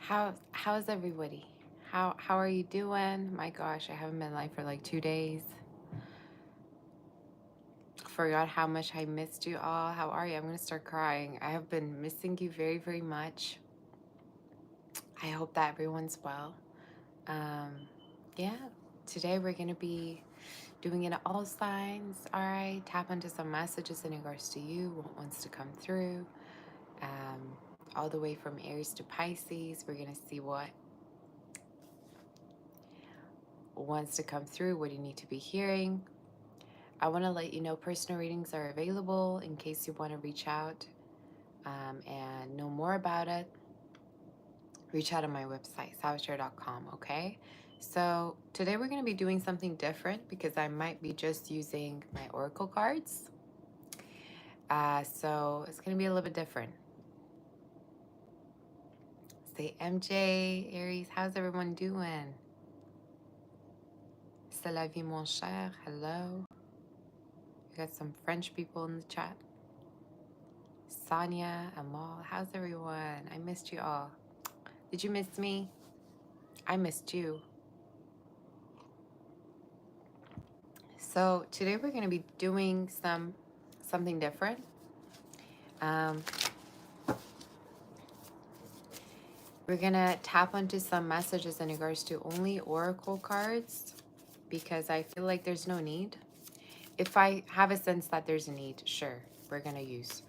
How's everybody? How are you doing? My gosh, I haven't been live for like 2 days. Forgot how much I missed you all. How are you? I'm gonna start crying. I have been missing you very, very much. I hope that everyone's well. Um, yeah, today we're gonna be doing it all signs. All right, tap into some messages in regards to you, what wants to come through. Um, all the way from Aries to Pisces. We're gonna see what wants to come through, what you need to be hearing. I want to let you know personal readings are available in case you want to reach out and know more about it. Reach out on my website, saboteur.com, okay? So today we're going to be doing something different because I might be just using my oracle cards. So it's going to be a little bit different. Say MJ, Aries, how's everyone doing? C'est la vie, mon cher. Hello. We got some French people in the chat. Sonia, Amal, how's everyone? I missed you all. Did you miss me? I missed you. So today we're going to be doing something different. We're going to tap onto some messages in regards to only oracle cards because I feel like there's no need. If I have a sense that there's a need, sure, we're going to use.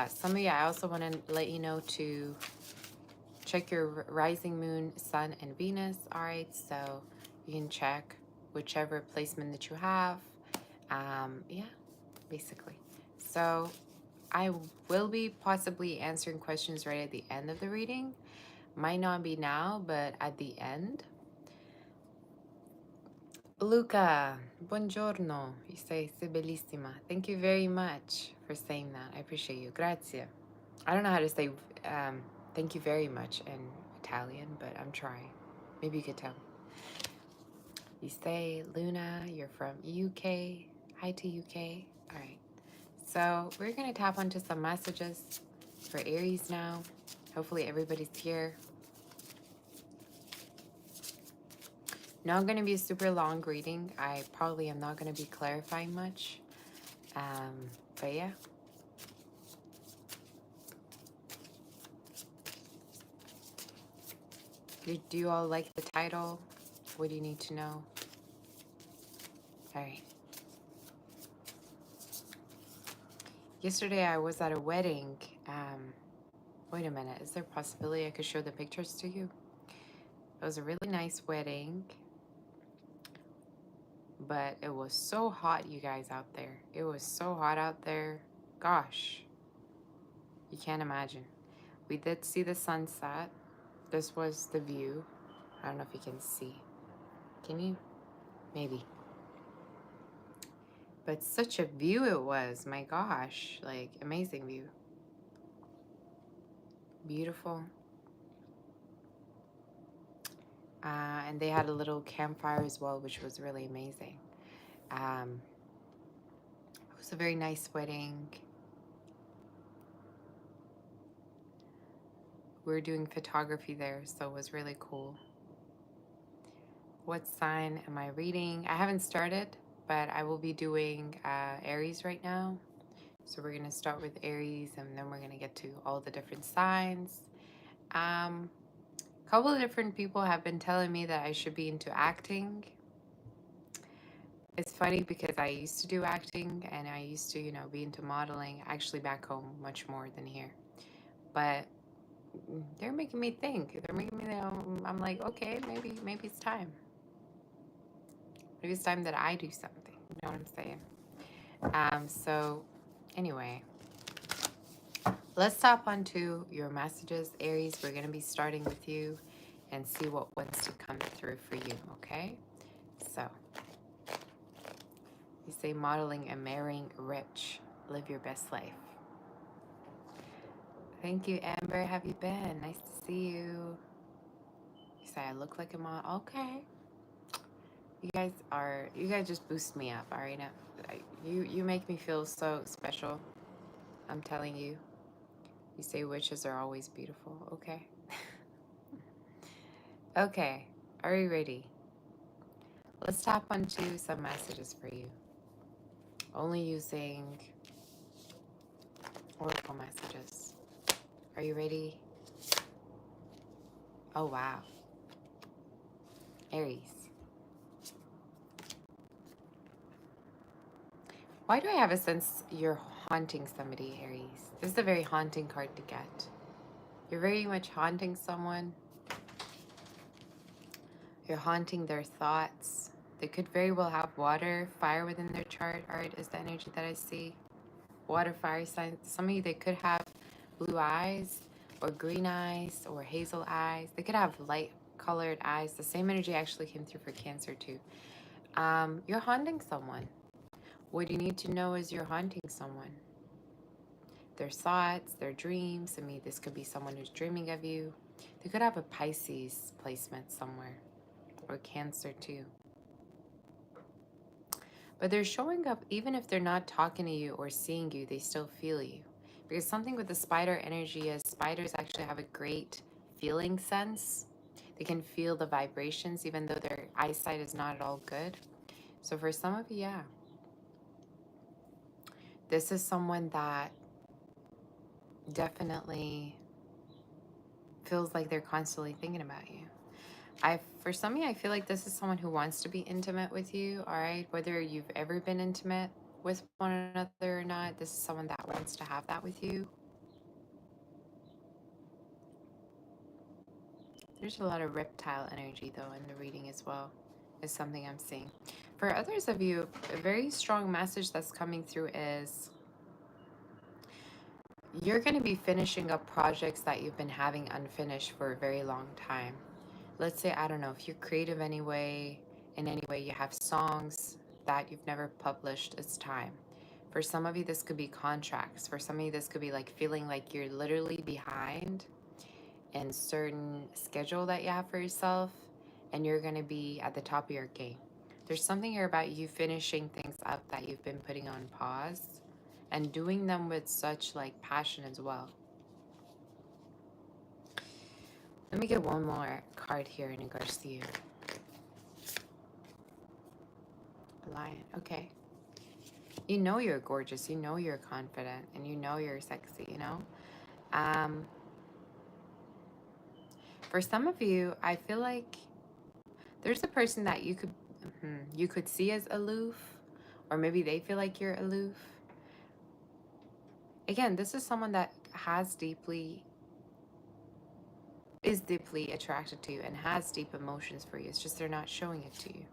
Some of you, I also want to let you know to check your rising moon, sun, and Venus. All right, so you can check whichever placement that you have. Yeah, basically. So I will be possibly answering questions right at the end of the reading. Might not be now, but at the end. Luca, buongiorno. You say, sei bellissima. Thank you very much for saying that. I appreciate you. Grazie. I don't know how to say thank you very much in Italian, but I'm trying. Maybe you could tell. You say, Luna, you're from UK. Hi to UK. All right. So we're going to tap onto some messages for Aries now. Hopefully everybody's here. Not going to be a super long reading. I probably am not going to be clarifying much. But yeah. Do you all like the title? What do you need to know? All right. Yesterday I was at a wedding. Wait a minute. Is there a possibility I could show the pictures to you? It was a really nice wedding. But it was so hot, you guys, out there. It was so hot out there. Gosh. You can't imagine. We did see the sunset. This was the view. I don't know if you can see. Can you? Maybe. But such a view it was. My gosh. Like, amazing view. Beautiful. And they had a little campfire as well, which was really amazing. It was a very nice wedding. We were doing photography there, so it was really cool. What sign am I reading? I haven't started, but I will be doing Aries right now. So we're going to start with Aries, and then we're going to get to all the different signs. A couple of different people have been telling me that I should be into acting. It's funny because I used to do acting, and I used to, be into modeling, actually back home much more than here. But they're making me think. They're making me, I'm like, okay, maybe it's time. Maybe it's time that I do something. You know what I'm saying? So anyway, let's tap onto your messages, Aries. We're going to be starting with you and see what wants to come through for you, okay? So, you say modeling and marrying rich. Live your best life. Thank you, Amber. Have you been? Nice to see you. You say I look like a model. Okay. You guys just boost me up, all right? Now, you make me feel so special. I'm telling you. You say witches are always beautiful. Okay. Okay, are you ready? Let's tap onto some messages for you. Only using oracle messages. Are you ready? Oh, wow. Aries. Why do I have a sense you're haunting somebody, Aries? This is a very haunting card to get. You're very much haunting someone. You're haunting their thoughts. They could very well have water, fire within their chart. Art is the energy that I see. Water, fire signs. Some of you, they could have blue eyes or green eyes or hazel eyes. They could have light colored eyes. The same energy actually came through for Cancer too. You're haunting someone. What you need to know is you're haunting someone. Their thoughts, their dreams. I mean, this could be someone who's dreaming of you. They could have a Pisces placement somewhere, or Cancer too. But they're showing up even if they're not talking to you or seeing you, they still feel you. Because something with the spider energy is spiders actually have a great feeling sense. They can feel the vibrations even though their eyesight is not at all good. So for some of you, yeah, this is someone that definitely feels like they're constantly thinking about you. For some of you, I feel like this is someone who wants to be intimate with you, all right? Whether you've ever been intimate with one another or not, this is someone that wants to have that with you. There's a lot of reptile energy, though, in the reading as well, is something I'm seeing. For others of you, a very strong message that's coming through is you're going to be finishing up projects that you've been having unfinished for a very long time. Let's say, I don't know, if you're creative anyway, in any way, you have songs that you've never published, it's time. For some of you, this could be contracts. For some of you, this could be like feeling like you're literally behind in certain schedule that you have for yourself, and you're going to be at the top of your game. There's something here about you finishing things up that you've been putting on pause and doing them with such like passion as well. Let me get one more card here in regards to you. Lion. Okay. You know you're gorgeous. You know you're confident. And you know you're sexy, you know? For some of you, I feel like there's a person that you could see as aloof, or maybe they feel like you're aloof. Again, this is someone that is deeply attracted to you and has deep emotions for you. It's just they're not showing it to you.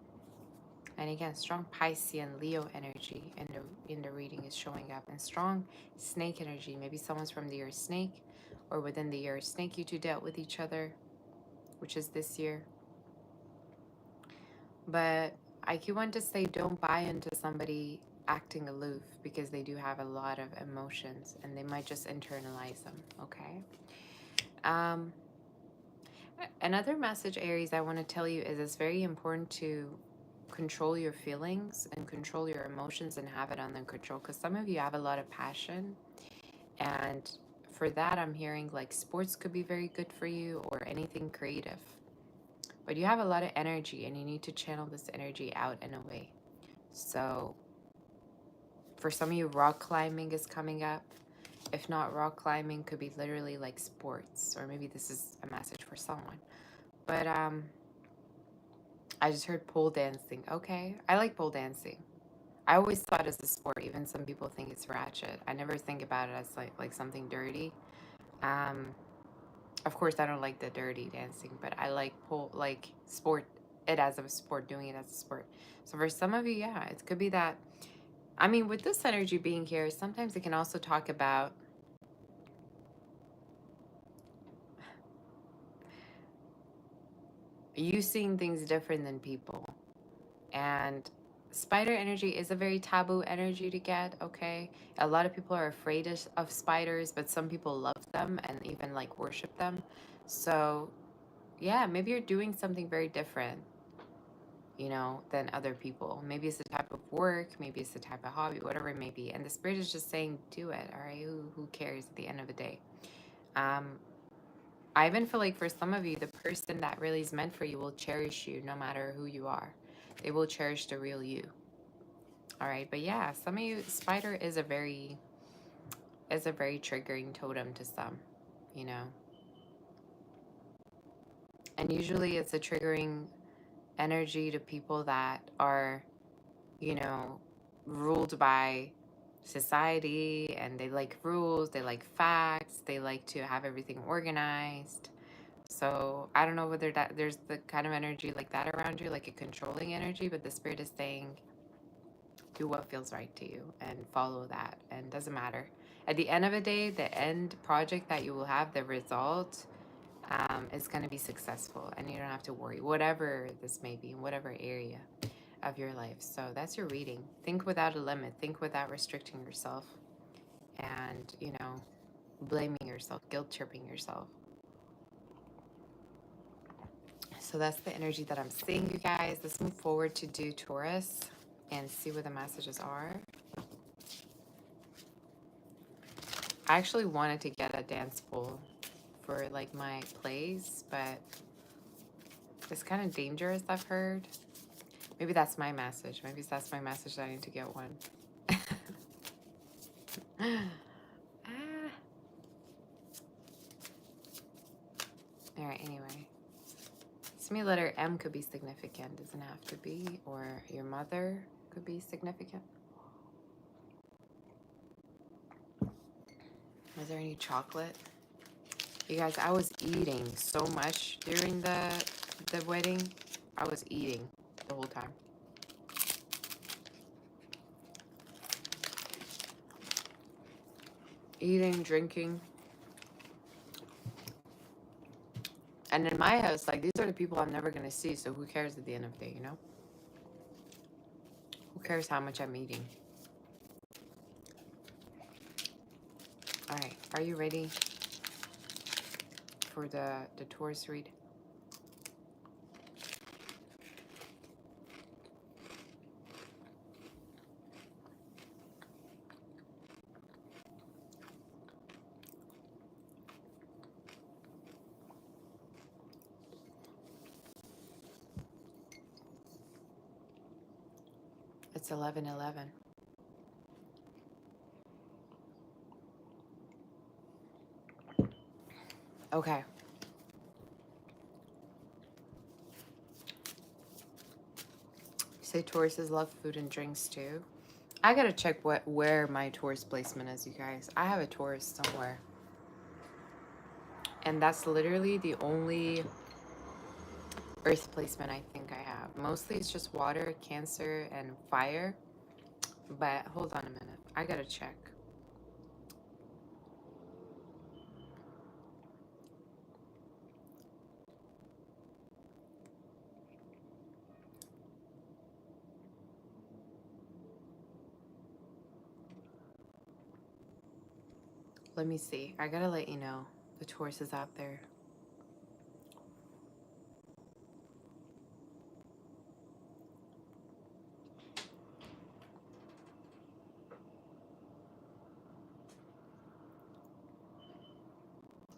And again, strong Piscean Leo energy in the reading is showing up, and strong snake energy. Maybe someone's from the year snake, or within the year snake, you two dealt with each other, which is this year. But I keep wanting to say, don't buy into somebody acting aloof, because they do have a lot of emotions and they might just internalize them. Okay. Another message, Aries, I want to tell you is it's very important to control your feelings and control your emotions and have it under control, because some of you have a lot of passion, and for that I'm hearing like sports could be very good for you, or anything creative. But you have a lot of energy and you need to channel this energy out in a way. So for some of you, rock climbing is coming up. If not rock climbing, could be literally like sports, or maybe this is a message for someone. But I just heard pole dancing. Okay, I like pole dancing. I always thought it's a sport. Even some people think it's ratchet. I never think about it as like something dirty. Um, of course, I don't like the dirty dancing, but I like sport it as a sport, doing it as a sport. So for some of you, yeah, it could be that. I mean, with this energy being here, sometimes it can also talk about you seeing things different than people. And spider energy is a very taboo energy to get, okay? A lot of people are afraid of spiders, but some people love them and even like worship them. So, yeah, maybe you're doing something very different, you know, than other people. Maybe it's the type of work, maybe it's the type of hobby, whatever it may be. And the spirit is just saying, do it, all right? Who cares at the end of the day? Um, I even feel like for some of you, the person that really is meant for you will cherish you no matter who you are. They will cherish the real you. All right, but yeah, some of you, spider is a very triggering totem to some, you know. And usually it's a triggering energy to people that are, you know, ruled by society, and they like rules, they like facts, they like to have everything organized. So I don't know whether that there's the kind of energy like that around you, like a controlling energy, but the spirit is saying do what feels right to you and follow that, and doesn't matter. At the end of the day, the end project that you will have, the result, is going to be successful, and you don't have to worry, whatever this may be, in whatever area of your life. So that's your reading. Think without a limit. Think without restricting yourself and, you know, blaming yourself, guilt tripping yourself. So that's the energy that I'm seeing, you guys. Let's move forward to do Taurus and see what the messages are. I actually wanted to get a dance pool for like my plays, but it's kind of dangerous, I've heard. Maybe that's my message. Maybe that's my message that I need to get one. All right, anyway. To me, letter M could be significant. Doesn't have to be. Or your mother could be significant. Was there any chocolate? You guys, I was eating so much during the wedding. I was eating the whole time. Eating, drinking. And in my house, like, these are the people I'm never going to see, so who cares at the end of the day, you know? Who cares how much I'm eating? All right, are you ready for the Taurus read? It's 11:11. Okay. Say Tauruses love food and drinks too. I gotta check where my Taurus placement is, you guys. I have a Taurus somewhere. And that's literally the only Earth placement I think I have. Mostly it's just water, Cancer, and fire. But hold on a minute. I gotta check. Let me see. I gotta let you know. The Taurus is out there.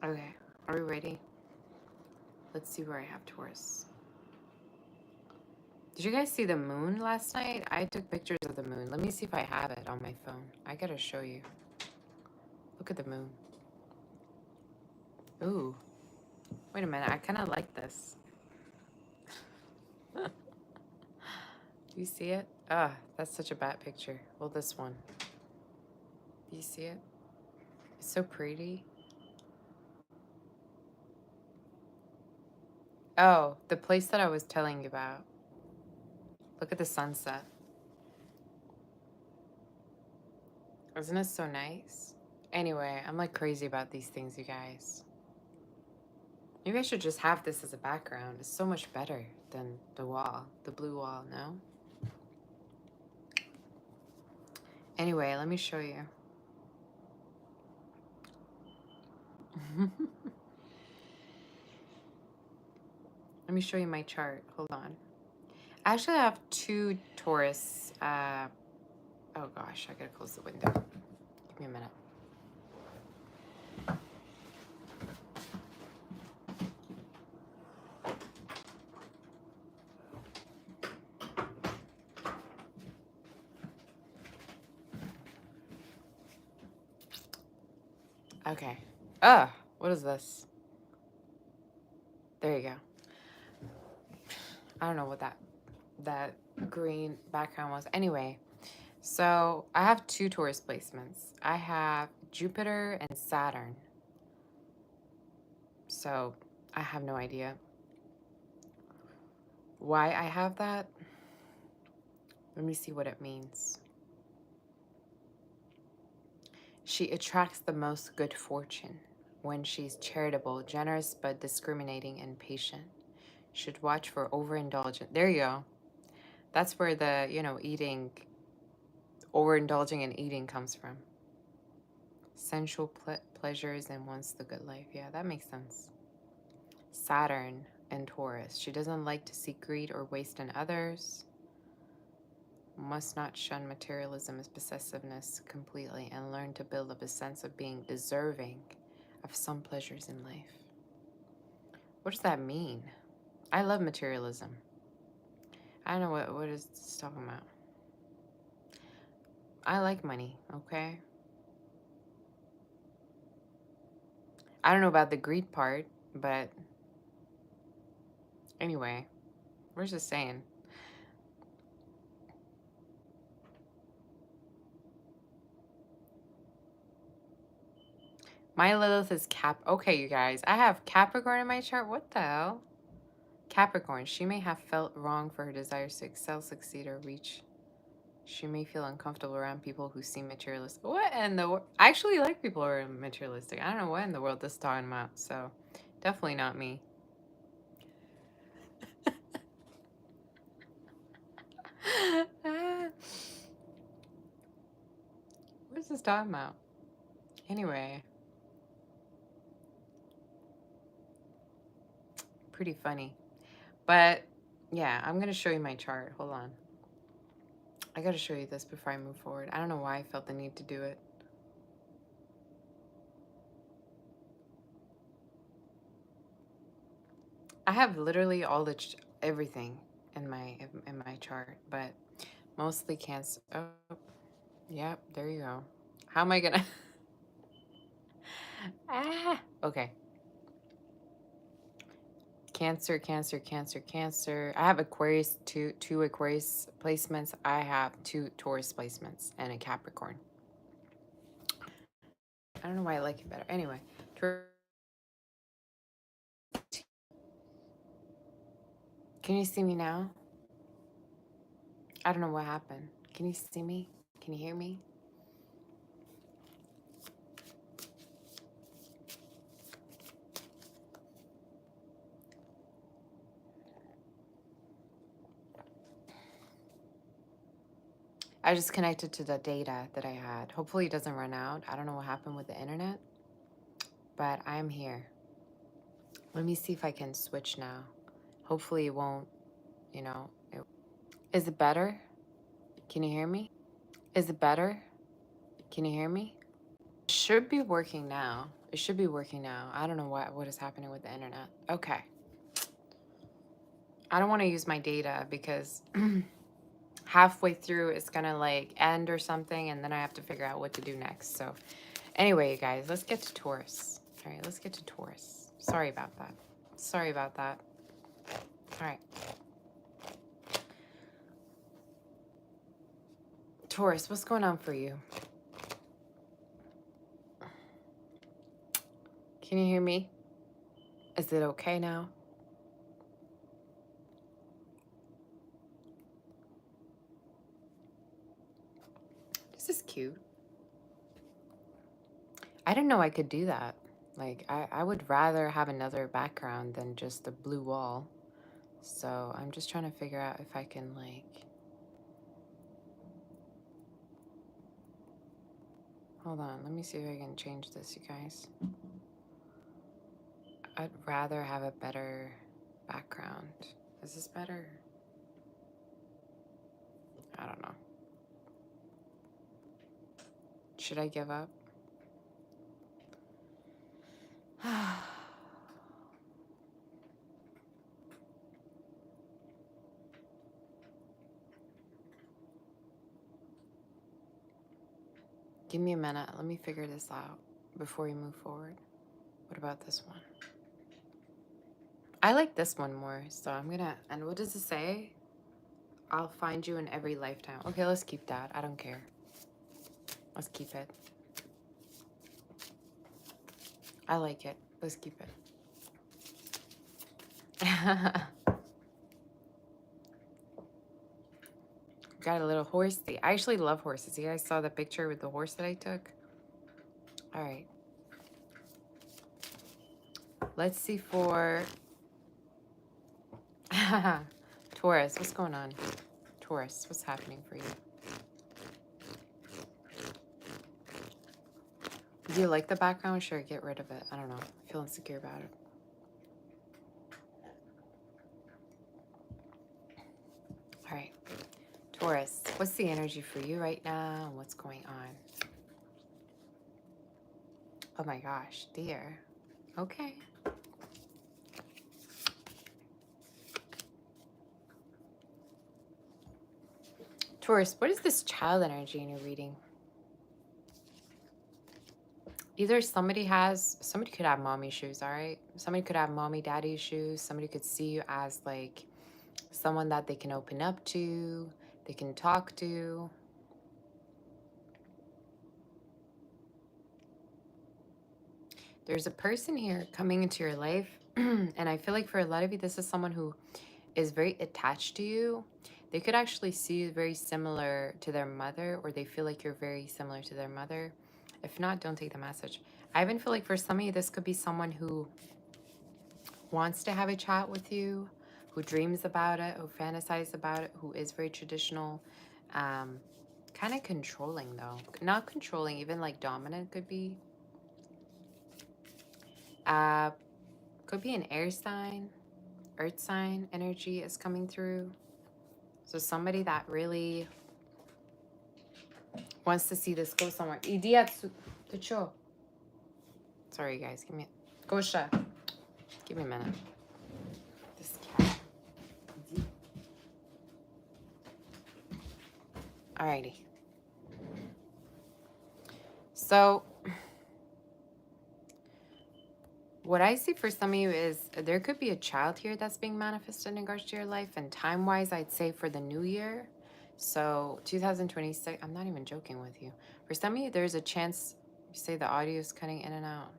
Okay. Are we ready? Let's see where I have Taurus. Did you guys see the moon last night? I took pictures of the moon. Let me see if I have it on my phone. I gotta show you. Look at the moon. Ooh. Wait a minute. I kind of like this. Do you see it? Ah, that's such a bad picture. Well, this one. Do you see it? It's so pretty. Oh, the place that I was telling you about. Look at the sunset. Isn't it so nice? Anyway, I'm like crazy about these things, you guys. Maybe I should just have this as a background. It's so much better than the wall, the blue wall, no? Anyway, let me show you. Let me show you my chart. Hold on. I actually have two Taurus. Oh gosh, I gotta close the window. Give me a minute. Okay. What is this? There you go. I don't know what that green background was. Anyway, so I have two Taurus placements. I have Jupiter and Saturn. So I have no idea why I have that. Let me see what it means. She attracts the most good fortune when she's charitable, generous, but discriminating and patient. Should watch for overindulgence. There you go. That's where the, eating, overindulging and eating comes from. Sensual pleasures and wants the good life. Yeah, that makes sense. Saturn and Taurus. She doesn't like to see greed or waste in others. Must not shun materialism as possessiveness completely and learn to build up a sense of being deserving of some pleasures in life. What does that mean? I love materialism. I don't know what is this talking about. I like money, okay? I don't know about the greed part, but anyway, where's this saying? My Lilith is Okay, you guys. I have Capricorn in my chart. What the hell? Capricorn. She may have felt wrong for her desires to excel, succeed, or reach. She may feel uncomfortable around people who seem materialistic. What in the world? I actually like people who are materialistic. I don't know what in the world this is talking about. So, definitely not me. What is this talking about? Anyway. Pretty funny. But, yeah, I'm going to show you my chart. Hold on. I got to show you this before I move forward. I don't know why I felt the need to do it. I have literally all everything in my chart, but mostly Cancer. Oh, yep, there you go. How am I gonna? Okay. Cancer, Cancer, Cancer, Cancer. I have Aquarius, two Aquarius placements. I have two Taurus placements and a Capricorn. I don't know why I like it better. Anyway, can you see me now? I don't know what happened. Can you see me? Can you hear me? I just connected to the data that I had. Hopefully it doesn't run out. I don't know what happened with the internet, but I'm here. Let me see if I can switch now. Hopefully it won't, Is it better? Can you hear me? Is it better? Can you hear me? It should be working now. It should be working now. I don't know what is happening with the internet. Okay. I don't want to use my data because halfway through it's gonna like end or something, and then I have to figure out what to do next. So anyway, you guys, let's get to Taurus. All right, let's get to Taurus. Sorry about that. Sorry about that. All right. Taurus, what's going on for you? Can you hear me? Is it okay now? This is cute. I didn't know I could do that. Like, I would rather have another background than just the blue wall. So I'm just trying to figure out if I can, like... Hold on, let me see if I can change this, you guys. I'd rather have a better background. Is this better? I don't know. Should I give up? Give me a minute. Let me figure this out before we move forward. What about this one? I like this one more, so I'm gonna, and what does it say? I'll find you in every lifetime. Okay, let's keep that. I don't care. Let's keep it. I like it. Let's keep it. Got a little horsey. I actually love horses. You guys saw the picture with the horse that I took? All right. Let's see for Taurus. What's going on? Taurus, what's happening for you? Do you like the background? Sure, get rid of it. I don't know. I feel insecure about it. All right. Taurus, what's the energy for you right now? And what's going on? Oh my gosh, dear. Okay. Taurus, what is this child energy in your reading? Either somebody could have mommy issues, all right? Somebody could have mommy, daddy issues. Somebody could see you as like someone that they can open up to, they can talk to. There's a person here coming into your life, and I feel like for a lot of you, this is someone who is very attached to you. They could actually see you very similar to their mother, or they feel like you're very similar to their mother. If not, don't take the message. I even feel like for some of you, this could be someone who wants to have a chat with you, who dreams about it, who fantasizes about it, who is very traditional. Kind of controlling though. Not controlling, even like dominant could be. Could be an air sign, earth sign energy is coming through. So somebody that really wants to see this go somewhere. Sorry guys, give me a minute. This cat. Alrighty. So what I see for some of you is there could be a child here that's being manifested in regards to your life. And time-wise, I'd say for the new year. So 2026, I'm not even joking with you. For some of you, there's a chance, you say the audio is cutting in and out.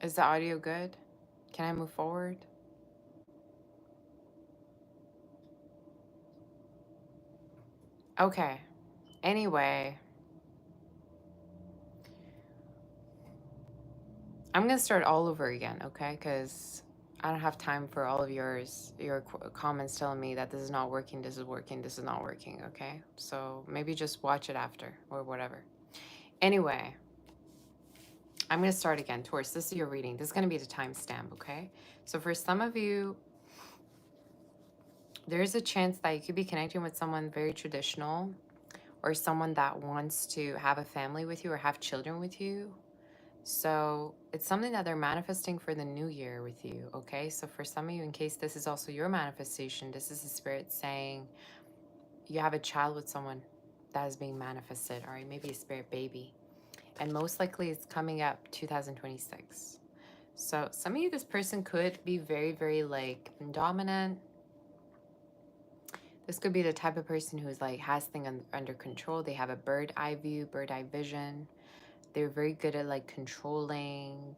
Is the audio good? Can I move forward? Okay. Anyway, I'm going to start all over again, okay? Because I don't have time for all of your comments telling me that this is not working, this is working, this is not working, okay? So maybe just watch it after or whatever. Anyway, I'm going to start again. Taurus, this is your reading. This is going to be the timestamp, okay? So for some of you, there's a chance that you could be connecting with someone very traditional or someone that wants to have a family with you or have children with you. So it's something that they're manifesting for the new year with you, okay? So for some of you, in case this is also your manifestation, this is the spirit saying you have a child with someone that is being manifested, all right? Maybe a spirit baby. And most likely it's coming up 2026. So some of you, this person could be very, very like dominant. This could be the type of person who's like has things under control. They have a bird eye view, bird eye vision. They're very good at like controlling.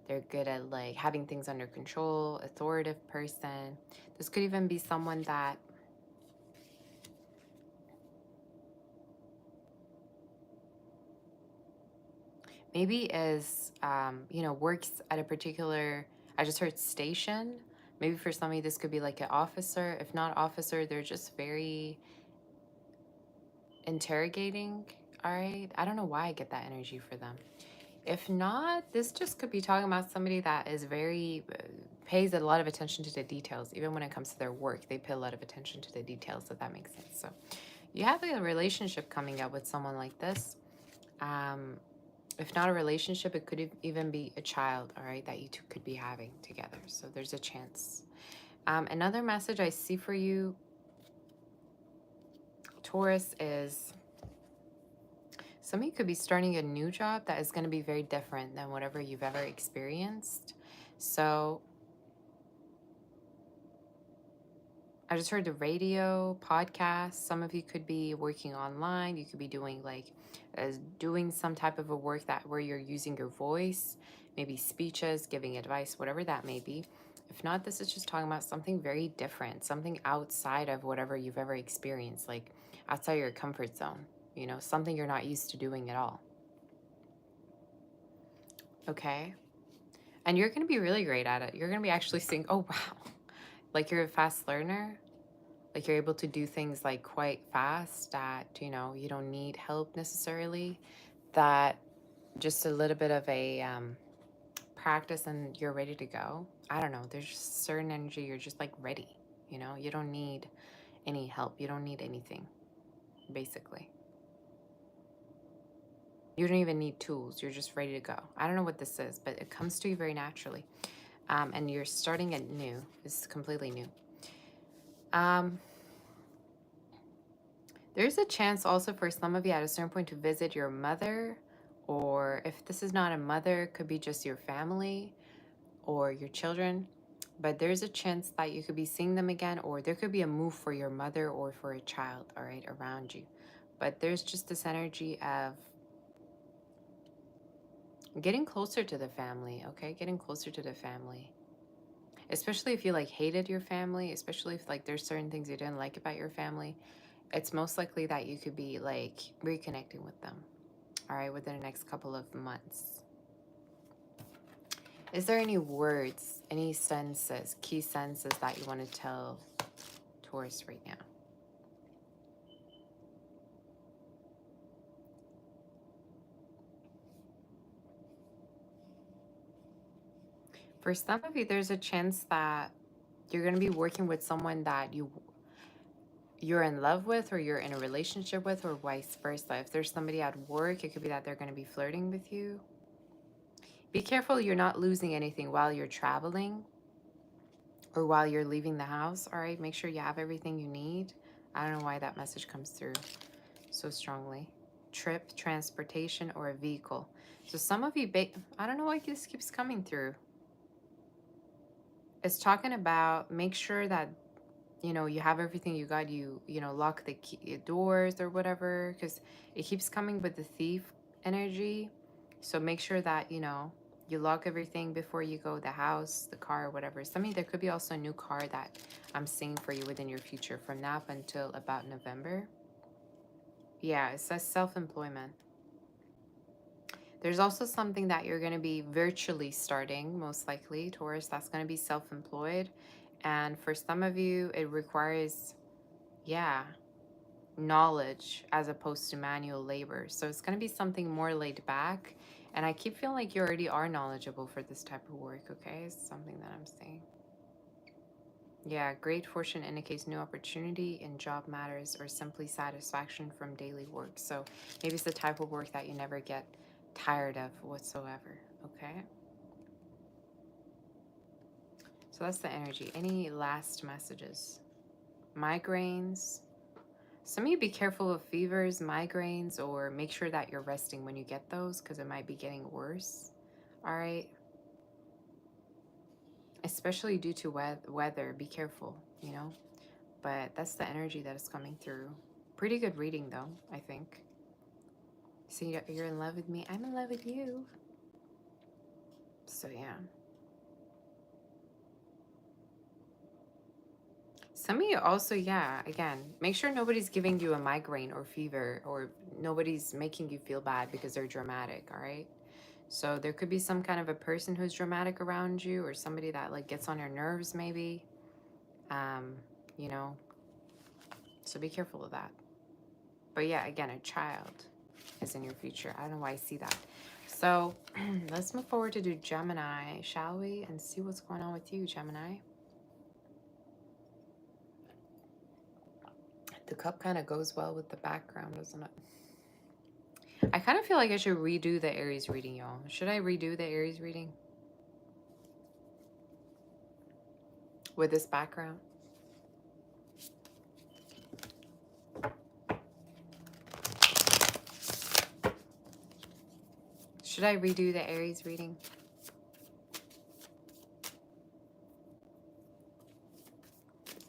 They're good at like having things under control, authoritative person. This could even be someone that maybe is, works at a particular, I just heard station. Maybe for some of you, this could be like an officer. If not officer, they're just very interrogating, all right? I don't know why I get that energy for them. If not, this just could be talking about somebody that is very, pays a lot of attention to the details. Even when it comes to their work, they pay a lot of attention to the details, if that makes sense. So you have a relationship coming up with someone like this. If not a relationship, it could even be a child, all right, that you two could be having together. So there's a chance. Another message I see for you, Taurus is, some of you could be starting a new job that is going to be very different than whatever you've ever experienced. So I just heard the radio, podcast. Some of you could be working online. You could be doing doing some type of a work that where you're using your voice, maybe speeches, giving advice, whatever that may be. If not, this is just talking about something very different, something outside of whatever you've ever experienced, like outside your comfort zone, you know, something you're not used to doing at all. Okay? And you're going to be really great at it. You're going to be actually saying, oh, wow, like you're a fast learner. Like you're able to do things like quite fast that, you know, you don't need help necessarily. That just a little bit of a practice and you're ready to go. I don't know. There's just certain energy. You're just like ready. You know, you don't need any help. You don't need anything, basically. You don't even need tools. You're just ready to go. I don't know what this is, but it comes to you very naturally. And you're starting it new. It's completely new. There's a chance also for some of you at a certain point to visit your mother, or if this is not a mother, it could be just your family or your children. But there's a chance that you could be seeing them again, or there could be a move for your mother or for a child, all right, around you. But there's just this energy of getting closer to the family, okay? Getting closer to the family. Especially if you like hated your family, especially if like there's certain things you didn't like about your family. It's most likely that you could be like reconnecting with them, all right, within the next couple of months. Is there any words, any senses, key senses that you want to tell Taurus right now? For some of you, there's a chance that you're going to be working with someone that you're in love with, or you're in a relationship with, or vice versa. If there's somebody at work, it could be that they're going to be flirting with you. Be careful you're not losing anything while you're traveling or while you're leaving the house, all right? Make sure you have everything you need. I don't know why that message comes through so strongly. Trip, transportation, or a vehicle. So some of you, I don't know why this keeps coming through. It's talking about make sure that, you know, you have everything you got. You know, lock the doors or whatever, because it keeps coming with the thief energy. So make sure that, you know, you lock everything before you go, the house, the car, whatever. Something, there could be also a new car that I'm seeing for you within your future from now up until about November. Yeah, it says self-employment. There's also something that you're going to be virtually starting, most likely, Taurus. That's going to be self-employed. And for some of you, it requires, yeah, knowledge as opposed to manual labor. So it's going to be something more laid back. And I keep feeling like you already are knowledgeable for this type of work, okay? It's something that I'm saying. Yeah, great fortune indicates new opportunity in job matters or simply satisfaction from daily work. So maybe it's the type of work that you never get tired of whatsoever, okay? So that's the energy. Any last messages? Migraines. Some of you be careful of fevers, migraines, or make sure that you're resting when you get those because it might be getting worse. All right. Especially due to weather. Be careful, you know. But that's the energy that is coming through. Pretty good reading, though, I think. See, you're in love with me. I'm in love with you. So, yeah. Some of you also, yeah, again, make sure nobody's giving you a migraine or fever, or nobody's making you feel bad because they're dramatic, all right? So there could be some kind of a person who's dramatic around you, or somebody that like gets on your nerves maybe, you know, so be careful of that. But yeah, again, a child is in your future. I don't know why I see that. So let's move forward to do Gemini, shall we? And see what's going on with you, Gemini. The cup kind of goes well with the background, doesn't it? I kind of feel like I should redo the Aries reading, y'all. Should I redo the Aries reading with this background? Should I redo the Aries reading?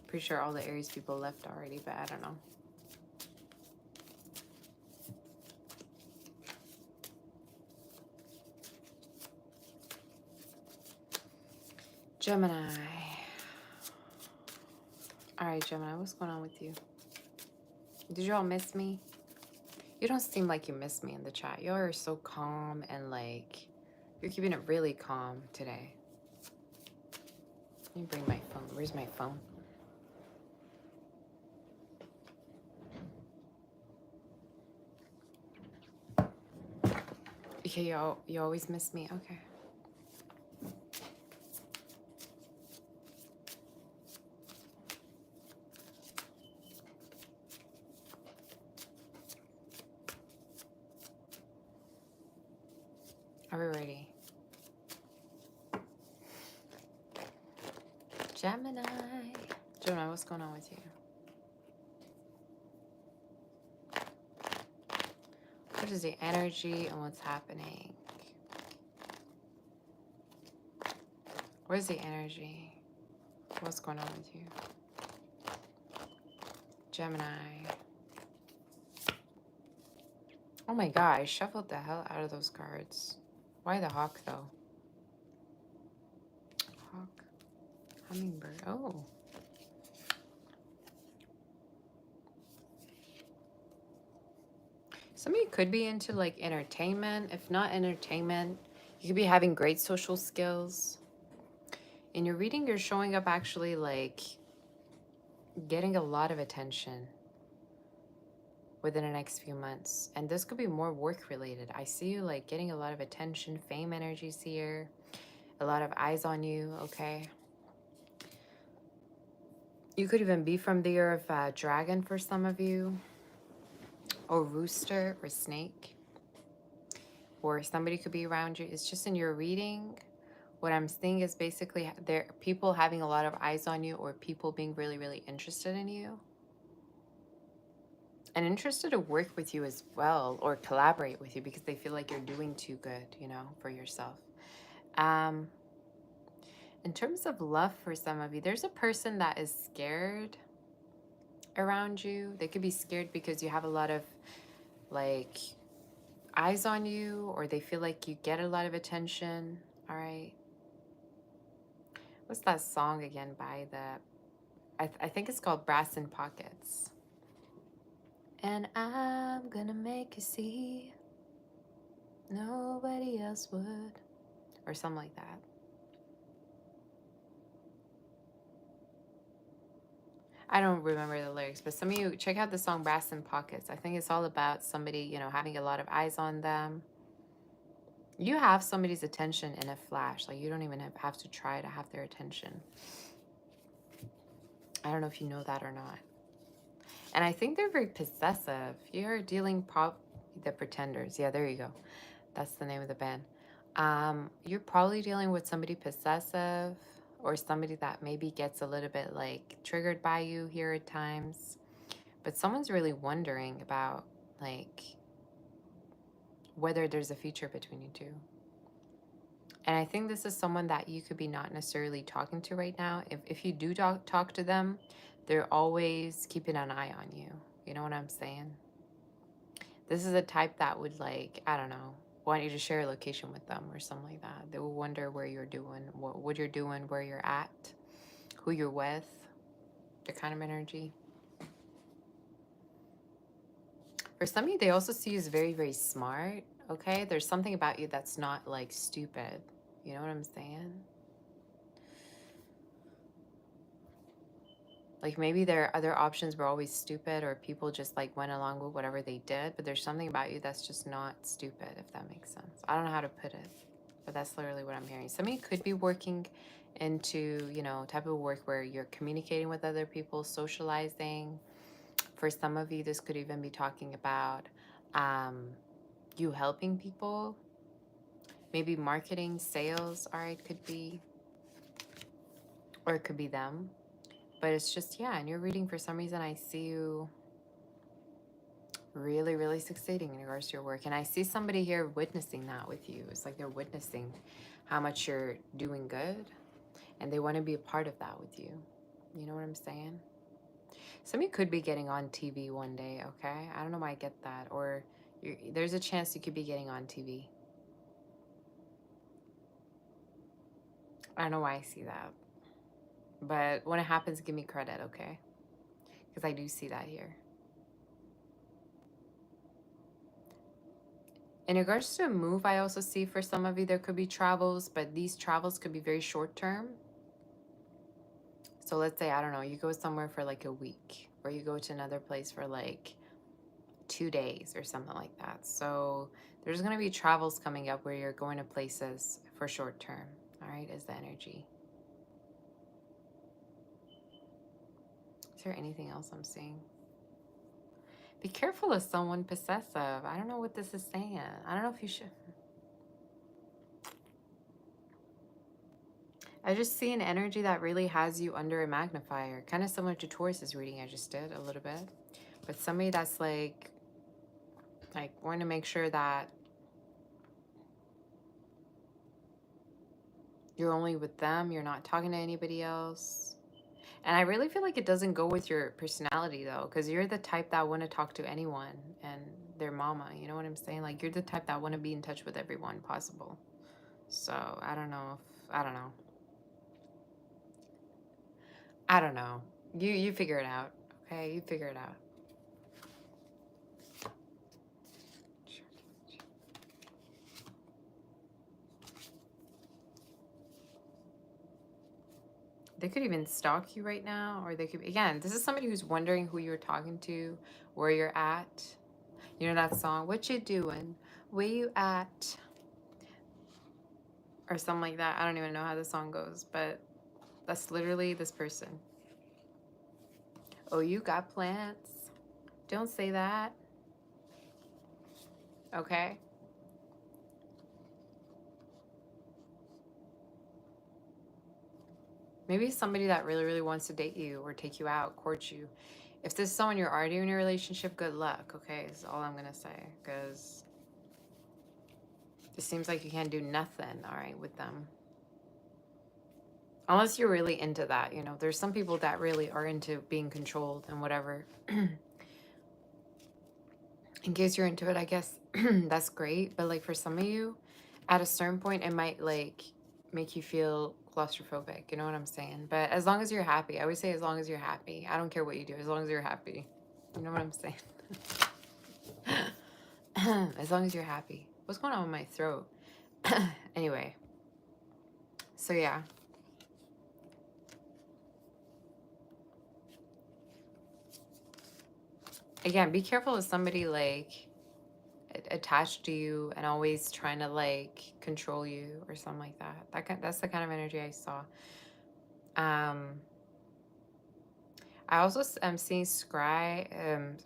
Pretty sure all the Aries people left already, but I don't know. Gemini. All right, Gemini, what's going on with you? Did you all miss me? You don't seem like you miss me in the chat. You all are so calm and like, you're keeping it really calm today. Let me bring my phone. Where's my phone? Okay, you always miss me. Okay. Are we ready? Gemini. Gemini, what's going on with you? What is the energy and what's happening? What is the energy? What's going on with you? Gemini. Oh my god, I shuffled the hell out of those cards. Why the hawk though? Hawk. Hummingbird. Oh. Some of you could be into like entertainment. If not entertainment, you could be having great social skills. In your reading, you're showing up actually like getting a lot of attention within the next few months. And this could be more work related. I see you like getting a lot of attention, fame energies here, a lot of eyes on you, okay? You could even be from the year of dragon for some of you, or rooster or snake, or somebody could be around you. It's just in your reading. What I'm seeing is basically there people having a lot of eyes on you, or people being really, really interested in you. And interested to work with you as well, or collaborate with you because they feel like you're doing too good, you know, for yourself. In terms of love for some of you, there's a person that is scared around you. They could be scared because you have a lot of like eyes on you, or they feel like you get a lot of attention. All right. What's that song again by I think it's called Brass in Pockets. And I'm gonna make you see nobody else would, or something like that. I don't remember the lyrics, but some of you check out the song Brass in Pockets. I think it's all about somebody, you know, having a lot of eyes on them. You have somebody's attention in a flash. Like you don't even have to try to have their attention. I don't know if you know that or not. And I think they're very possessive. You're dealing the Pretenders. Yeah, there you go. That's the name of the band. You're probably dealing with somebody possessive, or somebody that maybe gets a little bit like triggered by you here at times. But someone's really wondering about like whether there's a future between you two. And I think this is someone that you could be not necessarily talking to right now. If you do talk to them, they're always keeping an eye on you. You know what I'm saying? This is a type that would like, I don't know, want you to share a location with them or something like that. They will wonder where you're doing, what you're doing, where you're at, who you're with, the kind of energy. For some of you, they also see you as very, very smart, okay? There's something about you that's not like stupid. You know what I'm saying? Like maybe their other options were always stupid, or people just like went along with whatever they did, but there's something about you that's just not stupid, if that makes sense. I don't know how to put it, but that's literally what I'm hearing. Some of you could be working into, you know, type of work where you're communicating with other people, socializing. For some of you, this could even be talking about you helping people, maybe marketing, sales, all right, could be, or it could be them. But it's just, yeah, and you're reading, for some reason, I see you Really, really succeeding in regards to your work. And I see somebody here witnessing that with you. It's like they're witnessing how much you're doing good, and they want to be a part of that with you. You know what I'm saying? Some of you could be getting on TV one day, okay? I don't know why I get that. Or there's a chance you could be getting on TV. I don't know why I see that. But when it happens, give me credit, okay? Because I do see that here. In regards to a move, I also see for some of you there could be travels, but these travels could be very short term. So let's say, I don't know, you go somewhere for like a week, or you go to another place for like 2 days or something like that. So there's going to be travels coming up where you're going to places for short term. All right, is the energy. Is there anything else I'm seeing? Be careful of someone possessive. I don't know what this is saying. I don't know if you should. I just see an energy that really has you under a magnifier. Kind of similar to Taurus's reading I just did a little bit. But somebody that's like wanting to make sure that you're only with them. You're not talking to anybody else. And I really feel like it doesn't go with your personality though, because you're the type that want to talk to anyone and their mama. You know what I'm saying? Like you're the type that want to be in touch with everyone possible. So I don't know if I don't know. I don't know. You figure it out. Okay, you figure it out. They could even stalk you right now, or they could, again, this is somebody who's wondering who you're talking to, where you're at. You know that song, "What You Doing? Where You At?" Or something like that. I don't even know how the song goes, but that's literally this person. Oh, you got plants? Don't say that. Okay? Maybe somebody that really, really wants to date you or take you out, court you. If this is someone you're already in a relationship, good luck, okay? Is all I'm going to say. Because it seems like you can't do nothing, all right, with them. Unless you're really into that, you know. There's some people that really are into being controlled and whatever. In case you're into it, I guess that's great. But like for some of you, at a certain point, it might like make you feel claustrophobic. You know what I'm saying? But as long as you're happy, I would say as long as you're happy. I don't care what you do, as long as you're happy. You know what I'm saying? As long as you're happy. What's going on with my throat? Anyway, so yeah. Again, be careful of somebody like attached to you and always trying to like control you or something like that. That's the kind of energy I saw. I also am seeing scry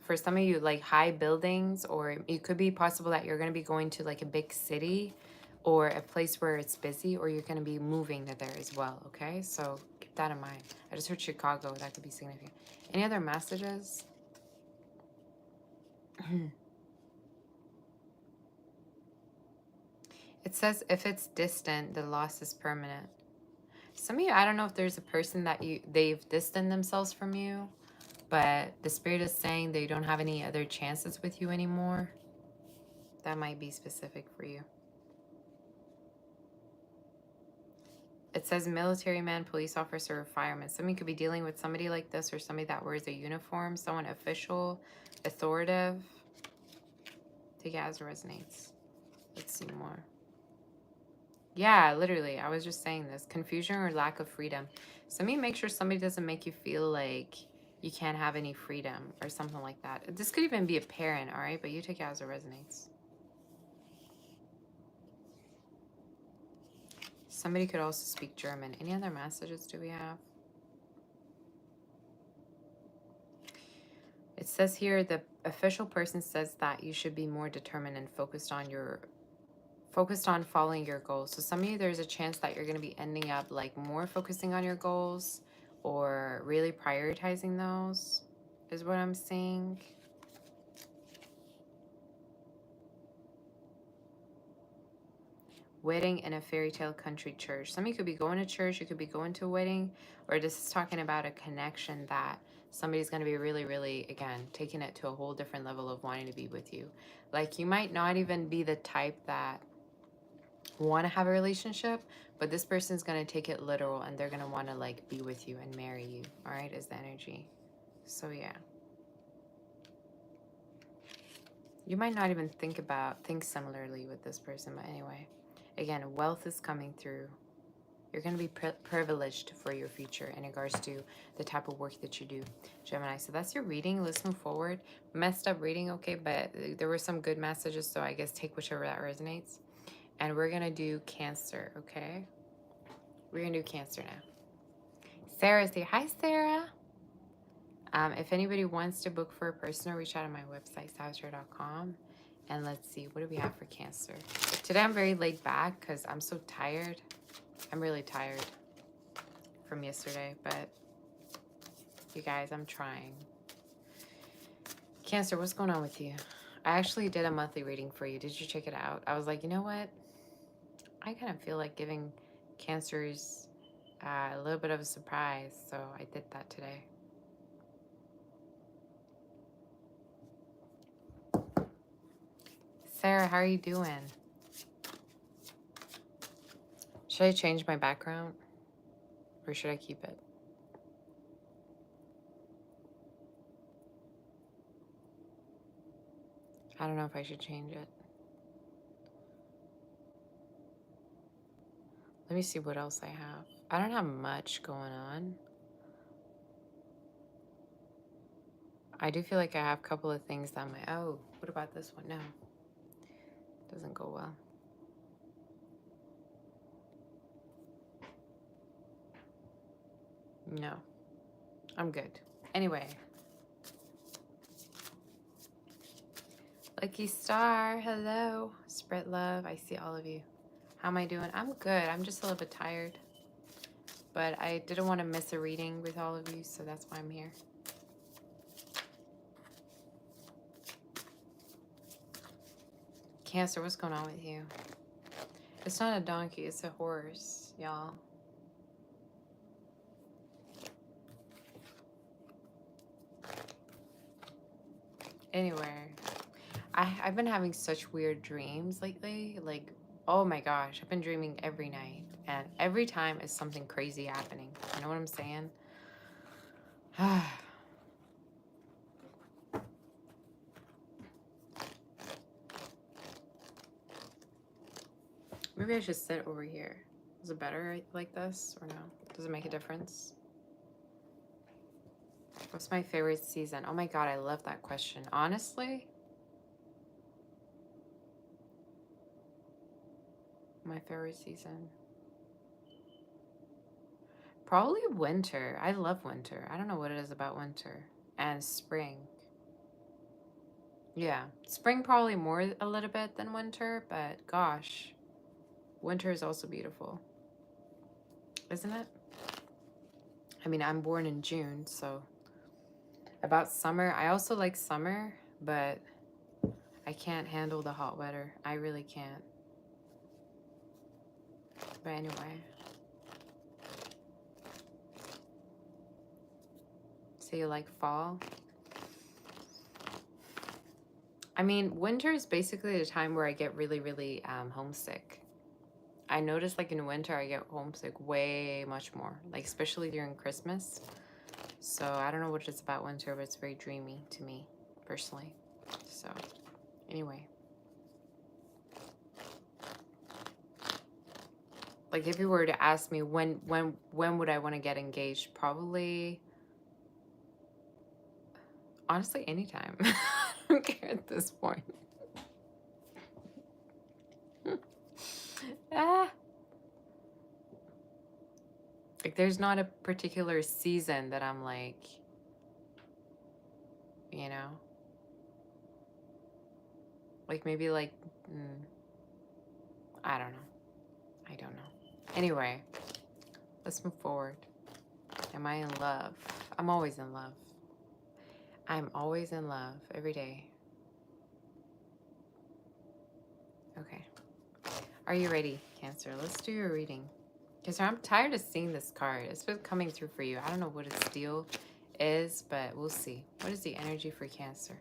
for some of you, like high buildings, or it could be possible that you're going to be going to like a big city or a place where it's busy, or you're going to be moving to there as well. Okay, so keep that in mind. I just heard Chicago. That could be significant. Any other messages? It says if it's distant, the loss is permanent. Some of you, I don't know if there's a person that they've distanced themselves from you, but the spirit is saying they don't have any other chances with you anymore. That might be specific for you. It says military man, police officer, or fireman. Somebody could be dealing with somebody like this, or somebody that wears a uniform, someone official, authoritative. Take it as it resonates. Let's see more. Yeah, literally. I was just saying this. Confusion or lack of freedom. Somebody make sure somebody doesn't make you feel like you can't have any freedom or something like that. This could even be a parent, all right? But you take it as it resonates. Somebody could also speak German. Any other messages do we have? It says here the official person says that you should be more determined and focused on following your goals. So some of you, there's a chance that you're going to be ending up like more focusing on your goals or really prioritizing those is what I'm seeing. Wedding in a fairy tale country church. Some of you could be going to church, you could be going to a wedding, or this is talking about a connection that somebody's going to be really, really, again, taking it to a whole different level of wanting to be with you. Like, you might not even be the type that want to have a relationship, but this person's going to take it literal and they're going to want to like be with you and marry you. All right, is the energy. So yeah, you might not even think similarly with this person, but anyway, again, wealth is coming through. You're going to be privileged for your future in regards to the type of work that you do, Gemini. So that's your reading. Let's move forward. Messed up reading, okay, but there were some good messages, so I guess take whichever that resonates. And we're going to do Cancer, okay? We're going to do Cancer now. Sarah's here. Hi, Sarah. If anybody wants to book for a personal, reach out on my website, sagittarius.com. And let's see, what do we have for Cancer? Today I'm very laid back because I'm so tired. I'm really tired from yesterday, but you guys, I'm trying. Cancer, what's going on with you? I actually did a monthly reading for you. Did you check it out? I was like, you know what? I kind of feel like giving Cancers a little bit of a surprise, so I did that today. Sarah, how are you doing? Should I change my background? Or should I keep it? I don't know if I should change it. Let me see what else I have. I don't have much going on. I do feel like I have a couple of things that might... Oh, what about this one? No. Doesn't go well. No. I'm good. Anyway. Lucky Star, hello. Spread love. I see all of you. How am I doing? I'm good. I'm just a little bit tired. But I didn't want to miss a reading with all of you, so that's why I'm here. Cancer, what's going on with you? It's not a donkey, it's a horse, y'all. Anyway, I've been having such weird dreams lately. Like, oh my gosh, I've been dreaming every night. And every time is something crazy happening. You know what I'm saying? Maybe I should sit over here. Is it better like this or no? Does it make a difference? What's my favorite season? Oh my God, I love that question. Honestly, my favorite season. Probably winter. I love winter. I don't know what it is about winter. And spring. Yeah. Spring probably more a little bit than winter, but gosh. Winter is also beautiful. Isn't it? I mean, I'm born in June, so... About summer, I also like summer, but I can't handle the hot weather. I really can't. But anyway. So you like fall? I mean, winter is basically the time where I get really, really homesick. I notice like in winter, I get homesick way much more, like especially during Christmas. So I don't know what it's about winter, but it's very dreamy to me personally. So anyway. Like if you were to ask me when would I want to get engaged, probably honestly anytime. I don't care at this point. Like there's not a particular season that I'm like, you know, like maybe like I don't know. Anyway, let's move forward. Am I in love? I'm always in love. I'm always in love every day. Okay. Are you ready, Cancer. Let's do your reading. Because I'm tired of seeing this card. It's been coming through for you. I don't know what its deal is, but we'll see. What is the energy for Cancer?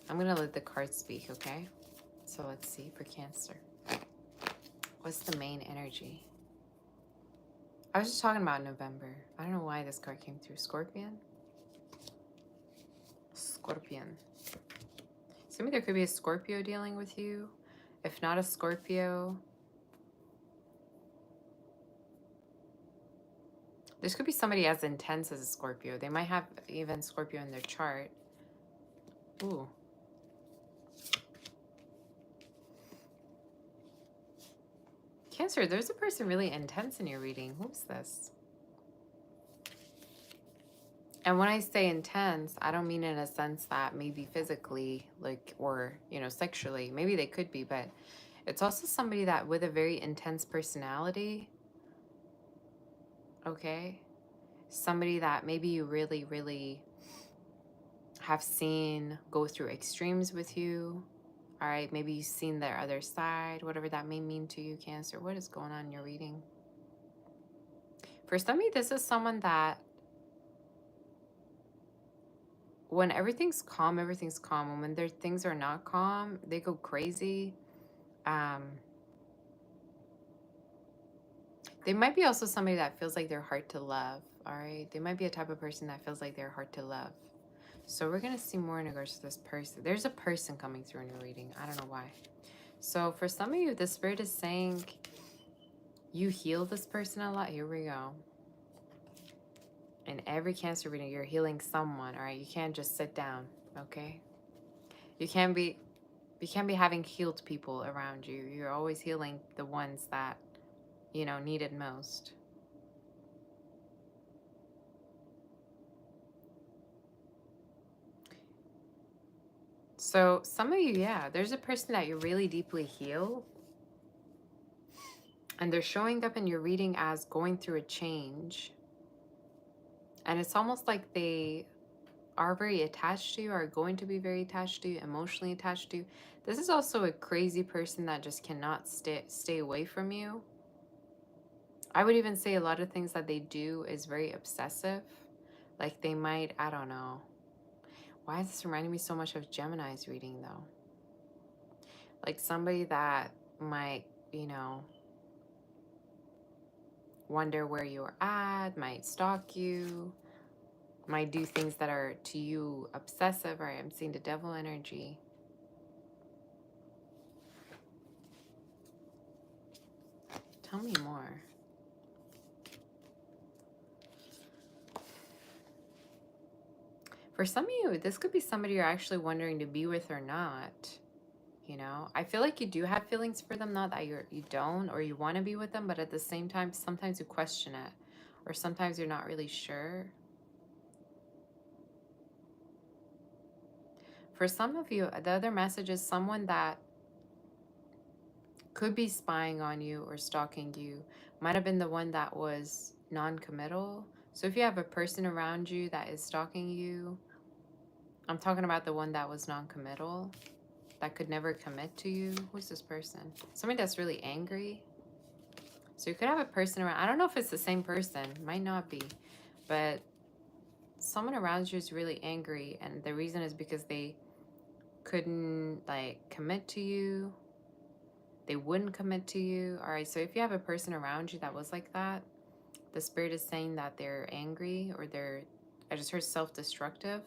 I'm going to let the cards speak, okay? So let's see for Cancer. What's the main energy? I was just talking about November. I don't know why this card came through. Scorpion? Scorpion. So maybe there could be a Scorpio dealing with you. If not a Scorpio, this could be somebody as intense as a Scorpio. They might have even Scorpio in their chart. Ooh. Cancer, there's a person really intense in your reading. Who's this? And when I say intense, I don't mean in a sense that maybe physically, like, or, you know, sexually. Maybe they could be, but it's also somebody that with a very intense personality. Okay? Somebody that maybe you really, really have seen go through extremes with you. All right? Maybe you've seen their other side, whatever that may mean to you, Cancer. What is going on in your reading? For some of you, this is someone that when everything's calm, everything's calm. And when their things are not calm, they go crazy. They might be also somebody that feels like they're hard to love. All right. They might be a type of person that feels like they're hard to love. So we're going to see more in regards to this person. There's a person coming through in your reading. I don't know why. So for some of you, the Spirit is saying you heal this person a lot. Here we go. In every Cancer reading, you're healing someone. All right. You can't just sit down. Okay. You can't be having healed people around you. You're always healing the ones that, you know, need it most. So some of you, yeah, there's a person that you really deeply heal. And they're showing up in your reading as going through a change. And it's almost like they are very attached to you, are going to be very attached to you, emotionally attached to you. This is also a crazy person that just cannot stay away from you. I would even say a lot of things that they do is very obsessive. Like they might, I don't know. Why is this reminding me so much of Gemini's reading though? Like somebody that might, you know, wonder where you're at, might stalk you, might do things that are to you obsessive. All right, I'm seeing the devil energy. Tell me more. For some of you, this could be somebody you're actually wondering to be with or not. You know, I feel like you do have feelings for them, not that you don't, or you want to be with them, but at the same time, sometimes you question it, or sometimes you're not really sure. For some of you, the other message is someone that could be spying on you or stalking you might have been the one that was non-committal. So if you have a person around you that is stalking you, I'm talking about the one that was non-committal, that could never commit to you. Who's this person? Somebody that's really angry. So you could have a person around. I don't know if it's the same person. Might not be. But someone around you is really angry. And the reason is because they couldn't, like, commit to you. They wouldn't commit to you. All right. So if you have a person around you that was like that, the Spirit is saying that they're angry or they're, I just heard self-destructive.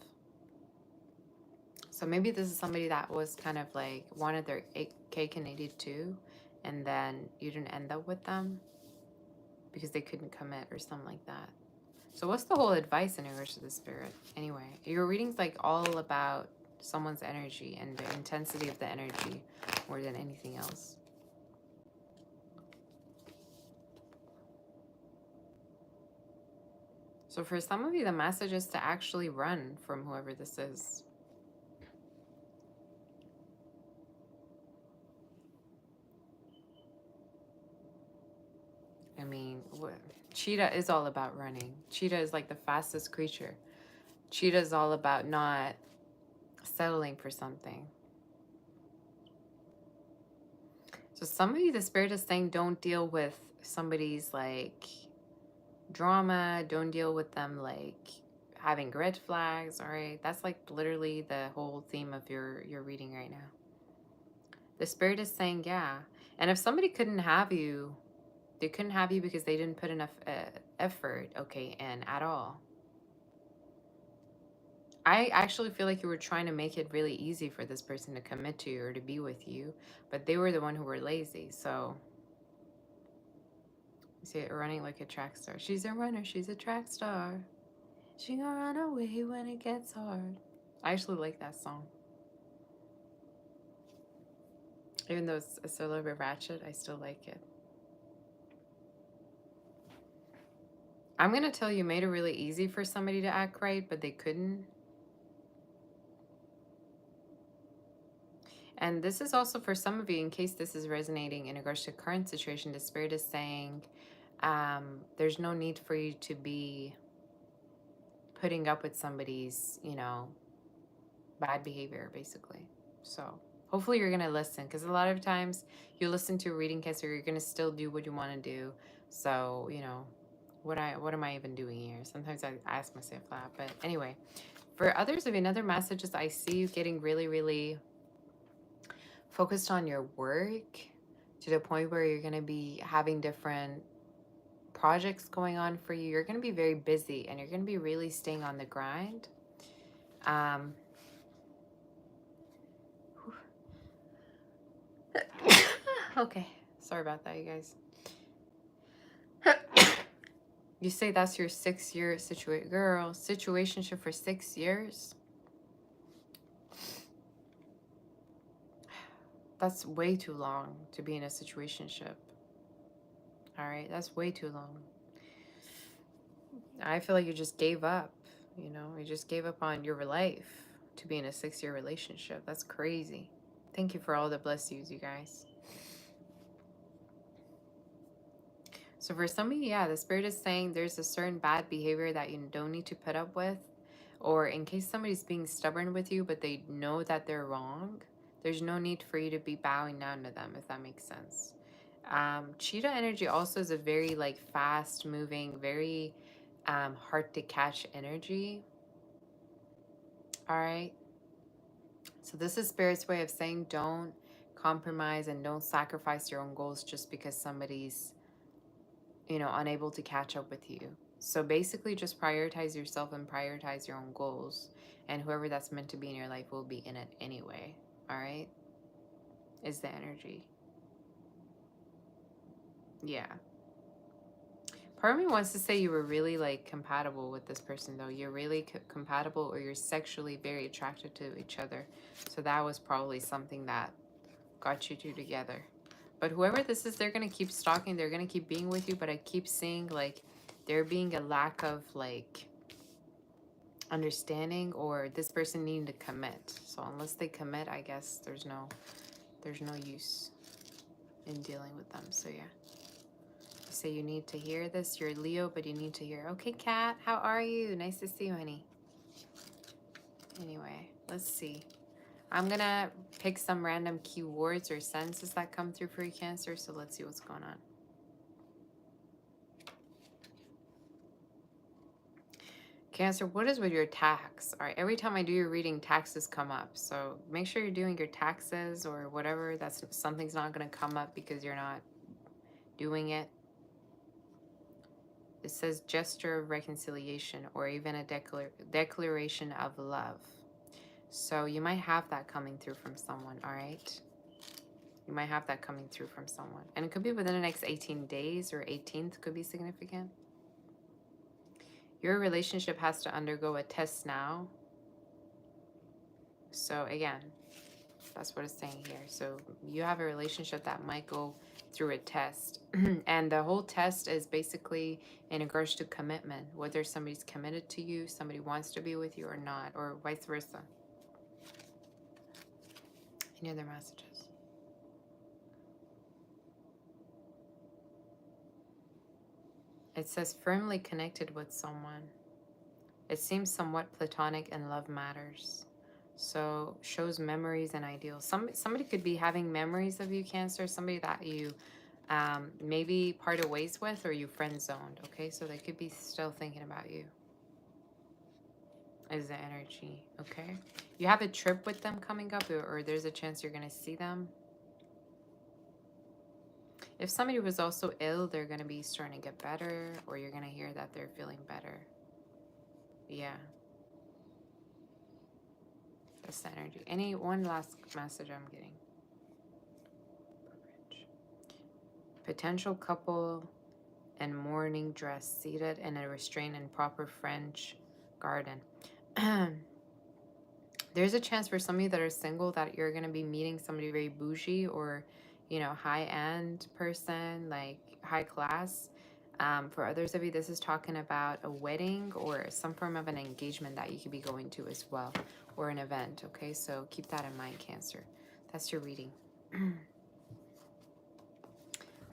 So maybe this is somebody that was kind of like wanted their cake and ate it too, and then you didn't end up with them because they couldn't commit or something like that. So what's the whole advice in regards to the Spirit? Anyway, your reading's like all about someone's energy and the intensity of the energy more than anything else. So for some of you, the message is to actually run from whoever this is. I mean, cheetah is all about running. Cheetah is like the fastest creature. Cheetah is all about not settling for something. So some of you, the Spirit is saying, don't deal with somebody's like drama. Don't deal with them like having red flags. All right, that's like literally the whole theme of your reading right now. The Spirit is saying, yeah. And if somebody couldn't have you, they couldn't have you because they didn't put enough effort, okay, in at all. I actually feel like you were trying to make it really easy for this person to commit to you or to be with you, but they were the one who were lazy. So, you see it running like a track star. She's a runner, she's a track star. She gonna run away when it gets hard. I actually like that song. Even though it's a little bit ratchet, I still like it. I'm gonna tell you, made it really easy for somebody to act right, but they couldn't. And this is also for some of you, in case this is resonating in regards to current situation, the Spirit is saying there's no need for you to be putting up with somebody's, bad behavior, basically. So hopefully you're going to listen, because a lot of times you listen to a reading, Cancer, you're going to still do what you want to do. So, what am I even doing here? Sometimes I ask myself that. But anyway, for others of you, another message is I see you getting really, really focused on your work to the point where you're going to be having different projects going on for you. You're going to be very busy and you're going to be really staying on the grind. Okay, sorry about that, you guys. You say that's your 6-year situationship for 6 years? That's way too long to be in a situationship. All right, that's way too long. I feel like you just gave up. You just gave up on your life to be in a 6-year relationship. That's crazy. Thank you for all the blessings, you guys. So for some of you, yeah, the Spirit is saying there's a certain bad behavior that you don't need to put up with. Or in case somebody's being stubborn with you, but they know that they're wrong, there's no need for you to be bowing down to them, if that makes sense. Cheetah energy also is a very like fast moving, very hard to catch energy. All right. So this is Spirit's way of saying don't compromise and don't sacrifice your own goals just because somebody's, unable to catch up with you. So basically just prioritize yourself and prioritize your own goals. And whoever that's meant to be in your life will be in it anyway. All right? Is the energy. Yeah. Part of me wants to say you were really like compatible with this person though. You're really compatible, or you're sexually very attracted to each other. So that was probably something that got you two together. But whoever this is, they're going to keep stalking. They're going to keep being with you. But I keep seeing like there being a lack of like understanding, or this person needing to commit. So unless they commit, I guess there's no use in dealing with them. So yeah. You say you need to hear this. You're Leo, but you need to hear. Okay, Kat, how are you? Nice to see you, honey. Anyway, let's see. I'm going to pick some random keywords or sentences that come through for you, Cancer. So let's see what's going on. Cancer, what is with your tax? All right, every time I do your reading, taxes come up. So make sure you're doing your taxes or whatever. That's something's not going to come up because you're not doing it. It says gesture of reconciliation or even a declaration of love. So you might have that coming through from someone, all right? You might have that coming through from someone. And it could be within the next 18 days, or 18th could be significant. Your relationship has to undergo a test now. So again, that's what it's saying here. So you have a relationship that might go through a test. And the whole test is basically in regards to commitment, whether somebody's committed to you, somebody wants to be with you or not, or vice versa. Any other messages? It says firmly connected with someone. It seems somewhat platonic and love matters. So shows memories and ideals. Somebody could be having memories of you, Cancer. Somebody that you maybe parted ways with, or you friend zoned. Okay, so they could be still thinking about you. Is the energy. Okay, you have a trip with them coming up, or there's a chance you're gonna see them. If somebody was also ill, they're gonna be starting to get better, or you're gonna hear that they're feeling better. Yeah, that's the energy. Any one last message I'm getting? Potential couple in morning dress, seated in a restrained and proper French garden. There's a chance for some of you that are single that you're going to be meeting somebody very bougie, or, you know, high-end person, like high class. For others of you, this is talking about a wedding or some form of an engagement that you could be going to as well, or an event. Okay, so keep that in mind, Cancer. That's your reading.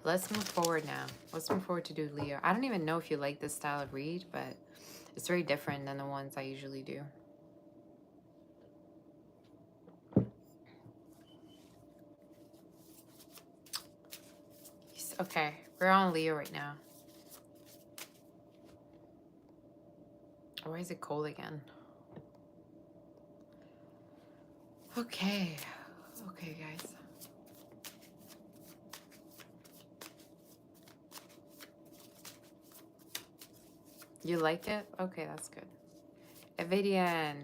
Let's move forward now. Let's move forward to do Leo. I don't even know if you like this style of read, but it's very different than the ones I usually do. Okay, we're on Leo right now. Why is it cold again? Okay. Okay, guys. You like it? Okay, that's good. Avidian,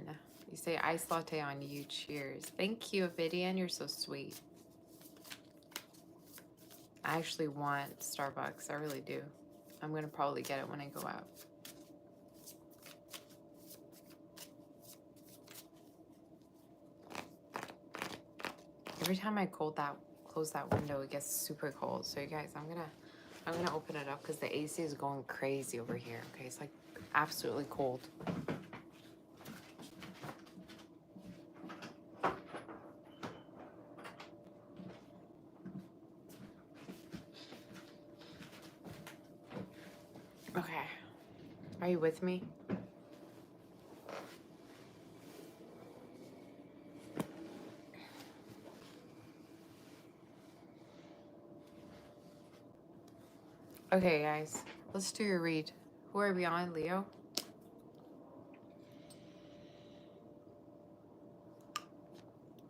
you say ice latte on you. Cheers. Thank you, Avidian. You're so sweet. I actually want Starbucks. I really do. I'm going to probably get it when I go out. Every time I close that window, it gets super cold. So you guys, I'm gonna open it up because the AC is going crazy over here. Okay, it's like absolutely cold. Okay, are you with me? Okay, guys, let's do your read. Who are we on, Leo?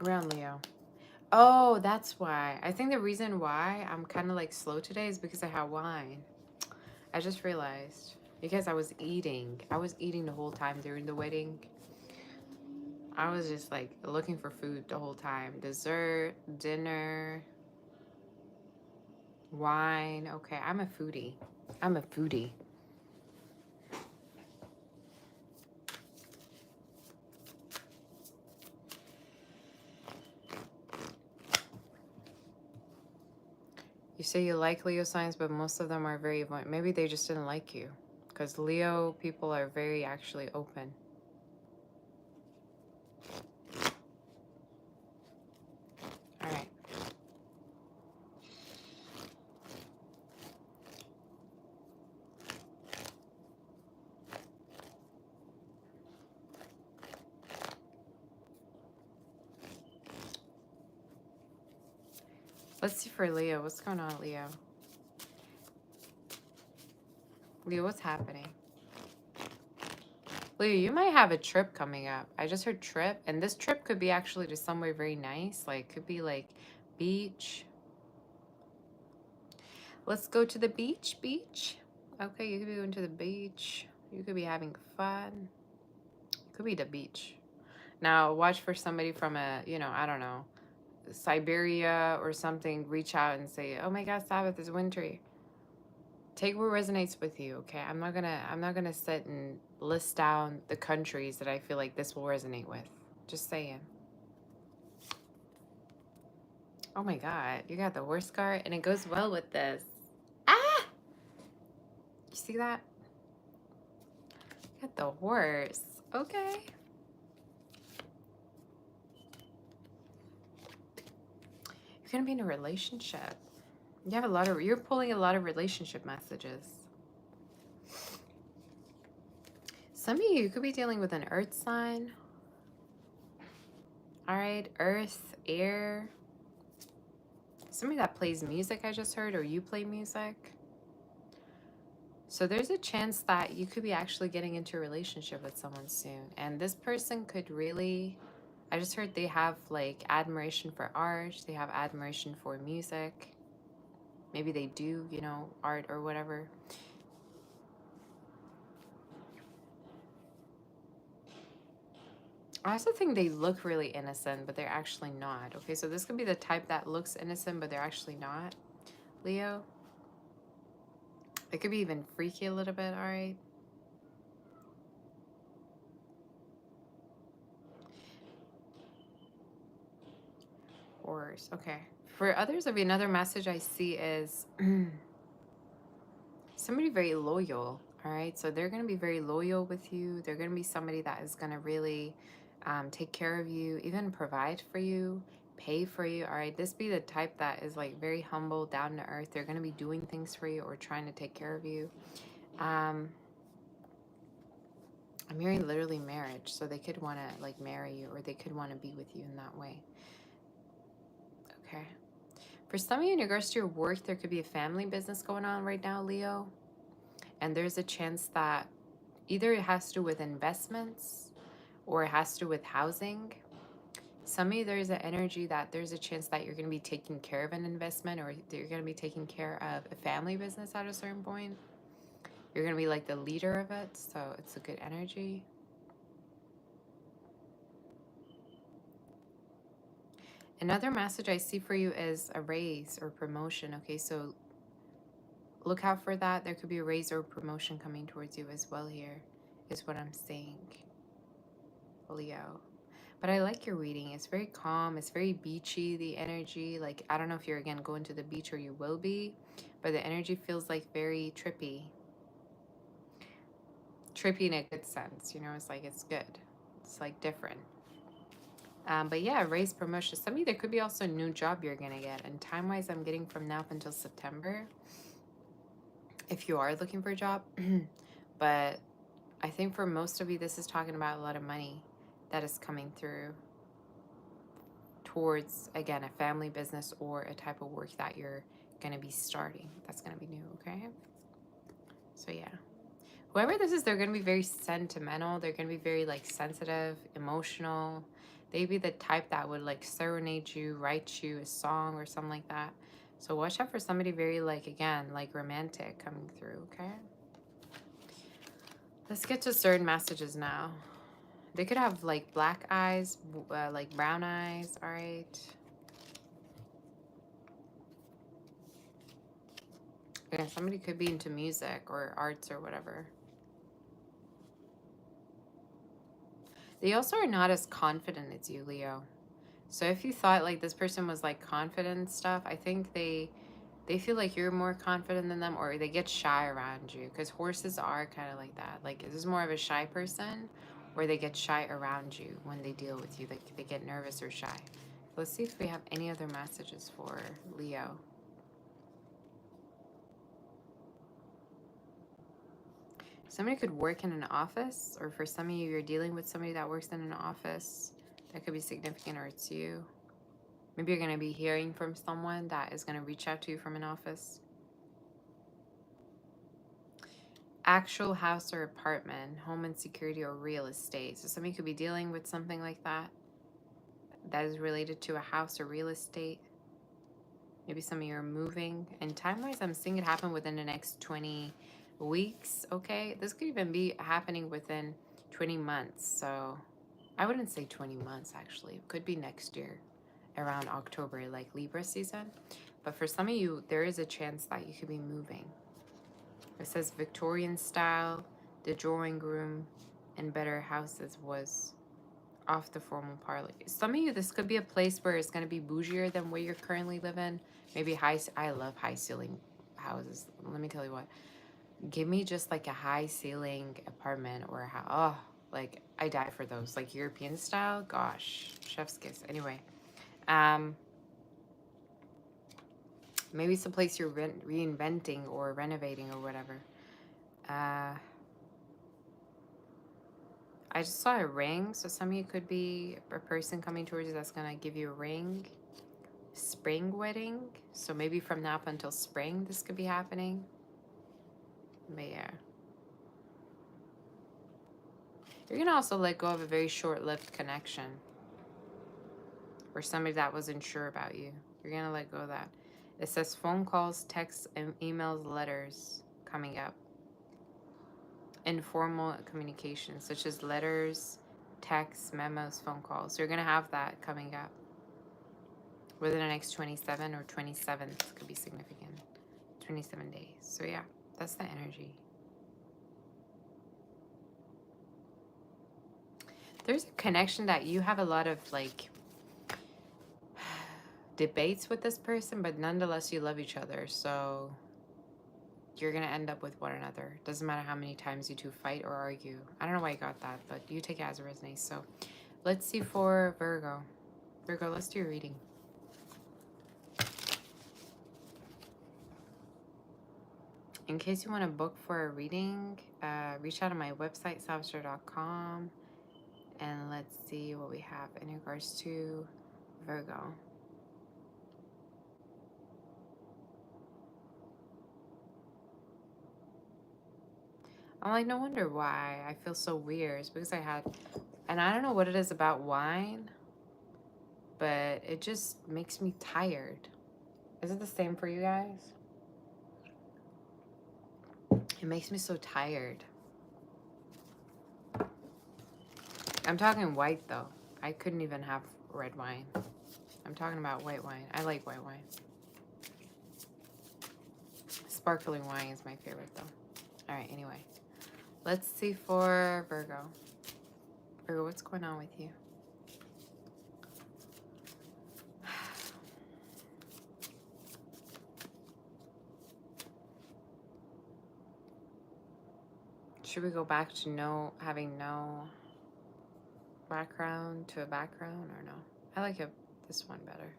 We're on Leo. Oh, that's why. I think the reason why I'm kind of like slow today is because I had wine. I just realized. Because I was eating. I was eating the whole time during the wedding. I was just like looking for food the whole time. Dessert, dinner, wine. Okay, I'm a foodie. I'm a foodie. You say you like Leo signs, but most of them are very avoidant. Maybe they just didn't like you. Because Leo people are very actually open. All right. Let's see for Leo. What's going on, Leo? Leo, what's happening? Leo, you might have a trip coming up. I just heard trip. And this trip could be actually to somewhere very nice. Like, could be like beach. Let's go to the beach. Beach. Okay, you could be going to the beach. You could be having fun. Could be the beach. Now, watch for somebody from a, you know, I don't know, Siberia or something, reach out and say, oh my God, Sabbath is wintry. Take what resonates with you, okay? I'm not gonna sit and list down the countries that I feel like this will resonate with. Just saying. Oh my God, you got the worst card and it goes well with this. Ah! You see that? You got the horse. Okay. You're gonna be in a relationship. You have you're pulling a lot of relationship messages. Some of you could be dealing with an earth sign. All right, earth, air. Somebody that plays music, I just heard, or you play music. So there's a chance that you could be actually getting into a relationship with someone soon. And this person could really, I just heard they have like admiration for art, they have admiration for music. Maybe they do, you know, art or whatever. I also think they look really innocent, but they're actually not. Okay, so this could be the type that looks innocent, but they're actually not, Leo. It could be even freaky a little bit, all right? Horse, okay. For others of you, another message I see is somebody very loyal, all right? So they're going to be very loyal with you. They're going to be somebody that is going to really take care of you, even provide for you, pay for you, all right? This be the type that is like very humble, down to earth. They're going to be doing things for you or trying to take care of you. I'm hearing literally marriage, so they could want to like marry you, or they could want to be with you in that way. Okay. For some of you in regards to your work, there could be a family business going on right now, Leo. And there's a chance that either it has to do with investments or it has to do with housing. Some of you, there's an energy that there's a chance that you're going to be taking care of an investment, or you're going to be taking care of a family business at a certain point. You're going to be like the leader of it, so it's a good energy. Another message I see for you is a raise or promotion. Okay, so look out for that. There could be a raise or promotion coming towards you as well here, is what I'm saying, Leo. But I like your reading. It's very calm. It's very beachy, the energy. Like, I don't know if you're, again, going to the beach or you will be, but the energy feels like very trippy. Trippy in a good sense, you know? It's like, it's good. It's like different. But yeah, raise promotion. Some of you, there could be also a new job you're going to get. And time-wise, I'm getting from now up until September, if you are looking for a job. But I think for most of you, this is talking about a lot of money that is coming through towards, again, a family business or a type of work that you're going to be starting. That's going to be new, okay? So yeah. Whoever this is, they're going to be very sentimental. They're going to be very, like, sensitive, emotional. They'd be the type that would, like, serenade you, write you a song or something like that. So watch out for somebody very, like, again, like, romantic coming through, okay? Let's get to certain messages now. They could have, like, black eyes, like, brown eyes, all right? Yeah, somebody could be into music or arts or whatever. They also are not as confident as you, Leo. So if you thought like this person was like confident and stuff, I think they feel like you're more confident than them, or they get shy around you, because horses are kind of like that. Like, this is more of a shy person, or they get shy around you when they deal with you. Like, they get nervous or shy. Let's see if we have any other messages for Leo. Somebody could work in an office, or for some of you, you're dealing with somebody that works in an office. That could be significant, or it's you. Maybe you're going to be hearing from someone that is going to reach out to you from an office. Actual house or apartment, home insecurity, or real estate. So somebody could be dealing with something like that that is related to a house or real estate. Maybe some of you are moving. And time-wise, I'm seeing it happen within the next 20 weeks, okay? This could even be happening within 20 months. So I wouldn't say 20 months, actually. It could be next year, around October, like Libra season. But for some of you, there is a chance that you could be moving. It says Victorian style, the drawing room, and better houses was off the formal parlor. Some of you, this could be a place where it's going to be bougier than where you're currently living. Maybe high. I love high ceiling houses. Let me tell you what. Give me just like a high ceiling apartment or a house. Oh, like I die for those. Like European style. Gosh, chef's kiss. Anyway, maybe it's a place you're reinventing or renovating or whatever. I just saw a ring, so some of you could be a person coming towards you that's gonna give you a ring. Spring wedding, so maybe from now up until spring this could be happening. But yeah, you're gonna also let go of a very short-lived connection or somebody that wasn't sure about you. You're gonna let go of that. It says phone calls, texts, and emails, letters coming up. Informal communication, such as letters, texts, memos, phone calls. You're gonna have that coming up within the next 27 or 27th could be significant. 27 days. So yeah, that's the energy. There's a connection that you have a lot of like debates with this person, but nonetheless you love each other. So you're gonna end up with one another. Doesn't matter how many times you two fight or argue. I don't know why I got that, but you take it as it resonates. So let's see for Virgo. Virgo, let's do a reading. In case you want to book for a reading, reach out on my website, savastar.com, and let's see what we have in regards to Virgo. I'm like, no wonder why I feel so weird. It's because I had, and I don't know what it is about wine, but it just makes me tired. Is it the same for you guys? It makes me so tired. I'm talking white though. I couldn't even have red wine. I'm talking about white wine. I like white wine. Sparkling wine is my favorite though. All right, anyway. Let's see for Virgo. Virgo, what's going on with you? Should we go back to having no background to a background or no? I like this one better.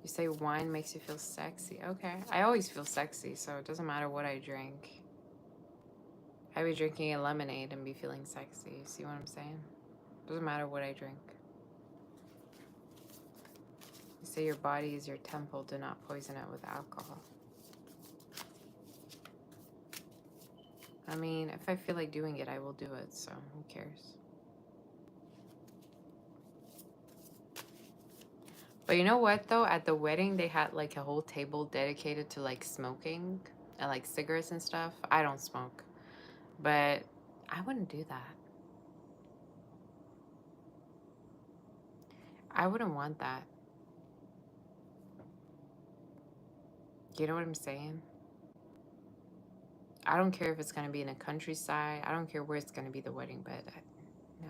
You say wine makes you feel sexy. Okay. I always feel sexy, so it doesn't matter what I drink. I be drinking a lemonade and be feeling sexy. See what I'm saying? Doesn't matter what I drink. You say your body is your temple. Do not poison it with alcohol. I mean, if I feel like doing it, I will do it, so who cares? But you know what, though? At the wedding, they had, like, a whole table dedicated to, like, smoking and, like, cigarettes and stuff. I don't smoke. But I wouldn't do that. I wouldn't want that. You know what I'm saying? I don't care if it's going to be in a countryside. I don't care where it's going to be the wedding, but no.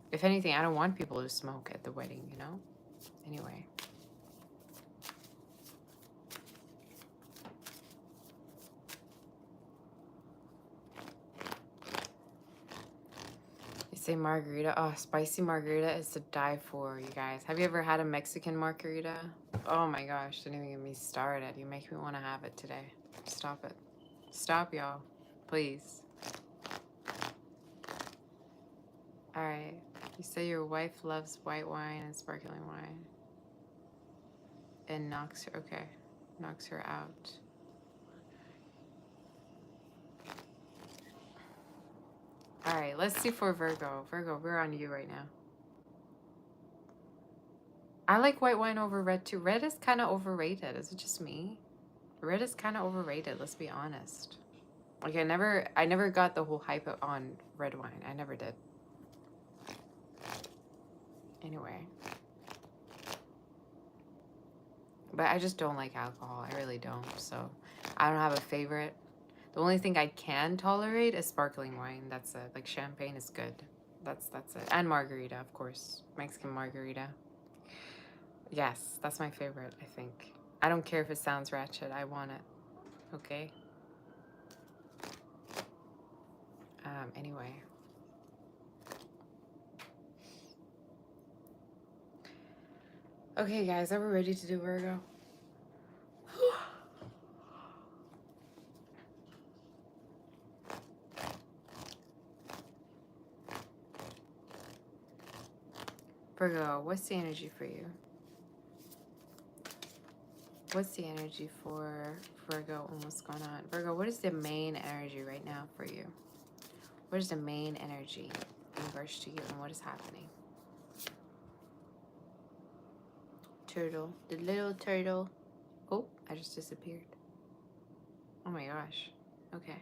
If anything, I don't want people to smoke at the wedding, you know? Anyway. You say margarita. Oh, spicy margarita is to die for, you guys. Have you ever had a Mexican margarita? Oh my gosh, don't even get me started. You make me want to have it today. Stop it. Stop, y'all. Please. All right. You say your wife loves white wine and sparkling wine. And knocks her, okay. Knocks her out. All right, let's see for Virgo. Virgo, we're on you right now. I like white wine over red too. Red is kind of overrated. Is it just me? Red is kind of overrated, let's be honest. Like I never got the whole hype on red wine. I never did. Anyway. But I just don't like alcohol. I really don't. So I don't have a favorite. The only thing I can tolerate is sparkling wine. That's it. Like champagne is good. That's it. And margarita, of course. Mexican margarita. Yes, that's my favorite, I think. I don't care if it sounds ratchet. I want it. Okay? Anyway. Okay, guys, are we ready to do Virgo? Virgo, what's the energy for you? What's the energy for Virgo and what's going on? Virgo, what is the main energy right now for you? What is the main energy in regards to you and what is happening? Turtle, the little turtle. Oh, I just disappeared. Oh my gosh. Okay.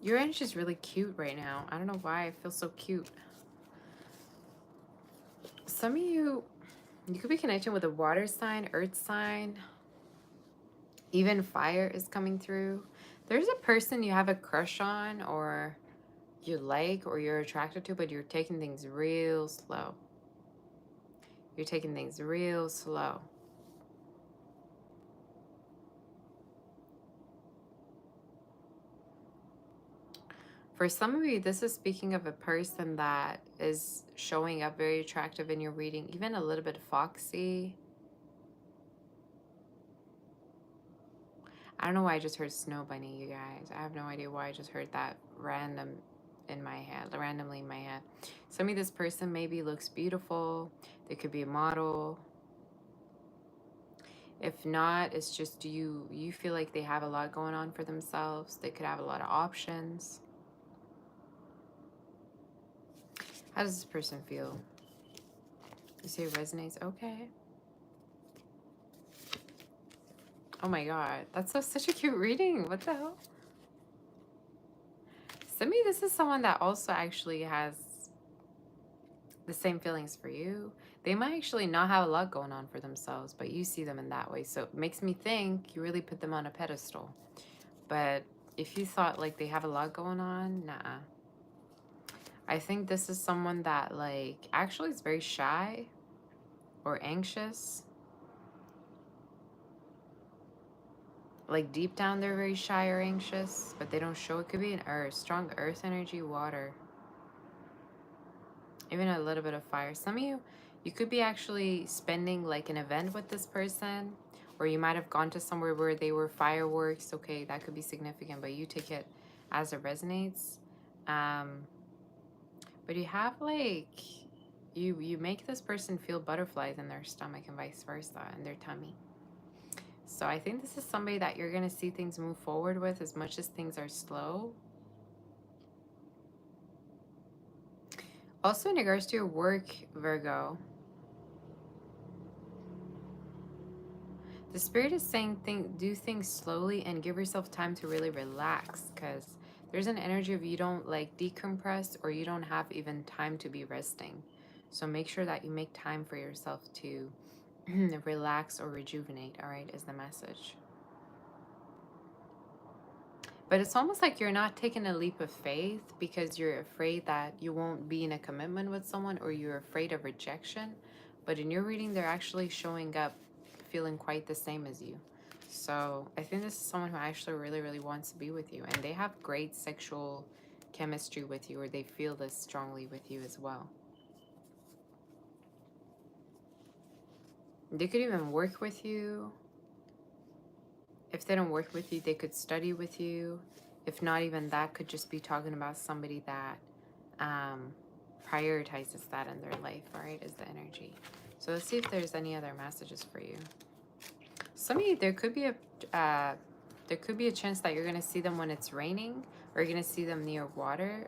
Your energy is really cute right now. I don't know why I feel so cute. Some of you could be connecting with a water sign, earth sign. Even fire is coming through. There's a person you have a crush on or you like or you're attracted to, but you're taking things real slow. You're taking things real slow. For some of you, this is speaking of a person that is showing up very attractive in your reading, even a little bit foxy. I don't know why I just heard snow bunny, you guys. I have no idea why I just heard that randomly in my head. Some of this person maybe looks beautiful. They could be a model. If not, it's just you feel like they have a lot going on for themselves. They could have a lot of options. How does this person feel? You say it resonates? Okay. Oh my god, that's such a cute reading. What the hell? To me, this is someone that also actually has the same feelings for you. They might actually not have a lot going on for themselves, but you see them in that way. So it makes me think you really put them on a pedestal. But if you thought like they have a lot going on, nah. I think this is someone that like actually is very shy or anxious. Like deep down they're very shy or anxious, but they don't show. It could be an earth, strong earth energy, water. Even a little bit of fire. Some of you could be actually spending like an event with this person, or you might have gone to somewhere where they were fireworks. Okay, that could be significant, but you take it as it resonates. But you have like, you make this person feel butterflies in their stomach and vice versa, in their tummy. So I think this is somebody that you're going to see things move forward with as much as things are slow. Also in regards to your work, Virgo, the spirit is saying do things slowly and give yourself time to really relax, because there's an energy of you don't like decompress or you don't have even time to be resting. So make sure that you make time for yourself to relax or rejuvenate, all right, is the message. But it's almost like you're not taking a leap of faith because you're afraid that you won't be in a commitment with someone or you're afraid of rejection. But in your reading, they're actually showing up feeling quite the same as you. So I think this is someone who actually really, really wants to be with you. And they have great sexual chemistry with you, or they feel this strongly with you as well. They could even work with you. If they don't work with you, they could study with you. If not even that, could just be talking about somebody that prioritizes that in their life, all right, is the energy. So let's see if there's any other messages for you. Some of you, there could be a chance that you're going to see them when it's raining, or you're going to see them near water.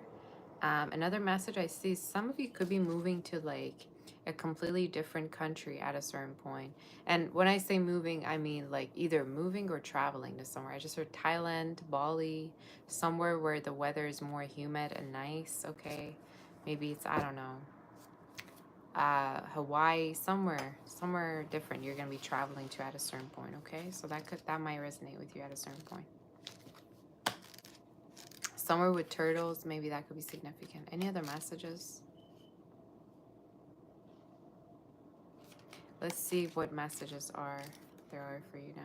Another message I see, some of you could be moving to like a completely different country at a certain point. And when I say moving, I mean like either moving or traveling to somewhere. I just heard Thailand, Bali, somewhere where the weather is more humid and nice, okay? Maybe it's, I don't know, Hawaii, somewhere different you're going to be traveling to at a certain point, okay? So that might resonate with you at a certain point. Somewhere with turtles, maybe that could be significant. Any other messages? Let's see what messages there are for you now.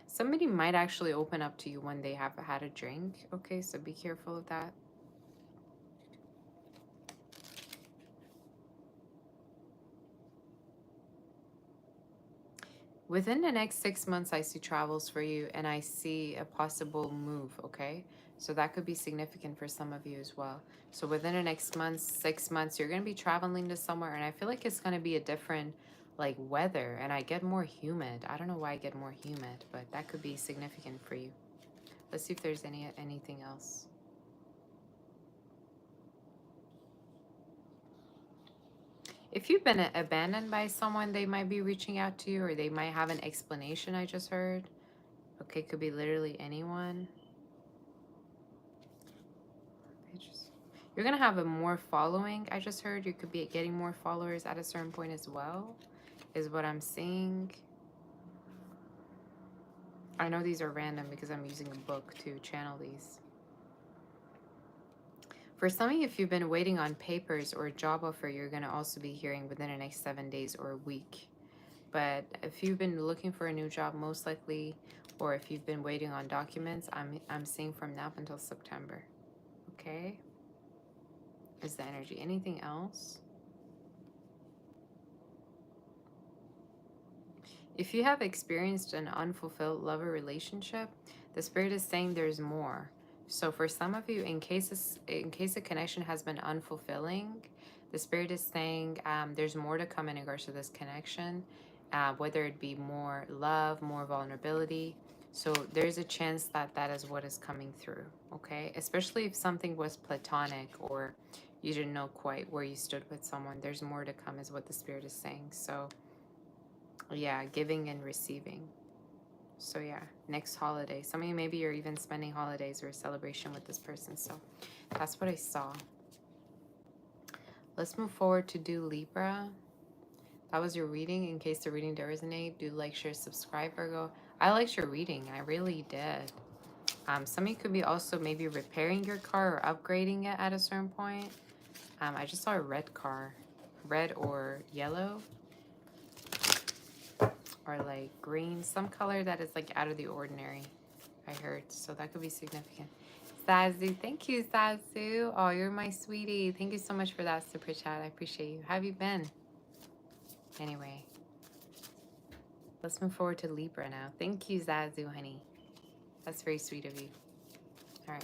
Somebody might actually open up to you when they have had a drink, okay? So be careful of that. Within the next 6 months, I see travels for you and I see a possible move, okay? So that could be significant for some of you as well. So within the next month, 6 months, you're going to be traveling to somewhere and I feel like it's going to be a different like weather and I get more humid. I don't know why I get more humid, but that could be significant for you. Let's see if there's anything else. If you've been abandoned by someone, they might be reaching out to you or they might have an explanation, I just heard. Okay, could be literally anyone. You're going to have a more following, I just heard. You could be getting more followers at a certain point as well, is what I'm seeing. I know these are random because I'm using a book to channel these. For some of you, if you've been waiting on papers or a job offer, you're going to also be hearing within the next 7 days or a week. But if you've been looking for a new job, most likely, or if you've been waiting on documents, I'm seeing from now up until September. Okay? Is the energy. Anything else? If you have experienced an unfulfilled lover relationship, the spirit is saying there's more. So for some of you, in case a connection has been unfulfilling, the spirit is saying there's more to come in regards to this connection, whether it be more love, more vulnerability. So there's a chance that that is what is coming through, okay? Especially if something was platonic or you didn't know quite where you stood with someone. There's more to come is what the spirit is saying. So yeah, giving and receiving. So yeah, next holiday. Some of you, maybe you're even spending holidays or a celebration with this person. So that's what I saw. Let's move forward to do Libra. That was your reading. In case the reading did resonate, do like, share, subscribe, Virgo. I liked your reading. I really did. Some of you could be also maybe repairing your car or upgrading it at a certain point. I just saw a red car. Red or yellow. Or like green. Some color that is like out of the ordinary, I heard. So that could be significant. Zazu, thank you, Zazu. Oh, you're my sweetie. Thank you so much for that super chat. I appreciate you. How have you been? Anyway, let's move forward to Libra now. Thank you, Zazu, honey. That's very sweet of you. All right.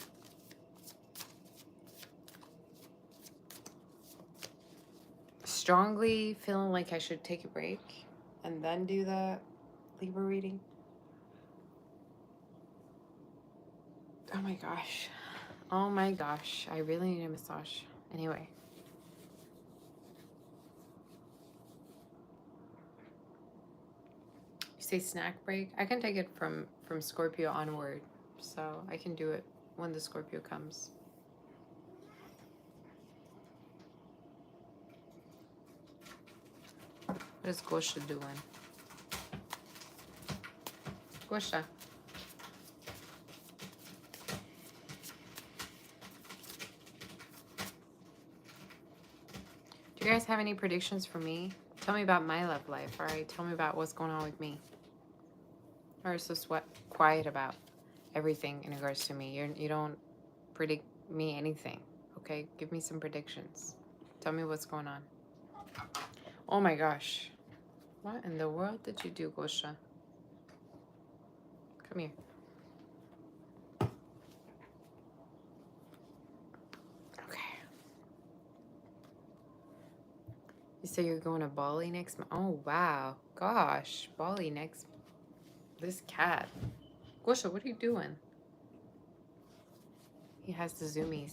Strongly feeling like I should take a break and then do the Libra reading. Oh my gosh. Oh my gosh. I really need a massage. Anyway. You say snack break? I can take it from Scorpio onward. So I can do it when the Scorpio comes. What is Gosha doing? Gosha. Do you guys have any predictions for me? Tell me about my love life, all right? Tell me about what's going on with me. Or so quiet about everything in regards to me. You don't predict me anything, okay? Give me some predictions. Tell me what's going on. Oh my gosh. What in the world did you do, Gosha? Come here. Okay. You say you're going to Bali next month? Oh, wow. Gosh. Bali next... This cat. Gosha, what are you doing? He has the zoomies.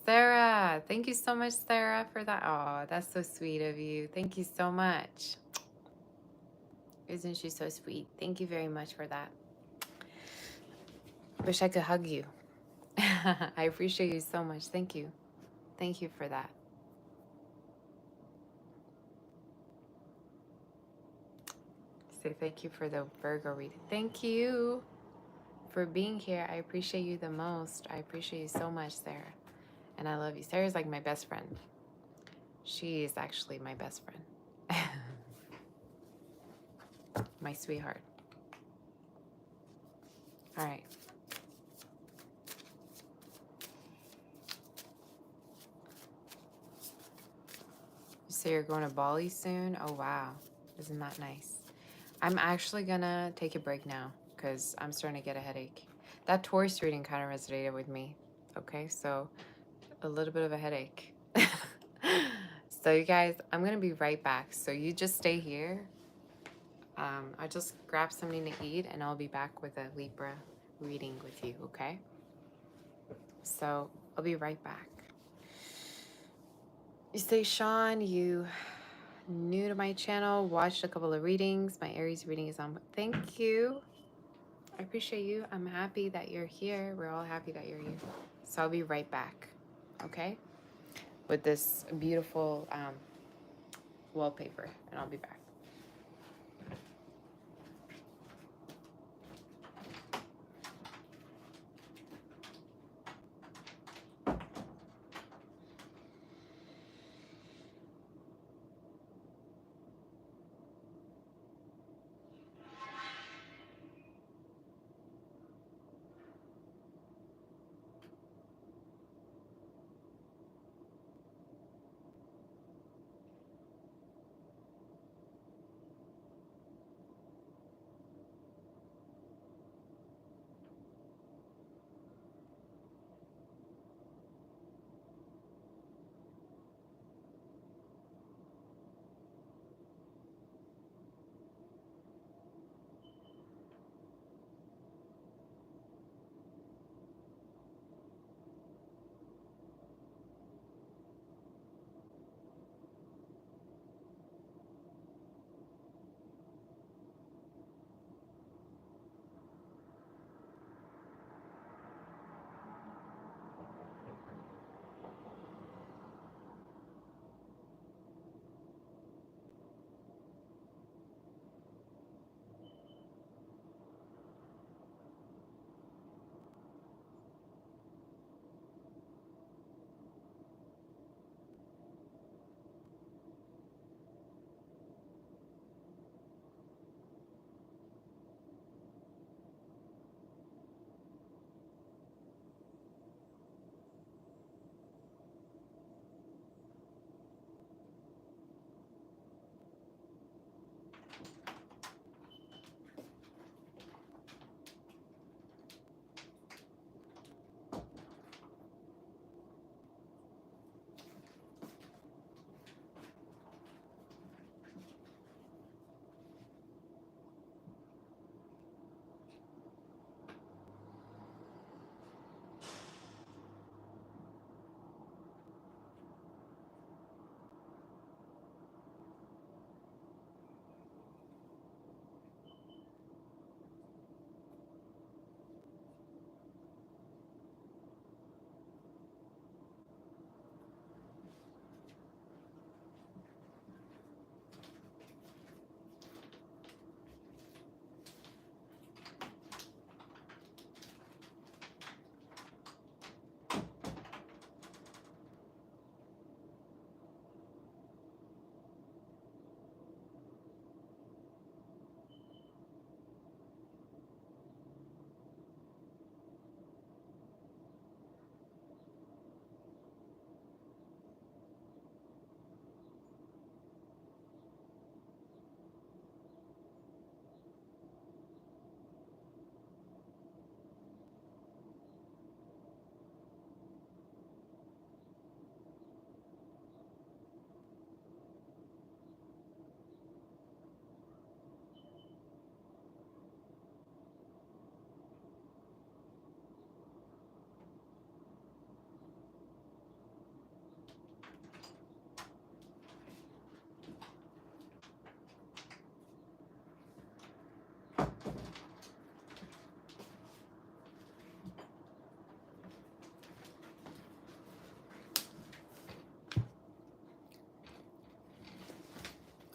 Sarah, thank you so much, Sarah, for that. Oh, that's so sweet of you. Thank you so much. Isn't she so sweet? Thank you very much for that. Wish I could hug you. I appreciate you so much. Thank you. Thank you for that. Say thank you for the Virgo reading. Thank you for being here. I appreciate you the most. I appreciate you so much, Sarah. And I love you. Sarah's like my best friend. She is actually my best friend. My sweetheart. All right. You say you're going to Bali soon? Oh, wow. Isn't that nice? I'm actually gonna take a break now because I'm starting to get a headache. That Taurus reading kind of resonated with me. Okay, so a little bit of a headache. So you guys, I'm gonna be right back. So you just stay here. I just grab something to eat and I'll be back with a Libra reading with you, okay? So I'll be right back. You say, Sean, you new to my channel, watched a couple of readings. My Aries reading is on. Thank you. I appreciate you. I'm happy that you're here. We're all happy that you're here. So I'll be right back, okay? With this beautiful wallpaper, and I'll be back.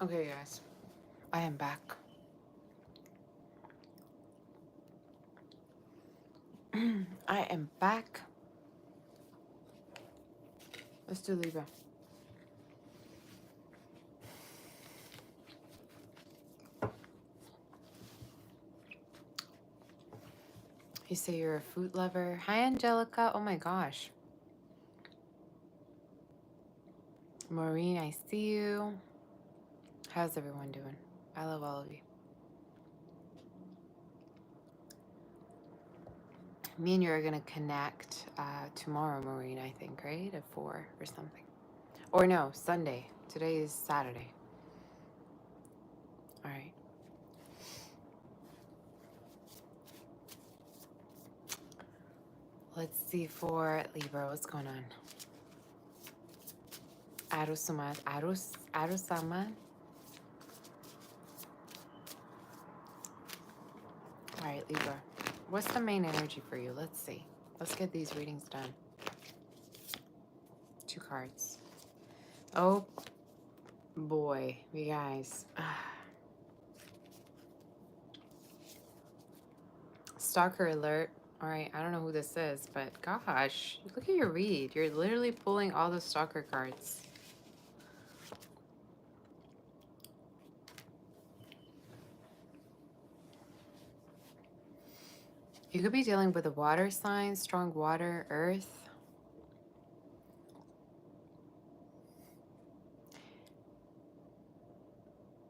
Okay, guys, I am back. I am back. Let's do Libra. You say you're a fruit lover. Hi, Angelica. Oh my gosh. Maureen, I see you. How's everyone doing? I love all of you. Me and you are going to connect tomorrow, Maureen, I think, right? At 4 or something. Or no, Sunday. Today is Saturday. All right. Let's see for Libra, what's going on? Arusama. All right, Libra. What's the main energy for you? Let's see. Let's get these readings done. 2 cards. Oh, boy, you guys. Stalker alert. All right, I don't know who this is, but gosh, look at your read. You're literally pulling all the stalker cards. You could be dealing with a water sign, strong water, earth.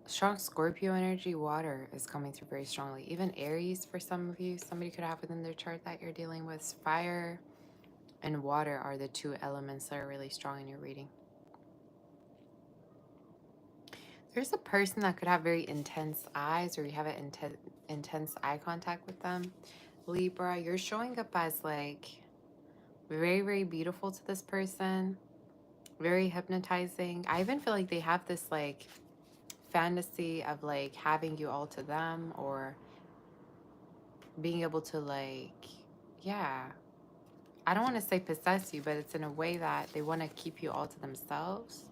Strong Scorpio energy, water is coming through very strongly. Even Aries for some of you, somebody could have within their chart that you're dealing with. Fire and water are the 2 elements that are really strong in your reading. There's a person that could have very intense eyes, or you have an intense eye contact with them. Libra, you're showing up as like very, very beautiful to this person. Very hypnotizing. I even feel like they have this like fantasy of like having you all to them, or being able to like, yeah, I don't want to say possess you, but it's in a way that they want to keep you all to themselves.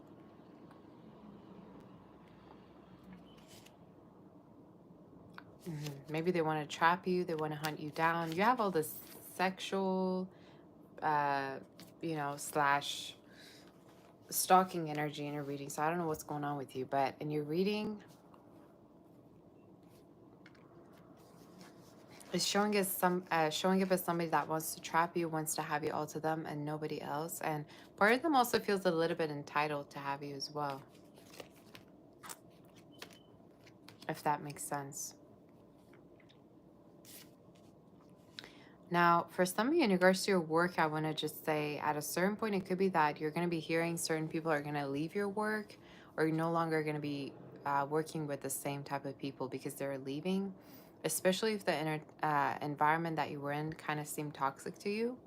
Maybe they want to trap you, they want to hunt you down. You have all this sexual, you know, slash stalking energy in your reading. So I don't know what's going on with you, but in your reading, it's showing us showing up as somebody that wants to trap you, wants to have you all to them and nobody else. And part of them also feels a little bit entitled to have you as well, if that makes sense. Now, for some of you in regards to your work, I want to just say at a certain point, it could be that you're going to be hearing certain people are going to leave your work, or you're no longer going to be working with the same type of people because they're leaving, especially if the environment that you were in kind of seemed toxic to you,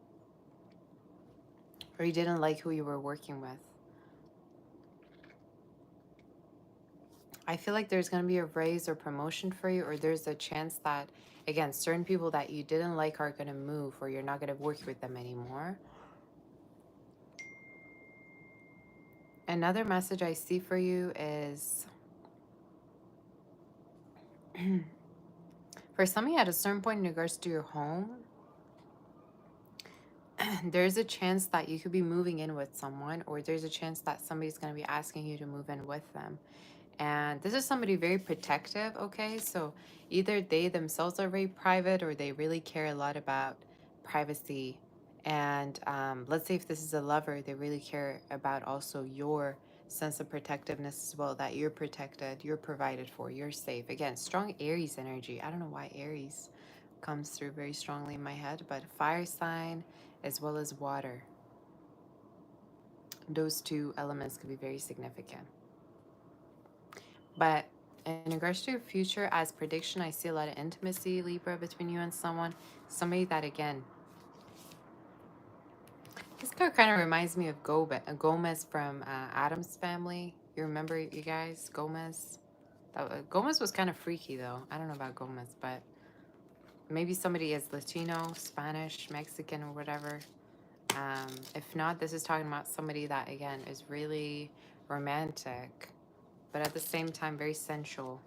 or you didn't like who you were working with. I feel like there's going to be a raise or promotion for you, or there's a chance that, again, certain people that you didn't like are going to move, or you're not going to work with them anymore. Another message I see for you is for some of you at a certain point in regards to your home, there's a chance that you could be moving in with someone, or there's a chance that somebody's going to be asking you to move in with them. And this is somebody very protective, okay? So either they themselves are very private, or they really care a lot about privacy. And let's say if this is a lover, they really care about also your sense of protectiveness as well, that you're protected, you're provided for, you're safe. Again, strong Aries energy. I don't know why Aries comes through very strongly in my head, but fire sign as well as water. Those 2 elements could be very significant. But in regards to your future, as prediction, I see a lot of intimacy, Libra, between you and someone. Somebody that, again, this card kind of reminds me of Gomez from Adam's Family. You remember, you guys, Gomez? Gomez was kind of freaky, though. I don't know about Gomez, but maybe somebody is Latino, Spanish, Mexican, or whatever. If not, this is talking about somebody that, again, is really romantic, but at the same time very sensual.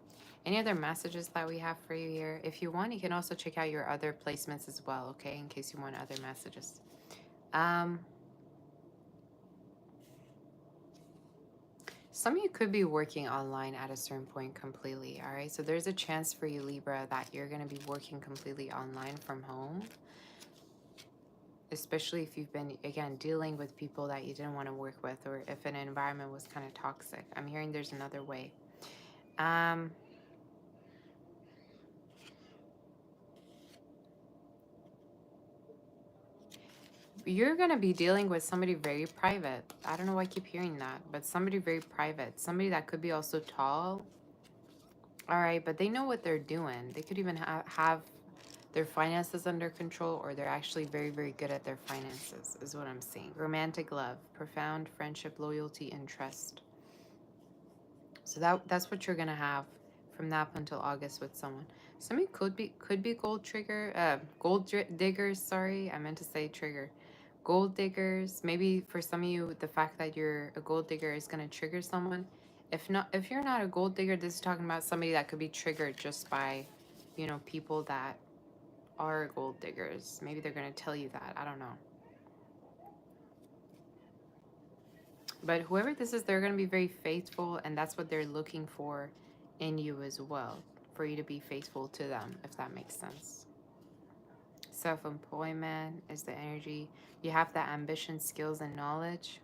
Any other messages that we have for you here? If you want, you can also check out your other placements as well, okay, in case you want other messages. Some of you could be working online at a certain point completely, all right? So there's a chance for you, Libra, that you're going to be working completely online from home, especially if you've been, again, dealing with people that you didn't want to work with, or if an environment was kind of toxic. I'm hearing there's another way. You're going to be dealing with somebody very private. I don't know why I keep hearing that, but somebody very private. Somebody that could be also tall. All right, but they know what they're doing. They could even have their finances under control, or they're actually very, very good at their finances, is what I'm seeing. Romantic love, profound friendship, loyalty, and trust. So that's what you're gonna have from now up until August with someone. Somebody could be gold diggers. Sorry, I meant to say trigger. Gold diggers. Maybe for some of you, the fact that you're a gold digger is gonna trigger someone. If you're not a gold digger, this is talking about somebody that could be triggered just by, you know, people that are gold diggers. Maybe they're gonna tell you that. I don't know. But whoever this is, they're going to be very faithful, and that's what they're looking for in you as well, for you to be faithful to them, if that makes sense. Self-employment is the energy. You have that ambition, skills, and knowledge.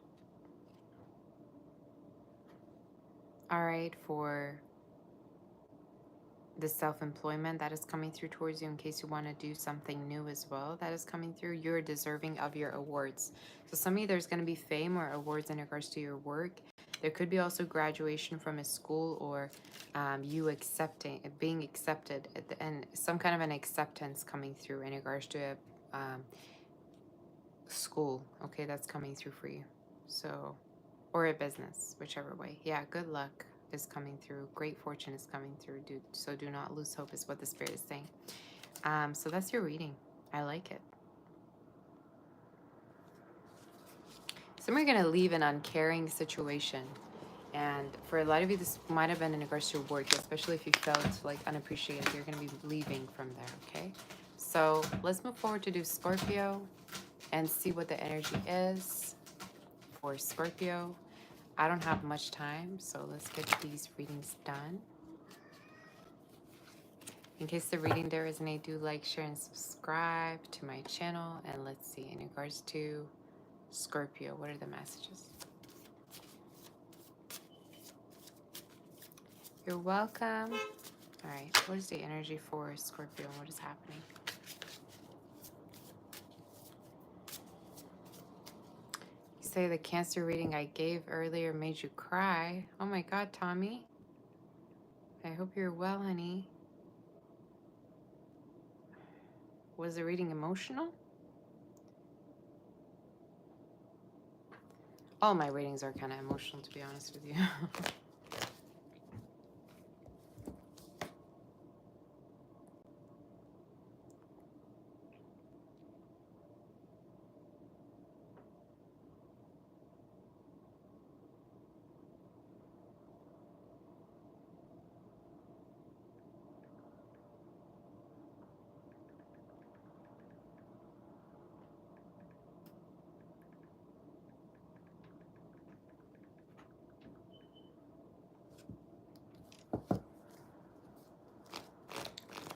All right, for the self-employment that is coming through towards you, in case you want to do something new as well, that is coming through. You're deserving of your awards. So some of you, there's going to be fame or awards in regards to your work. There could be also graduation from a school, or you being accepted at the end, some kind of an acceptance coming through in regards to a school. Okay, that's coming through for you. So, or a business, whichever way. Yeah, good luck is coming through. Great fortune is coming through. So do not lose hope is what the Spirit is saying. So that's your reading. I like it. So we're going to leave an uncaring situation. And for a lot of you, this might have been in regards to your work, especially if you felt like unappreciated. You're going to be leaving from there, okay? So let's move forward to do Scorpio and see what the energy is for Scorpio. I don't have much time, so let's get these readings done. In case the reading there resonate, do like, share, and subscribe to my channel. And let's see, in regards to Scorpio, what are the messages? You're welcome. All right, what is the energy for Scorpio? What is happening? You say the Cancer reading I gave earlier made you cry. Oh my God, Tommy. I hope you're well, honey. Was the reading emotional? All my readings are kind of emotional, to be honest with you.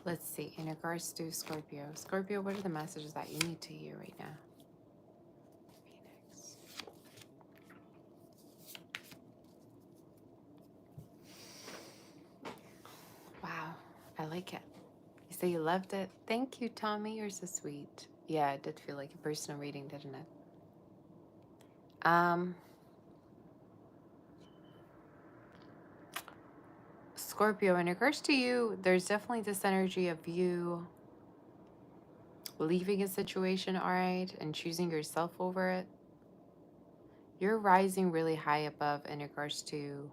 Let's see, in regards to Scorpio. Scorpio, what are the messages that you need to hear right now? Phoenix. Wow, I like it. You say you loved it. Thank you, Tommy. You're so sweet. Yeah, it did feel like a personal reading, didn't it? Scorpio, in regards to you, there's definitely this energy of you leaving a situation, all right, and choosing yourself over it. You're rising really high above in regards to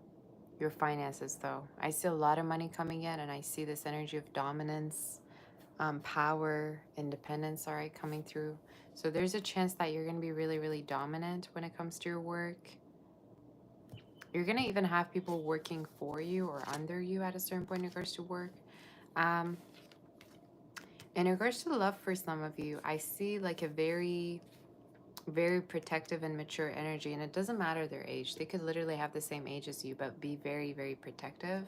your finances, though. I see a lot of money coming in, and I see this energy of dominance, power, independence, all right, coming through. So there's a chance that you're going to be really, really dominant when it comes to your work. You're going to even have people working for you or under you at a certain point in regards to work. In regards to love for some of you, I see like a very, very protective and mature energy. And it doesn't matter their age. They could literally have the same age as you, but be very, very protective.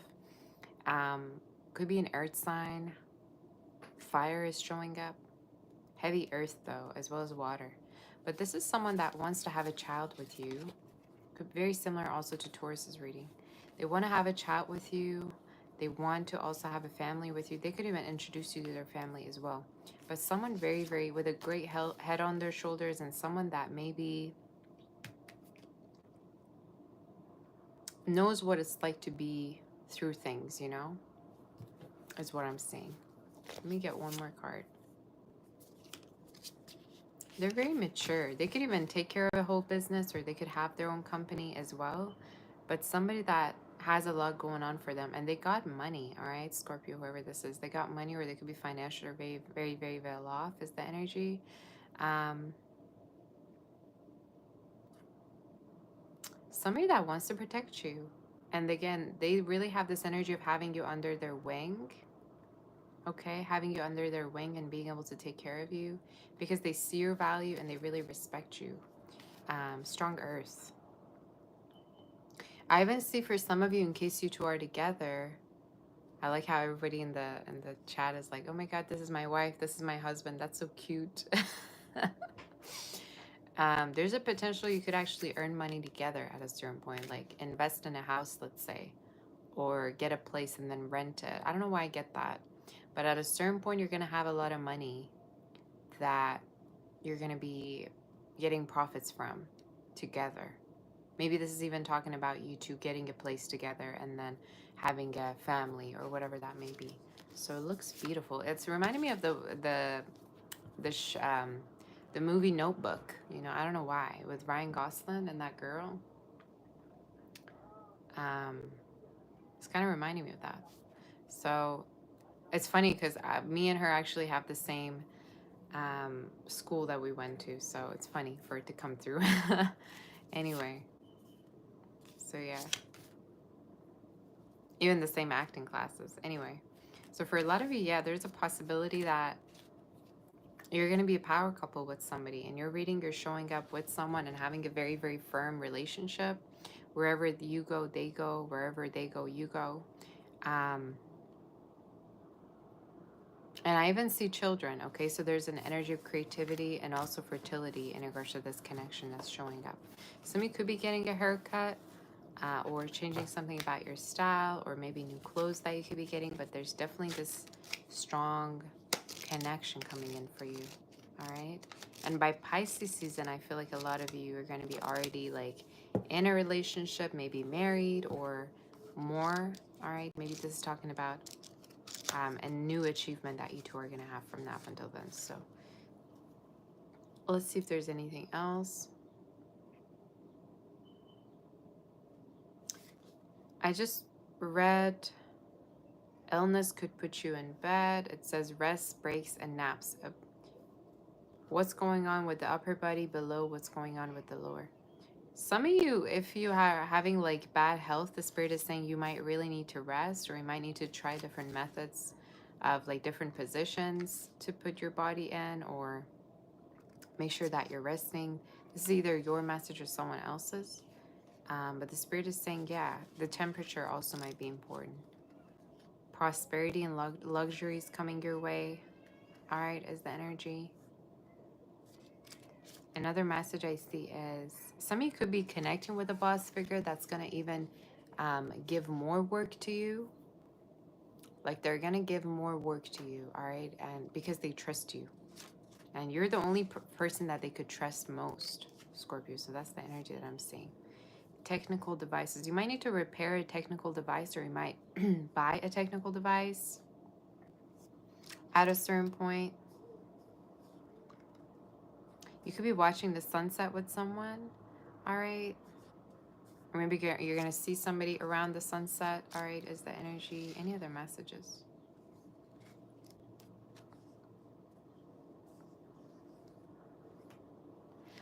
Could be an earth sign. Fire is showing up. Heavy earth, though, as well as water. But this is someone that wants to have a child with you. Very similar also to Taurus's reading. They want to have a chat with you. They want to also have a family with you. They could even introduce you to their family as well. But someone very, very, with a great head on their shoulders, and someone that maybe knows what it's like to be through things, you know, is what I'm seeing. Let me get one more card. They're very mature. They could even take care of a whole business, or they could have their own company as well. But somebody that has a lot going on for them, and they got money, all right, Scorpio, whoever this is, they got money, or they could be financially very, very, very well off is the energy. Um, Somebody that wants to protect you. And again, they really have this energy of having you under their wing. Okay, having you under their wing and being able to take care of you because they see your value and they really respect you. Strong earth. I even see for some of you, in case you two are together, I like how everybody in the chat is like, oh my god, this is my wife, this is my husband. That's so cute. There's a potential you could actually earn money together at a certain point, like invest in a house, let's say, or get a place and then rent it. I don't know why I get that, but at a certain point, you're going to have a lot of money that you're going to be getting profits from together. Maybe this is even talking about you two getting a place together and then having a family or whatever that may be. So it looks beautiful. It's reminding me of the movie Notebook. You know, I don't know why, with Ryan Gosling and that girl. It's kind of reminding me of that. So it's funny because me and her actually have the same school that we went to. So it's funny for it to come through. Anyway, so yeah. Even the same acting classes. Anyway, so for a lot of you, yeah, there's a possibility that you're going to be a power couple with somebody. In your reading, you're showing up with someone and having a very, very firm relationship. Wherever you go, they go. Wherever they go, you go. And I even see children, okay? So there's an energy of creativity and also fertility in regards to this connection that's showing up. Some of you could be getting a haircut or changing something about your style, or maybe new clothes that you could be getting, but there's definitely this strong connection coming in for you, all right? And by Pisces season, I feel like a lot of you are going to be already like in a relationship, maybe married or more, all right? Maybe this is talking about a new achievement that you two are going to have from now until then. So let's see if there's anything else. I just read illness could put you in bed. It says rest, breaks, and naps. What's going on with the upper body below what's going on with the lower? Some of you, if you are having like bad health, the spirit is saying you might really need to rest, or you might need to try different methods of like different positions to put your body in, or make sure that you're resting. This is either your message or someone else's. But the spirit is saying, yeah, the temperature also might be important. Prosperity and luxuries coming your way. All right, is the energy. Another message I see is some of you could be connecting with a boss figure that's going to even give more work to you. Like they're going to give more work to you, all right? And because they trust you. And you're the only person that they could trust most, Scorpio. So that's the energy that I'm seeing. Technical devices. You might need to repair a technical device, or you might buy a technical device at a certain point. You could be watching the sunset with someone, all right? Or maybe you're going to see somebody around the sunset, all right, is the energy. Any other messages?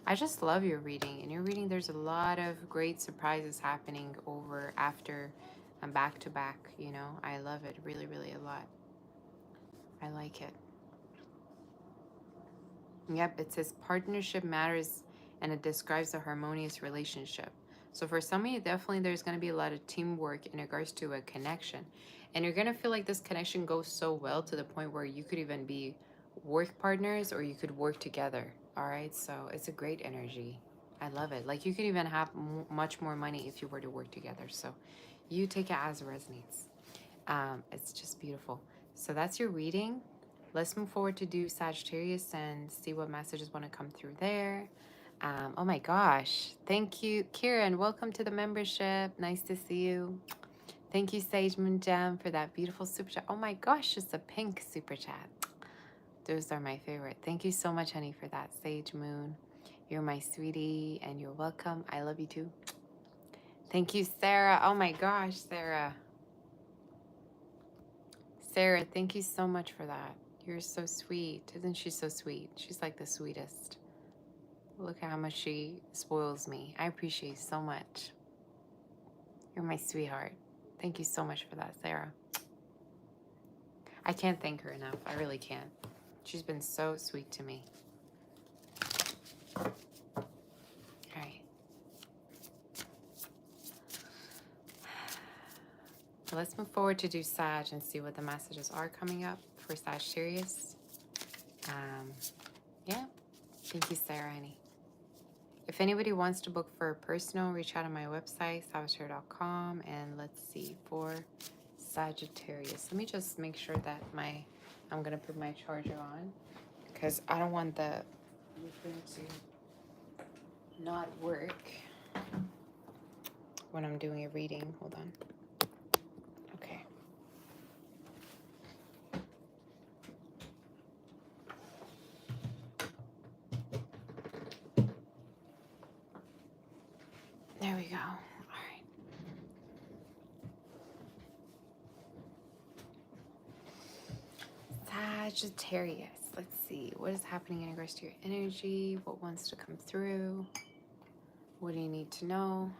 I just love your reading. In your reading, there's a lot of great surprises happening over after back to back, you know. I love it really, really a lot. I like it. Yep, it says partnership matters, and it describes a harmonious relationship. So for some of you, definitely there's going to be a lot of teamwork in regards to a connection. And you're going to feel like this connection goes so well to the point where you could even be work partners, or you could work together. All right, so it's a great energy. I love it. Like you could even have much more money if you were to work together. So you take it as it resonates. It's just beautiful. So that's your reading. Let's move forward to do Sagittarius and see what messages want to come through there. Oh my gosh. Thank you, Kieran. Welcome to the membership. Nice to see you. Thank you, Sage Moon Gem, for that beautiful super chat. Oh my gosh, it's a pink super chat. Those are my favorite. Thank you so much, honey, for that, Sage Moon. You're my sweetie, and you're welcome. I love you too. Thank you, Sarah. Oh my gosh, Sarah. Sarah, thank you so much for that. You're so sweet. Isn't she so sweet? She's like the sweetest. Look how much she spoils me. I appreciate you so much. You're my sweetheart. Thank you so much for that, Sarah. I can't thank her enough. I really can't. She's been so sweet to me. All right. Let's move forward to do Sag and see what the messages are coming up for Sagittarius. Yeah. Thank you, Sarah, honey. If anybody wants to book for a personal, reach out on my website, saboteur.com. And let's see, for Sagittarius. Let me just make sure that I'm going to put my charger on because I don't want the thing to not work when I'm doing a reading. Hold on. Okay. There we go. All right. Sagittarius. Let's see. What is happening in regards to your energy? What wants to come through? What do you need to know?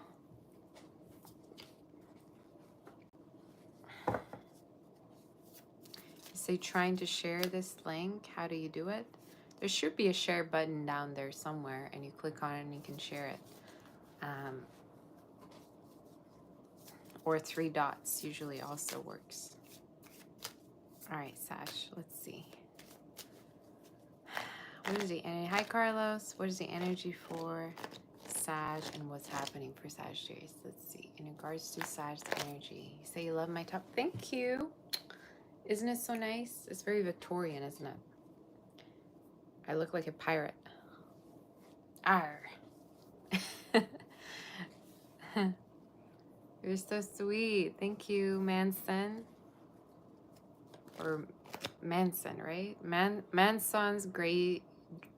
Say trying to share this link. How do you do it? There should be a share button down there somewhere, and you click on it and you can share it. Or 3 dots usually also works. All right, Sag, let's see. What is the energy? Hi, Carlos. What is the energy for Sag and what's happening for Sagittarius? Let's see. In regards to Sag's energy, you say you love my top. Thank you. Isn't it so nice? It's very Victorian, isn't it? I look like a pirate. Arr. You're so sweet. Thank you, Manson. Or Manson, right? Manson's Great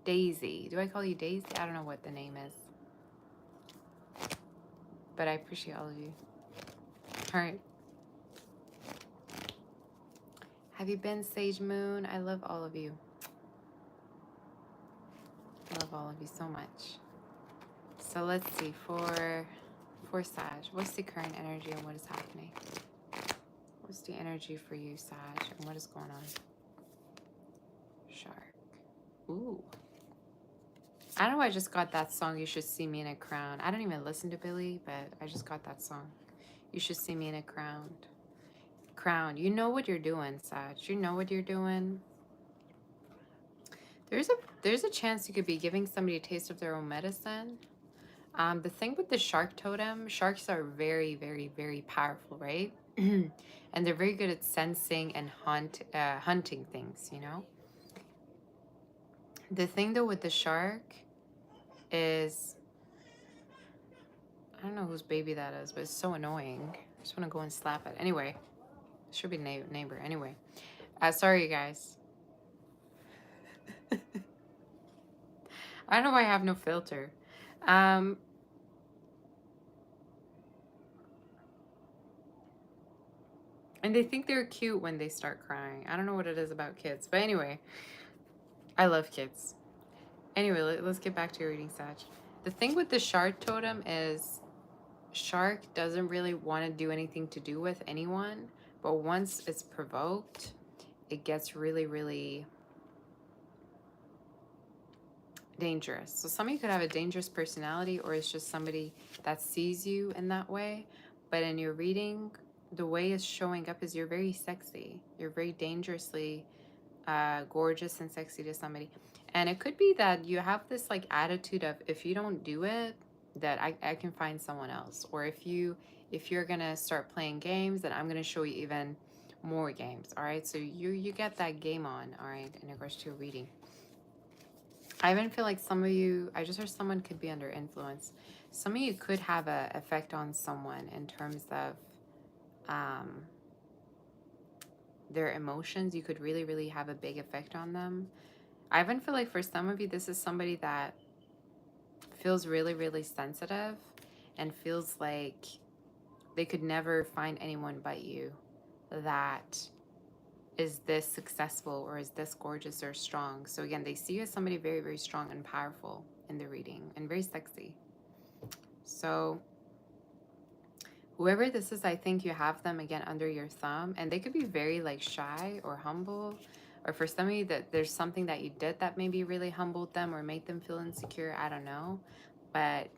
Daisy. Do I call you Daisy? I don't know what the name is. But I appreciate all of you. All right. Have you been, Sage Moon? I love all of you. I love all of you so much. So let's see, for Sag, what's the current energy and what is happening? What's the energy for you, Sag, and what is going on? Shark. Ooh. I don't know, I just got that song, You Should See Me in a Crown. I don't even listen to Billy, but I just got that song. You should see me in a crown. Crown. You know what you're doing, Sag. You know what you're doing. There's a chance you could be giving somebody a taste of their own medicine. The thing with the shark totem, sharks are very, very, very powerful, right? And they're very good at sensing and hunting things, you know? The thing though with the shark is, I don't know whose baby that is, but it's so annoying. I just want to go and slap it. Anyway, it should be neighbor. Anyway, sorry you guys. I don't know why I have no filter. And they think they're cute when they start crying. I don't know what it is about kids. But anyway, I love kids. Anyway, let's get back to your reading, Sag. The thing with the shark totem is shark doesn't really want to do anything to do with anyone. But once it's provoked, it gets really, really dangerous. So some of you could have a dangerous personality, or it's just somebody that sees you in that way. But in your reading, the way it's showing up is you're very sexy. You're very dangerously gorgeous and sexy to somebody. And it could be that you have this like attitude of, if you don't do it, that I can find someone else. Or if you're gonna start playing games, then I'm gonna show you even more games. All right, so you get that game on. All right, in regards to your reading. I even feel like some of you, I just heard someone could be under influence. Some of you could have a effect on someone in terms of um, their emotions. You could really, really have a big effect on them. I even feel like for some of you, this is somebody that feels really, really sensitive and feels like they could never find anyone but you that is this successful or is this gorgeous or strong. So again, they see you as somebody very, very strong and powerful in the reading and very sexy. So whoever this is, I think you have them again under your thumb, and they could be very like shy or humble, or for some of you that there's something that you did that maybe really humbled them or made them feel insecure. I don't know, but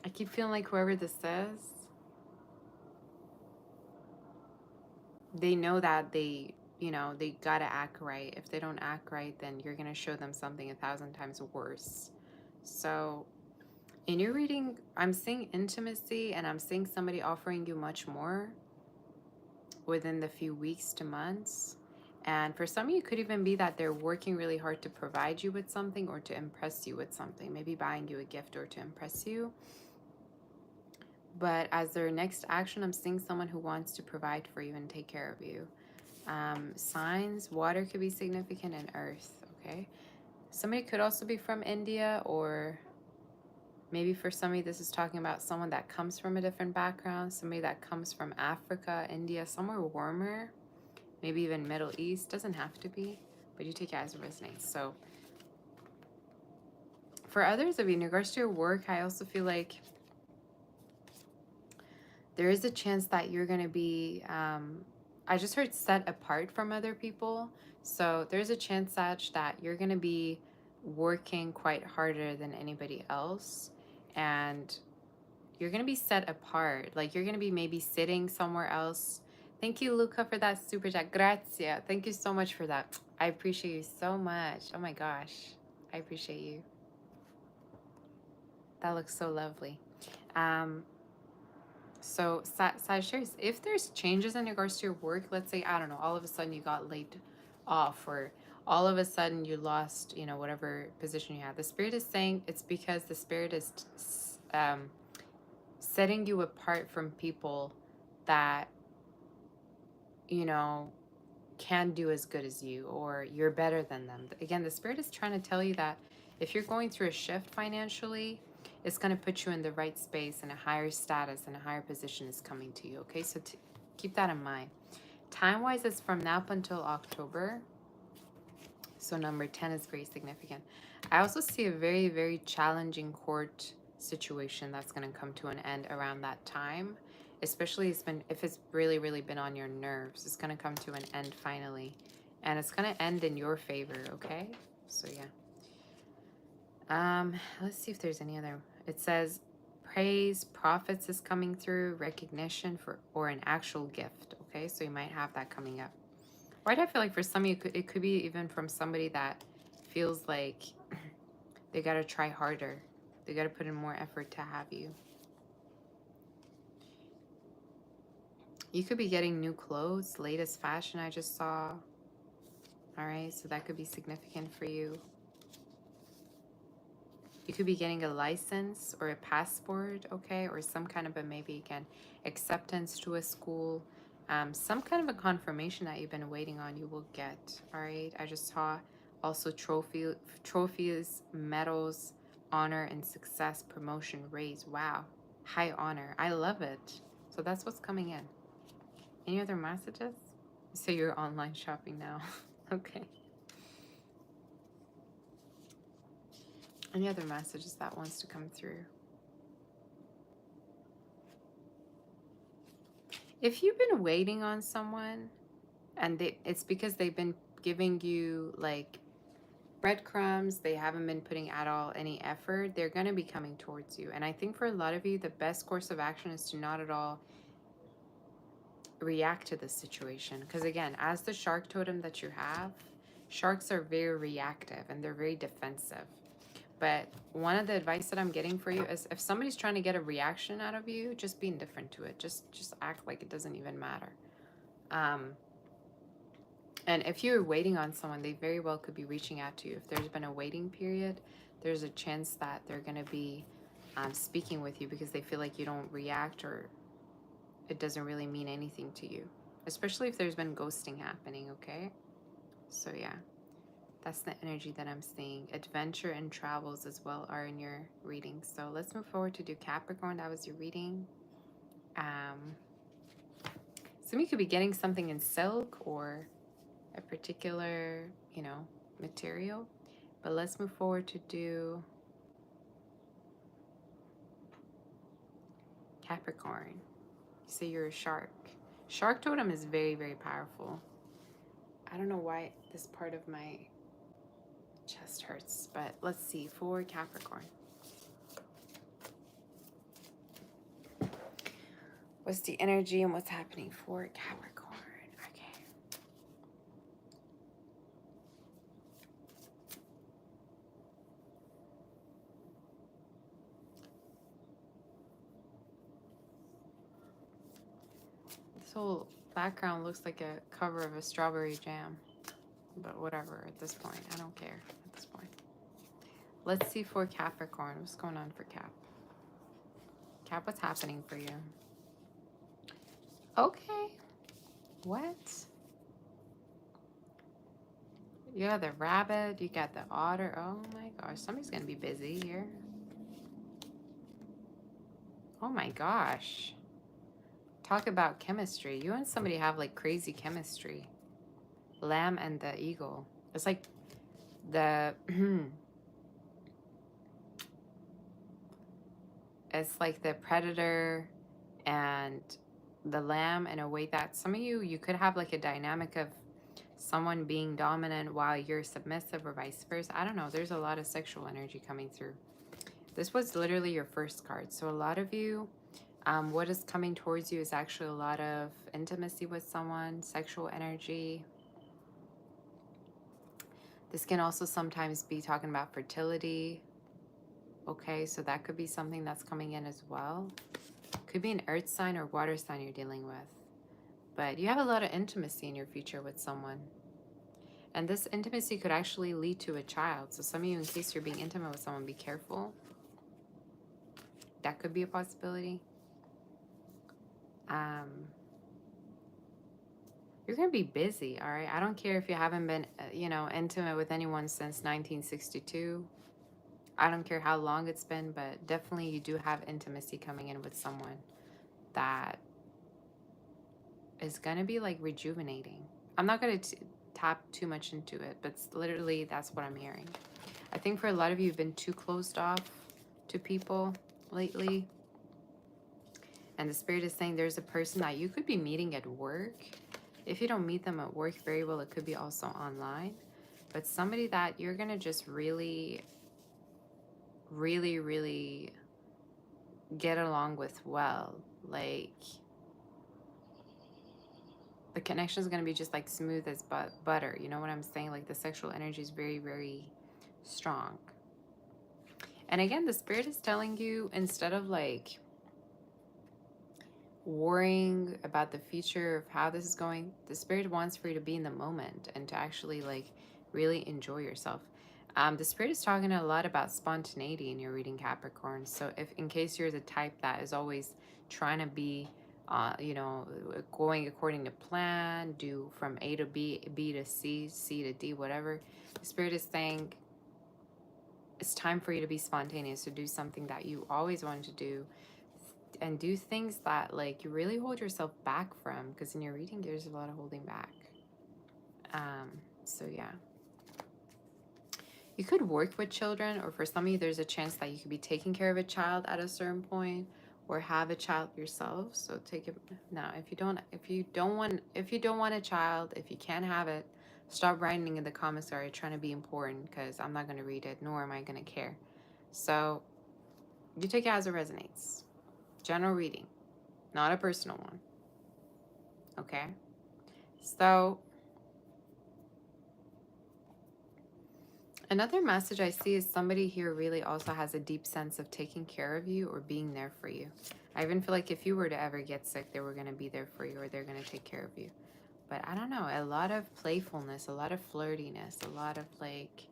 I keep feeling like whoever this is, they know that they gotta act right. If they don't act right, then you're gonna show them something 1,000 times worse. So in your reading, I'm seeing intimacy, and I'm seeing somebody offering you much more within the few weeks to months. And for some of you, it could even be that they're working really hard to provide you with something or to impress you with something, maybe buying you a gift or to impress you. But as their next action, I'm seeing someone who wants to provide for you and take care of you. Signs, water could be significant, and earth, okay? Somebody could also be from India, or maybe for somebody, this is talking about someone that comes from a different background, somebody that comes from Africa, India, somewhere warmer, maybe even Middle East. Doesn't have to be, but you take it as it resonates. So for others of you, in regards to your work, I also feel like there is a chance that you're going to be, I just heard set apart from other people. So there's a chance that you're going to be working quite harder than anybody else. And you're going to be set apart. Like you're going to be maybe sitting somewhere else. Thank you, Luca, for that super chat. Grazia. Thank you so much for that. I appreciate you so much. Oh my gosh. I appreciate you. That looks so lovely. So Sagittarius, if there's changes in regards to your work, let's say, I don't know, all of a sudden you got laid off, or all of a sudden you lost, whatever position you had. The Spirit is saying it's because the Spirit is setting you apart from people that, can do as good as you, or you're better than them. Again, the Spirit is trying to tell you that if you're going through a shift financially, it's going to put you in the right space, and a higher status and a higher position is coming to you. Okay, so keep that in mind. Time-wise, it's from now up until October. So number 10 is very significant. I also see a very, very challenging court situation that's going to come to an end around that time. Especially if it's really, really been on your nerves. It's going to come to an end finally. And it's going to end in your favor, okay? So yeah. Let's see if there's any other. It says praise, profits is coming through, recognition or an actual gift, okay? So you might have that coming up. Right, I feel like for some of you, it could be even from somebody that feels like they got to try harder. They got to put in more effort to have you. You could be getting new clothes, latest fashion I just saw. All right, so that could be significant for you. You could be getting a license or a passport, okay? Or some kind of maybe again, acceptance to a school. Some kind of a confirmation that you've been waiting on, you will get, all right? I just saw also trophies, medals, honor and success, promotion, raise. Wow, high honor. I love it. So that's what's coming in. Any other messages? So you're online shopping now. Okay. Any other messages that wants to come through? If you've been waiting on someone and it's because they've been giving you like breadcrumbs, they haven't been putting at all any effort, they're going to be coming towards you. And I think for a lot of you, the best course of action is to not at all react to this situation. Because again, as the shark totem that you have, sharks are very reactive and they're very defensive. But one of the advice that I'm getting for you is if somebody's trying to get a reaction out of you, just be indifferent to it. Just act like it doesn't even matter. And if you're waiting on someone, they very well could be reaching out to you. If there's been a waiting period, there's a chance that they're going to be speaking with you because they feel like you don't react or it doesn't really mean anything to you. Especially if there's been ghosting happening, okay? So yeah, that's the energy that I'm seeing. Adventure and travels as well are in your reading. So let's move forward to do Capricorn. That was your reading. Some of you could be getting something in silk or a particular, material. But let's move forward to do Capricorn. So you're a shark. Shark totem is very, very powerful. I don't know why this part of my chest hurts, but let's see. For Capricorn, what's the energy and what's happening for Capricorn? Okay. This whole background looks like a cover of a strawberry jam, but whatever at this point. I don't care at this point. Let's see for Capricorn. What's going on for Cap? Cap, what's happening for you? Okay. What? You got the rabbit, you got the otter. Oh my gosh, somebody's gonna be busy here. Oh my gosh. Talk about chemistry. You and somebody have like crazy chemistry. Lamb and the eagle. It's like the it's like the predator and the lamb in a way that some of you could have like a dynamic of someone being dominant while you're submissive or vice versa. I don't know. There's a lot of sexual energy coming through. This was literally your first card. So a lot of you, what is coming towards you is actually a lot of intimacy with someone, sexual energy. This can also sometimes be talking about fertility. Okay, so that could be something that's coming in as well. Could be an earth sign or water sign you're dealing with. But you have a lot of intimacy in your future with someone. And this intimacy could actually lead to a child. So some of you, in case you're being intimate with someone, be careful. That could be a possibility. You're going to be busy, all right? I don't care if you haven't been, intimate with anyone since 1962. I don't care how long it's been, but definitely you do have intimacy coming in with someone that is going to be like rejuvenating. I'm not going to tap too much into it, but literally that's what I'm hearing. I think for a lot of you, you've been too closed off to people lately. And the spirit is saying there's a person that you could be meeting at work. If you don't meet them at work, very well, it could be also online. But somebody that you're going to just really, really, really get along with well. Like, the connection is going to be just like smooth as butter. You know what I'm saying? Like the sexual energy is very, very strong. And again, the spirit is telling you, instead of like worrying about the future of how this is going, the spirit wants for you to be in the moment and to actually like really enjoy yourself. The spirit is talking a lot about spontaneity in your reading, Capricorn. So if in case you're the type that is always trying to be going according to plan, do from A to B, B to C, C to D, whatever, the spirit is saying it's time for you to be spontaneous, to do something that you always wanted to do, and do things that like you really hold yourself back from, because in your reading there's a lot of holding back. So yeah, you could work with children, or for some of you there's a chance that you could be taking care of a child at a certain point, or have a child yourself. So take it now. If you don't want a child, if you can't have it, stop writing in the comments area trying to be important, because I'm not going to read it, nor am I going to care. So you take it as it resonates. General reading, not a personal one. Okay, so Another message I see is somebody here really also has a deep sense of taking care of you or being there for you. I even feel like if you were to ever get sick, they were going to be there for you or they're going to take care of you. But I don't know, a lot of playfulness, a lot of flirtiness, a lot of like,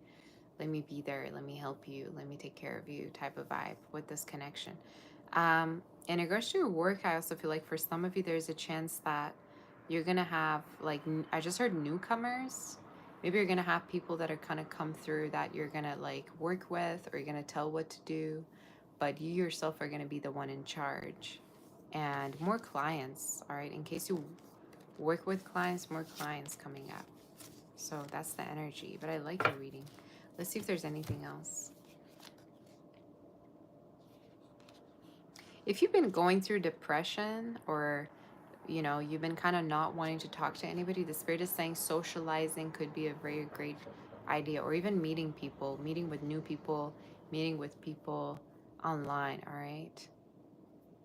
let me be there, let me help you, let me take care of you type of vibe with this connection. In regards to your work, I also feel like for some of you, there's a chance that you're going to have, like, I just heard newcomers. Maybe you're going to have people that are kind of come through that you're going to like work with or you're going to tell what to do, but you yourself are going to be the one in charge. And more clients, all right? In case you work with clients, more clients coming up. So that's the energy, but I like your reading. Let's see if there's anything else. If you've been going through depression or, you know, you've been kind of not wanting to talk to anybody, the spirit is saying socializing could be a very great idea, or even meeting people, meeting with new people, meeting with people online, all right?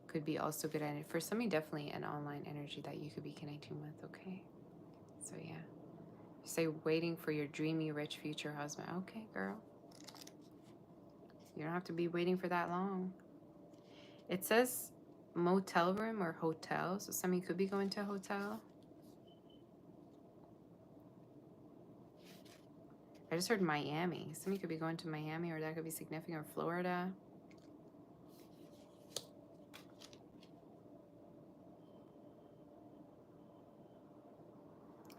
Could be also good. And for some, definitely an online energy that you could be connecting with, okay? So yeah. Say waiting for your dreamy, rich future husband. Okay, girl. You don't have to be waiting for that long. It says motel room or hotel. So some of you could be going to a hotel. I just heard Miami. Some of you could be going to Miami, or that could be significant, or Florida.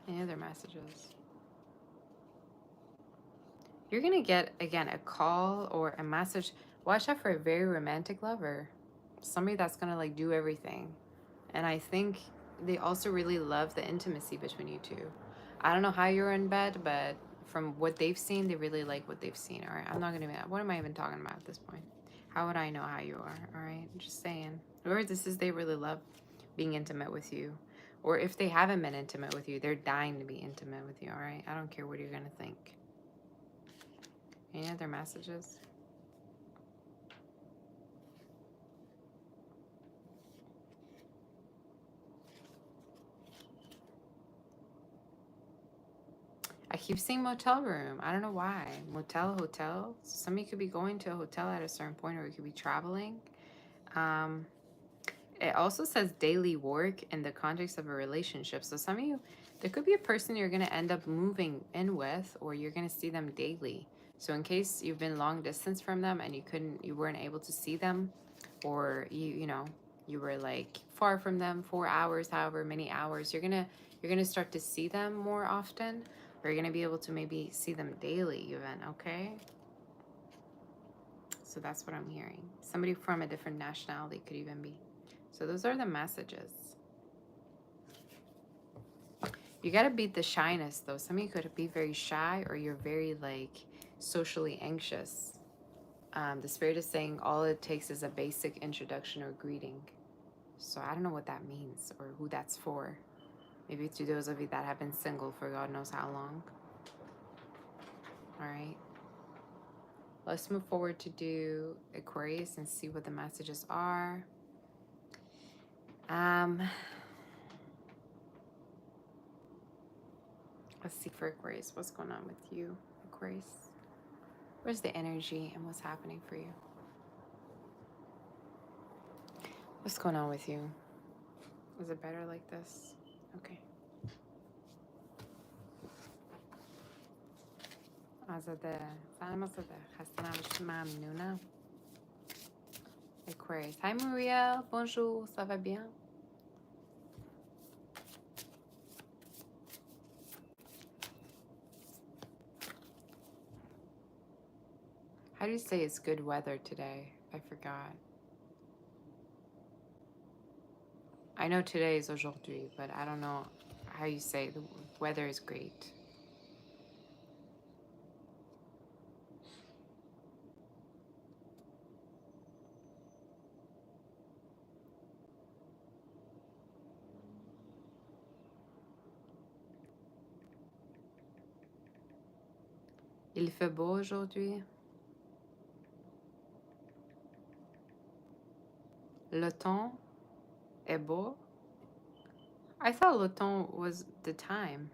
Any other messages? You're going to get, again, a call or a message. Watch out for a very romantic lover. Somebody that's going to like do everything. And I think they also really love the intimacy between you two. I don't know how you're in bed, but from what they've seen, they really like what they've seen. All right. I'm not going to be, what am I even talking about at this point? How would I know how you are? All right. Just saying. Or this is, they really love being intimate with you. Or if they haven't been intimate with you, they're dying to be intimate with you. All right. I don't care what you're going to think. Any other messages? I keep seeing motel room. I don't know why. Motel, hotel. Some of you could be going to a hotel at a certain point, or you could be traveling. It also says daily work in the context of a relationship. So some of you, there could be a person you're going to end up moving in with, or you're going to see them daily. So in case you've been long distance from them and you weren't able to see them, or you were like far from them 4 hours, however many hours, you're gonna start to see them more often, or you're gonna be able to maybe see them daily even, okay? So that's what I'm hearing. Somebody from a different nationality could even be. So those are the messages. You gotta beat the shyness though. Some of you could be very shy, or you're very like socially anxious. The spirit is saying all it takes is a basic introduction or greeting. So I don't know what that means or who that's for. Maybe to those of you that have been single for God knows how long. All right. Let's move forward to do Aquarius and see what the messages are. Let's see for Aquarius. What's going on with you, Aquarius? Where's the energy and what's happening for you? What's going on with you? Is it better like this? Okay. Aquarius. Hi Muriel. Bonjour. Ça va bien? How do you say it's good weather today? I forgot. I know today is aujourd'hui, but I don't know how you say the weather is great. Il fait beau aujourd'hui. Le temps est beau. I thought le temps was the time.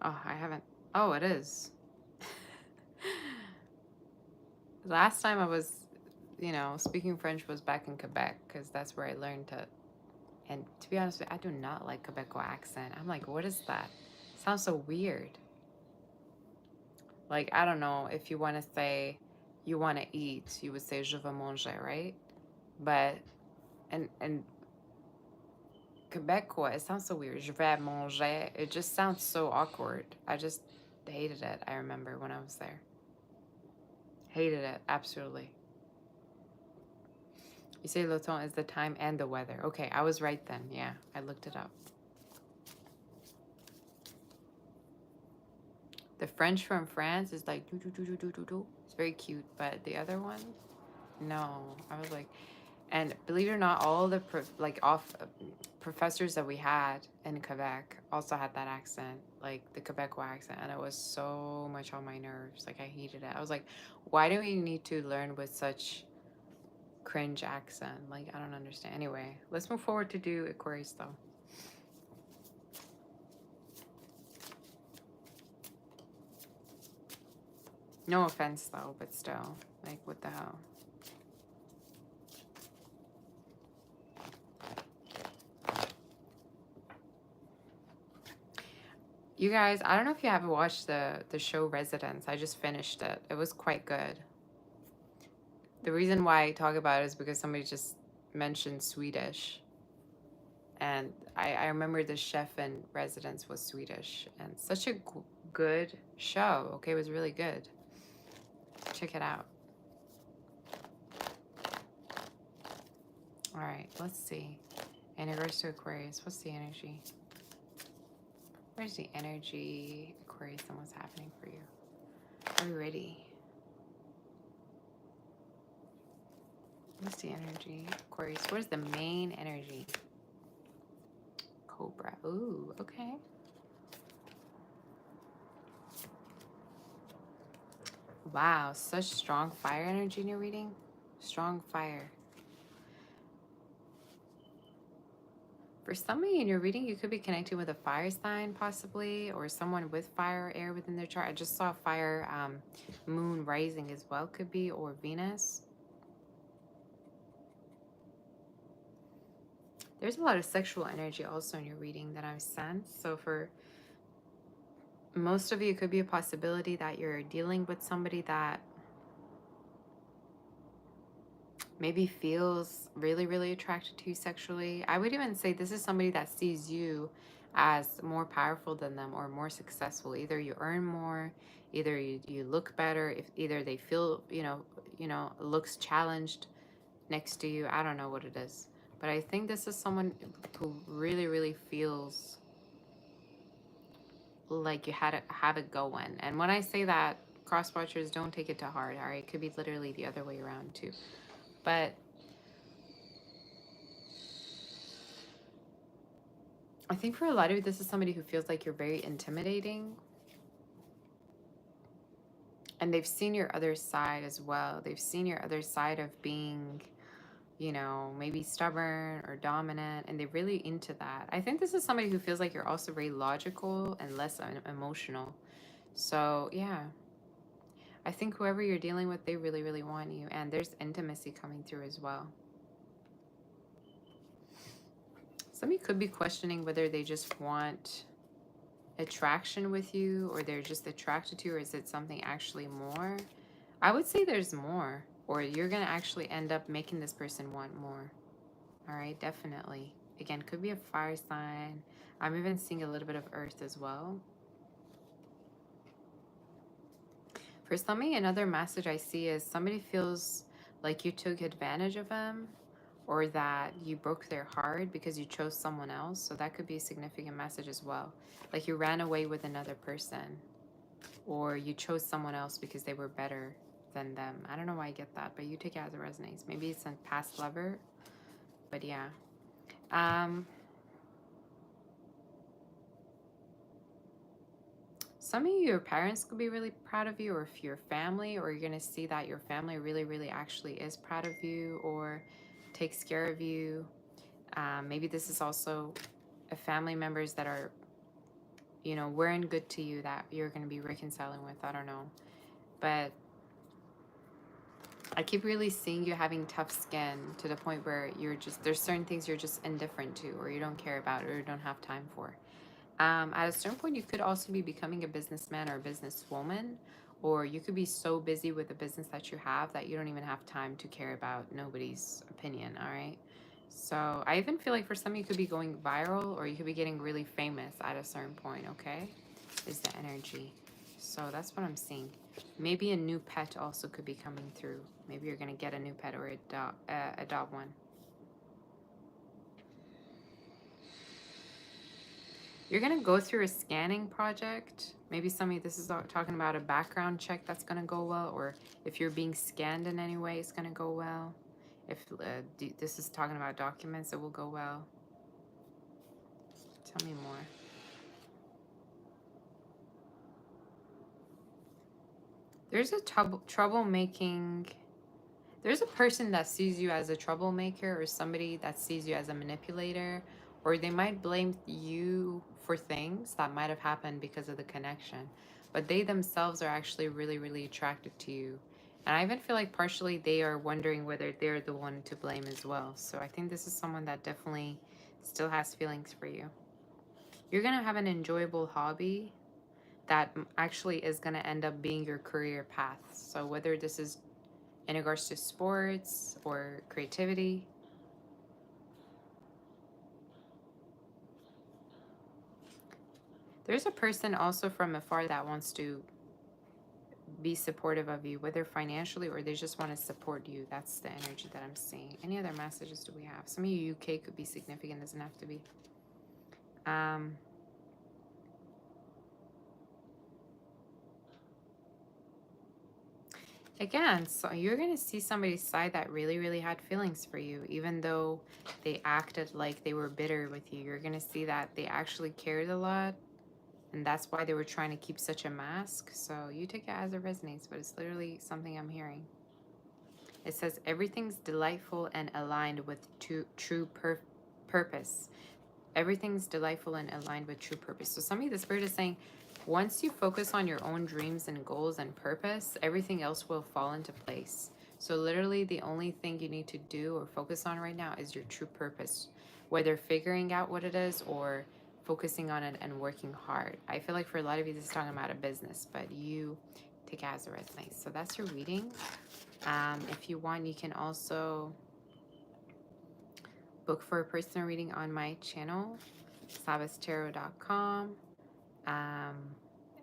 Oh, I haven't. Oh, it is. Last time I was, speaking French was back in Quebec because that's where I learned to. And to be honest with you, I do not like Quebecois accent. I'm like, what is that? Sounds so weird. Like, I don't know if you want to say you want to eat, you would say je veux manger, right? But and Quebecois, it sounds so weird. Je vais manger. It just sounds so awkward. I just hated it. I remember when I was there. Hated it, absolutely. You say l'automne is the time and the weather. Okay, I was right then. Yeah, I looked it up. The French from France is like do do do do do do do. It's very cute, but the other one, no. I was like, and believe it or not, all the professors that we had in Quebec also had that accent, like the Quebecois accent, and it was so much on my nerves. Like I hated it. I was like, why do we need to learn with such cringe accent? Like I don't understand. Anyway, let's move forward to do Aquarius though. No offense though, but still, like what the hell? You guys, I don't know if you haven't watched the show Residence. I just finished it. It was quite good. The reason why I talk about it is because somebody just mentioned Swedish. And I remember the chef in Residence was Swedish. And such a good show. Okay, it was really good. Check it out. All right, let's see. In regards to Aquarius, what's the energy? Where's the energy, Aquarius, and what's happening for you? Are you ready? What's the energy, Aquarius? Where's the main energy? Cobra. Ooh, okay. Wow, such strong fire energy in your reading. Strong fire. For somebody in your reading, you could be connecting with a fire sign, possibly, or someone with fire or air within their chart. I just saw fire, moon rising as well, could be, or Venus. There's a lot of sexual energy also in your reading that I've sensed. So for most of you, it could be a possibility that you're dealing with somebody that maybe feels really, really attracted to you sexually. I would even say this is somebody that sees you as more powerful than them or more successful. Either you earn more, either you look better, if either they feel, looks challenged next to you. I don't know what it is. But I think this is someone who really, really feels like you had to have it going. And when I say that, cross watchers, don't take it to heart, all right? It could be literally the other way around too. But I think for a lot of you, this is somebody who feels like you're very intimidating. And they've seen your other side as well. They've seen your other side of being, maybe stubborn or dominant. And they're really into that. I think this is somebody who feels like you're also very logical and less emotional. So, yeah. I think whoever you're dealing with, they really, really want you. And there's intimacy coming through as well. Somebody could be questioning whether they just want attraction with you or they're just attracted to you, or is it something actually more? I would say there's more, or you're going to actually end up making this person want more. All right, definitely. Again, could be a fire sign. I'm even seeing a little bit of earth as well. For somebody, another message I see is somebody feels like you took advantage of them or that you broke their heart because you chose someone else. So that could be a significant message as well. Like you ran away with another person or you chose someone else because they were better than them. I don't know why I get that, but you take it as it resonates. Maybe it's a past lover, but yeah. Some of your parents could be really proud of you, or if your family, or you're going to see that your family really, really actually is proud of you or takes care of you. Maybe this is also a family members that are, wearing good to you that you're going to be reconciling with. I don't know. But I keep really seeing you having tough skin to the point where you're just, there's certain things you're just indifferent to, or you don't care about, or you don't have time for. At a certain point, you could also be becoming a businessman or a businesswoman, or you could be so busy with the business that you have that you don't even have time to care about nobody's opinion, all right? So I even feel like for some, you could be going viral, or you could be getting really famous at a certain point, okay? Is the energy. So that's what I'm seeing. Maybe a new pet also could be coming through. Maybe you're going to get a new pet or adopt one. You're going to go through a scanning project. Maybe somebody, this is talking about a background check that's going to go well, or if you're being scanned in any way, it's going to go well. If this is talking about documents, it will go well. Tell me more. There's a troublemaking. There's a person that sees you as a troublemaker, or somebody that sees you as a manipulator, or they might blame you for things that might have happened because of the connection. But they themselves are actually really, really attracted to you. And I even feel like partially they are wondering whether they're the one to blame as well. So I think this is someone that definitely still has feelings for you. You're going to have an enjoyable hobby that actually is going to end up being your career path. So whether this is in regards to sports or creativity. There's a person also from afar that wants to be supportive of you, whether financially or they just want to support you. That's the energy that I'm seeing. Any other messages do we have? Some of you UK could be significant, doesn't have to be. Again, so you're going to see somebody's side that really, really had feelings for you, even though they acted like they were bitter with you. You're going to see that they actually cared a lot, and that's why they were trying to keep such a mask. So you take it as it resonates, but it's literally something I'm hearing. It says everything's delightful and aligned with true purpose. Everything's delightful and aligned with true purpose. So somebody, the spirit is saying, once you focus on your own dreams and goals and purpose, everything else will fall into place. So literally the only thing you need to do or focus on right now is your true purpose, whether figuring out what it is or focusing on it and working hard. I feel like for a lot of you, this is talking about a business, but you take it as it resonates. So that's your reading. If you want, you can also book for a personal reading on my channel, sabastarot.com.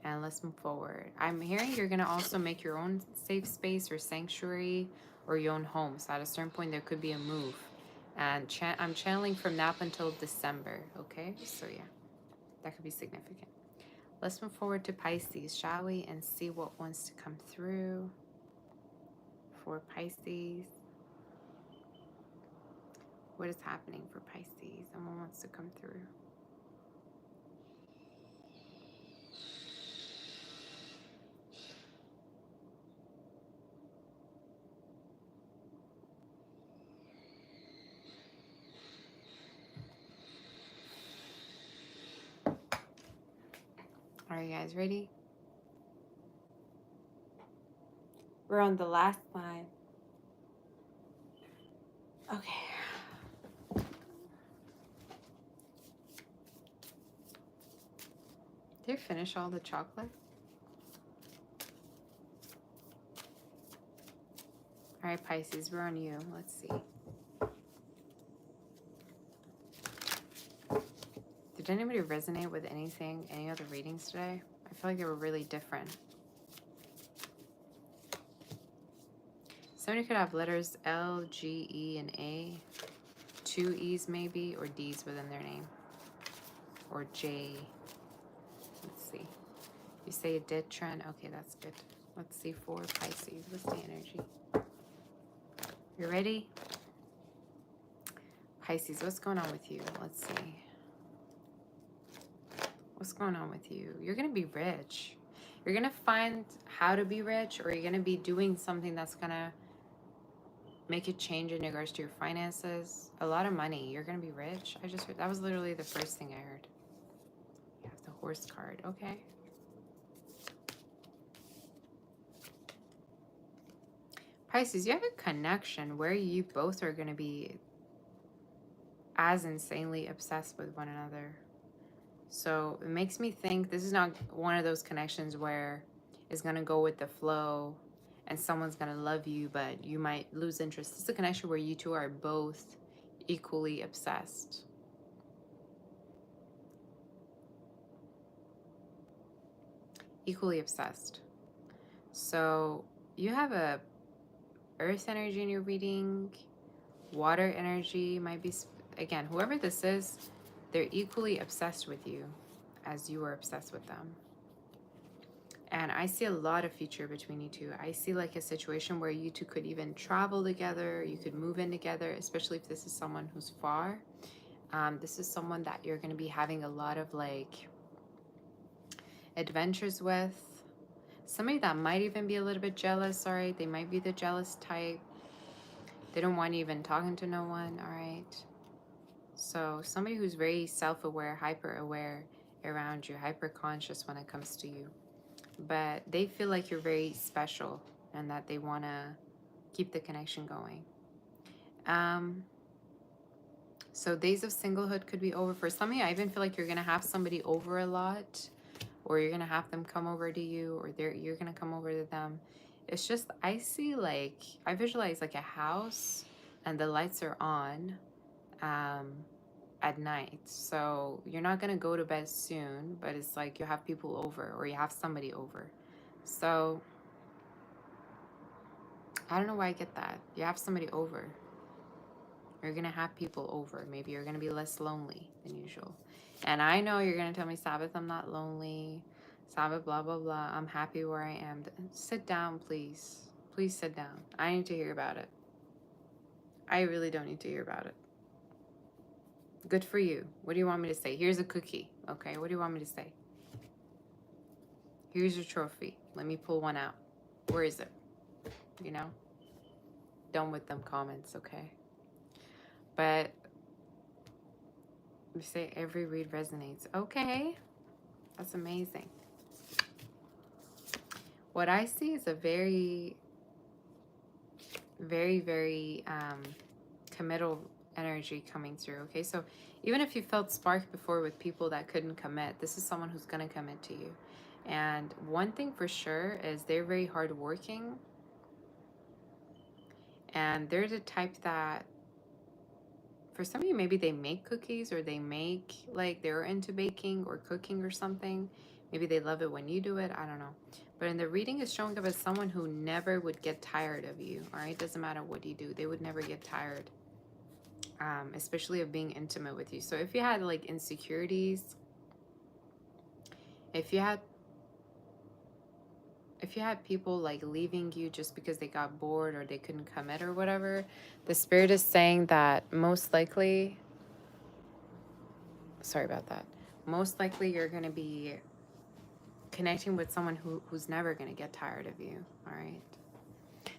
And let's move forward. I'm hearing you're going to also make your own safe space or sanctuary or your own home. So at a certain point, there could be a move. And I'm channeling from now up until December. Okay, so yeah, that could be significant. Let's move forward to Pisces, shall we? And see what wants to come through for Pisces. What is happening for Pisces and what wants to come through? Are you guys ready? We're on the last line. Okay. Did you finish all the chocolate? All right, Pisces, we're on you. Let's see. Did anybody resonate with anything, any other readings today? I feel like they were really different. Somebody could have letters L, G, E, and A. 2 E's maybe, or D's within their name. Or J. Let's see. You say it did, Trent? Okay, that's good. Let's see for Pisces. What's the energy? You ready? Pisces, what's going on with you? Let's see. What's going on with you? You're going to be rich. You're going to find how to be rich, or you're going to be doing something that's going to make a change in regards to your finances. A lot of money. You're going to be rich. I just heard, that was literally the first thing I heard. You have the horse card. Okay. Pisces, you have a connection where you both are going to be as insanely obsessed with one another. So it makes me think this is not one of those connections where it's going to go with the flow and someone's going to love you, but you might lose interest. It's a connection where you two are both equally obsessed. Equally obsessed. So you have a earth energy in your reading, water energy might be, again, whoever this is, they're equally obsessed with you as you are obsessed with them. And I see a lot of future between you two. I see like a situation where you two could even travel together, you could move in together, especially if this is someone who's far. This is someone that you're going to be having a lot of like adventures with. Somebody that might even be a little bit jealous, all right? They might be the jealous type. They don't want you even talking to no one, all right? So somebody who's very self-aware, hyper-aware around you, hyper-conscious when it comes to you. But they feel like you're very special and that they want to keep the connection going. So days of singlehood could be over. For some of you, I even feel like you're going to have somebody over a lot, or you're going to have them come over to you, or you're going to come over to them. It's just, I see like, I visualize like a house and the lights are on at night. So you're not going to go to bed soon, but it's like you have people over or you have somebody over. So I don't know why I get that. You have somebody over. You're going to have people over. Maybe you're going to be less lonely than usual. And I know you're going to tell me, Sabbath, I'm not lonely. Sabbath, blah, blah, blah. I'm happy where I am. Sit down, please. Please sit down. I need to hear about it. I really don't need to hear about it. Good for you. What do you want me to say? Here's a cookie. Okay, what do you want me to say? Here's your trophy. Let me pull one out. Where is it? You know? Done with them comments, okay? But you say every read resonates. Okay. That's amazing. What I see is a very, very, very committal energy coming through. Okay, so even if you felt spark before with people that couldn't commit, this is someone who's going to commit to you. And one thing for sure is they're very hardworking. And they're the type that, for some of you, maybe they make cookies or they make, like, they're into baking or cooking or something. Maybe they love it when you do it. I don't know. But in the reading, it's showing up as someone who never would get tired of you. All right. Doesn't matter what you do. They would never get tired, especially of being intimate with you. So if you had like insecurities, if you had people like leaving you just because they got bored or they couldn't commit or whatever, the spirit is saying that most likely, sorry about that, most likely you're going to be connecting with someone who's never going to get tired of you, all right?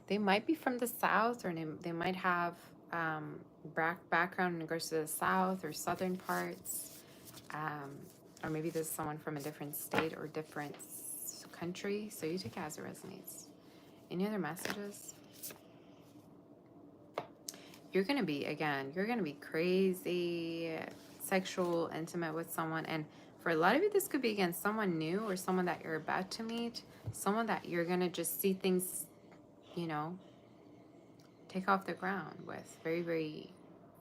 They might be from the South, or they might have background in regards to the South or Southern parts, or maybe there's someone from a different state or different country. So you take it as it resonates. Any other messages? You're going to be, again, you're going to be crazy, sexual, intimate with someone. And for a lot of you, this could be, again, someone new or someone that you're about to meet, someone that you're going to just see things, you know, take off the ground with very, very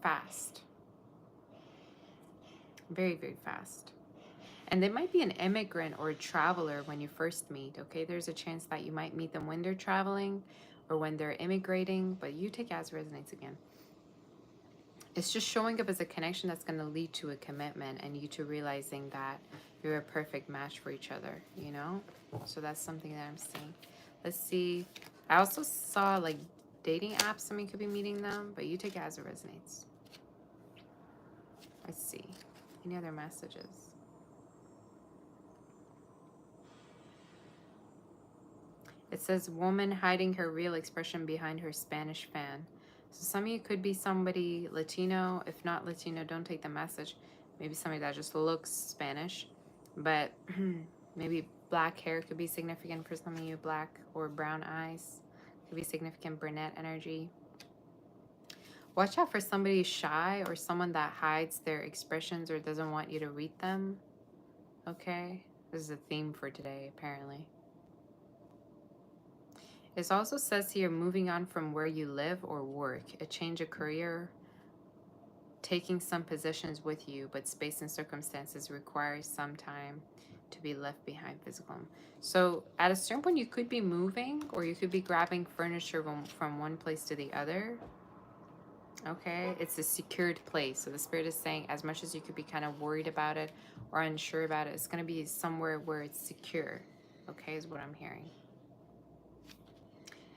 fast. Very, very fast. And they might be an immigrant or a traveler when you first meet, okay? There's a chance that you might meet them when they're traveling or when they're immigrating, but you take it as resonates again. It's just showing up as a connection that's going to lead to a commitment and you two realizing that you're a perfect match for each other, you know? So that's something that I'm seeing. Let's see. I also saw like dating apps. Somebody could be meeting them, but you take it as it resonates. Let's see. Any other messages? It says woman hiding her real expression behind her Spanish fan. So some of you could be somebody Latino. If not Latino, don't take the message. Maybe somebody that just looks Spanish. But maybe black hair could be significant for some of you. Black or brown eyes Could be significant brunette energy. Watch out for somebody shy or someone that hides their expressions or doesn't want you to read them. Okay? This is a theme for today, apparently. It also says here, moving on from where you live or work, a change of career, taking some possessions with you, but space and circumstances require some time to be left behind physical. So at a certain point, you could be moving or you could be grabbing furniture from one place to the other. Okay, it's a secured place. So the spirit is saying, as much as you could be kind of worried about it or unsure about it, it's going to be somewhere where it's secure. Okay, is what I'm hearing.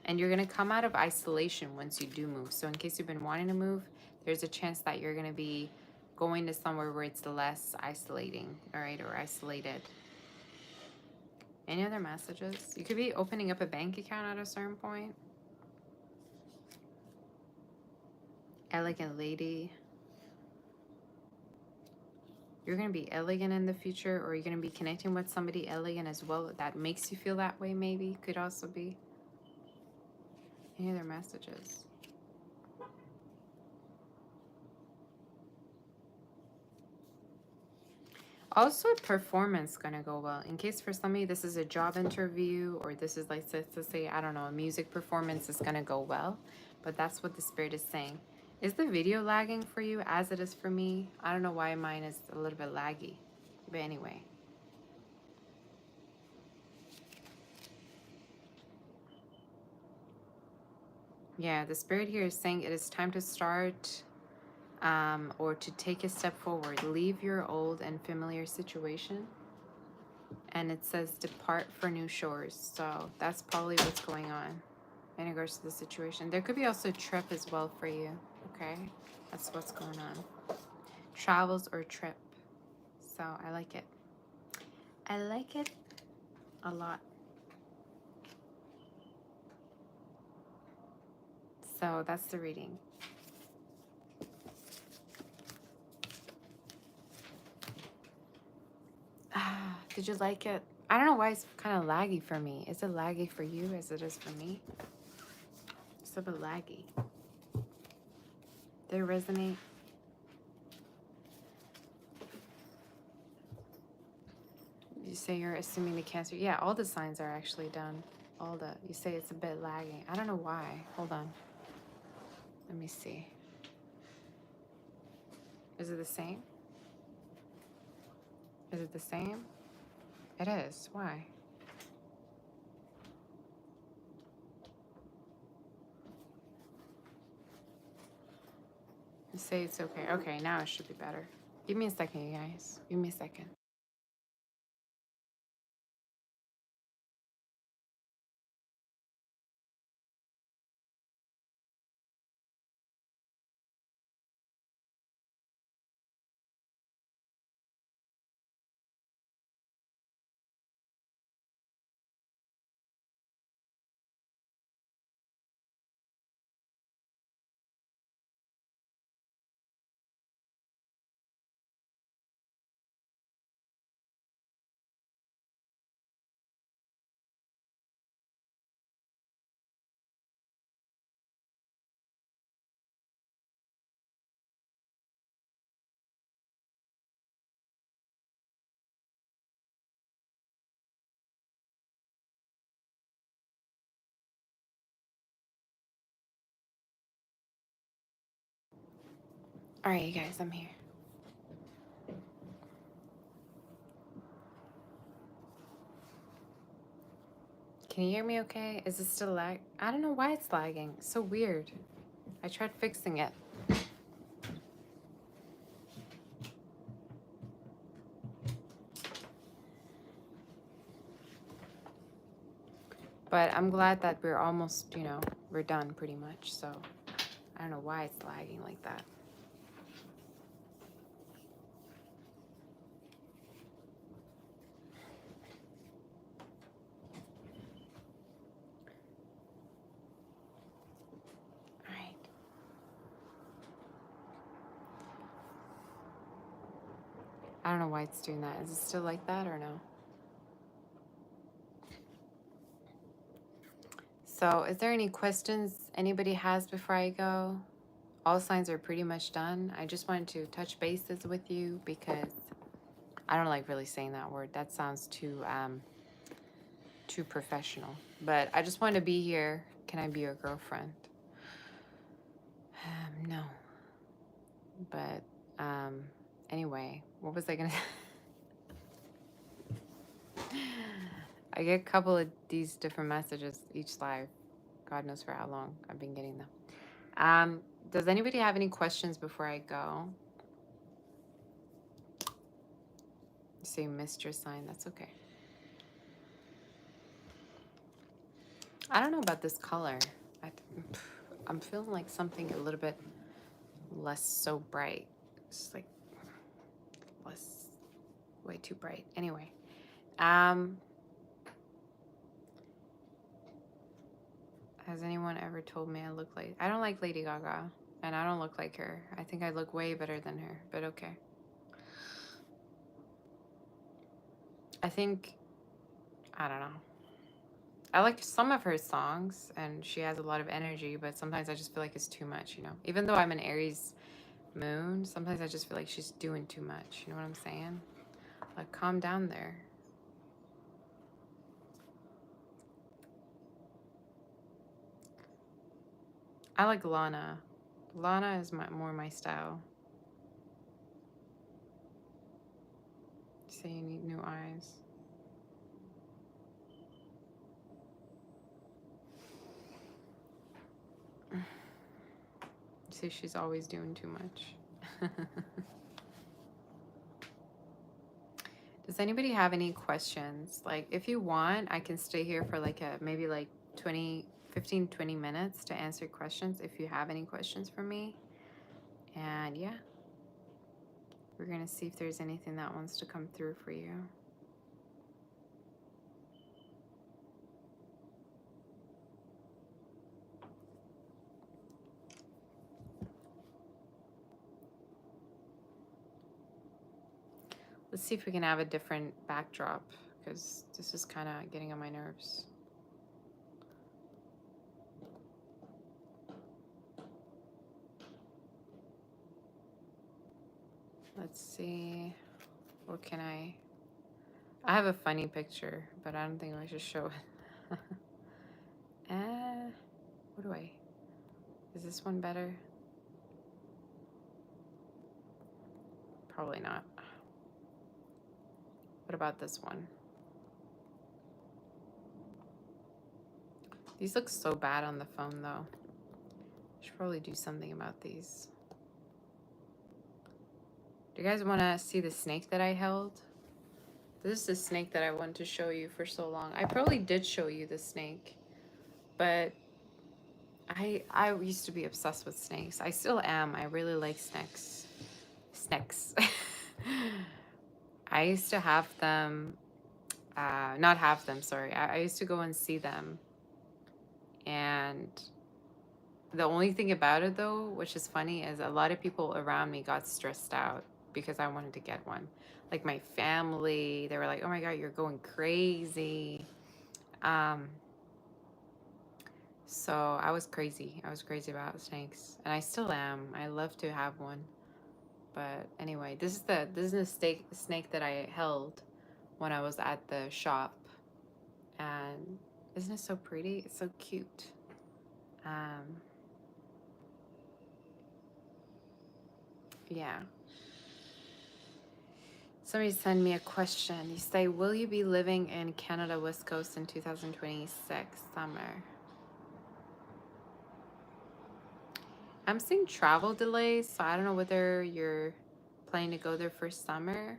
And you're going to come out of isolation once you do move. So in case you've been wanting to move, there's a chance that you're going to be going to somewhere where it's less isolating, all right, or isolated. Any other messages? You could be opening up a bank account at a certain point. Elegant lady. You're going to be elegant in the future, or you're going to be connecting with somebody elegant as well. That makes you feel that way, maybe. Could also be. Any other messages? Also, performance going to go well. In case for somebody this is a job interview, or this is like, let's say, I don't know, a music performance is going to go well. But that's what the spirit is saying. Is the video lagging for you as it is for me? I don't know why mine is a little bit laggy. But anyway. Yeah, the spirit here is saying it is time to start or to take a step forward. Leave your old and familiar situation. And it says depart for new shores. So that's probably what's going on in regards to the situation. There could be also a trip as well for you. Okay, that's what's going on. Travels or trip. So I like it. I like it a lot. So that's the reading. Did you like it? I don't know why it's kind of laggy for me. Is it laggy for you as it is for me? It's a bit laggy. They resonate. You say you're assuming the Cancer. Yeah, all the signs are actually done. You say it's a bit lagging. I don't know why. Hold on. Let me see. Is it the same? Is it the same? It is. Why? You say it's okay. Okay, now it should be better. Give me a second, you guys. Give me a second. All right, you guys, I'm here. Can you hear me okay? Is it still lag? I don't know why it's lagging. It's so weird. I tried fixing it. But I'm glad that we're almost, we're done pretty much. So I don't know why it's lagging like that. All right. I don't know why it's doing that. Is it still like that or no? So is there any questions anybody has before I go? All signs are pretty much done. I just wanted to touch bases with you because I don't like really saying that word. That sounds too professional. But I just want to be here. Can I be your girlfriend? No. But anyway, what was I gonna I get a couple of these different messages each live. God knows for how long I've been getting them. Does anybody have any questions before I go? So you missed your sign. That's okay. I don't know about this color. I'm feeling like something a little bit less so bright. It's like less, way too bright. Anyway, has anyone ever told me I look like... I don't like Lady Gaga, and I don't look like her. I think I look way better than her, but okay. I think... I don't know. I like some of her songs, and she has a lot of energy, but sometimes I just feel like it's too much, you know? Even though I'm an Aries moon, sometimes I just feel like she's doing too much. You know what I'm saying? Like, calm down there. I like Lana. Lana is more my style. Say you need new eyes. See, she's always doing too much. Does anybody have any questions? Like, if you want, I can stay here for like maybe like 15-20 minutes to answer questions if you have any questions for me. And yeah, we're gonna see if there's anything that wants to come through for you. Let's see if we can have a different backdrop, because this is kind of getting on my nerves. Let's see. What can I have a funny picture, but I don't think I should show it. What do I... Is this one better? Probably not. What about this one? These look so bad on the phone, though. Should probably do something about these. Do you guys want to see the snake that I held? This is the snake that I wanted to show you for so long. I probably did show you the snake, but I used to be obsessed with snakes. I still am. I really like snakes. Snakes. I used to have them, not have them, sorry. I used to go and see them. And the only thing about it, though, which is funny, is a lot of people around me got stressed out because I wanted to get one. Like my family, they were like, oh my God, you're going crazy. So I was crazy. I was crazy about snakes. And I still am. I love to have one. But anyway, this is the snake that I held when I was at the shop. And isn't it so pretty? It's so cute. Yeah. Somebody send me a question. You say, will you be living in Canada West Coast in 2026 summer? I'm seeing travel delays, so I don't know whether you're planning to go there for summer.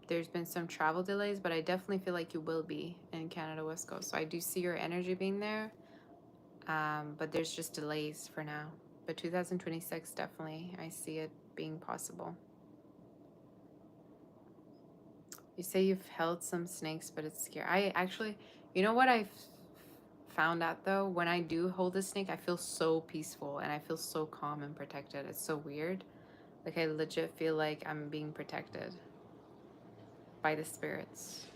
There's been some travel delays, but I definitely feel like you will be in Canada West Coast. So I do see your energy being there, but there's just delays for now. But 2026, definitely, I see it being possible. You say you've held some snakes, but it's scary. I actually, you know what I've found out though? When I do hold a snake, I feel so peaceful and I feel so calm and protected. It's so weird. Like I legit feel like I'm being protected by the spirits.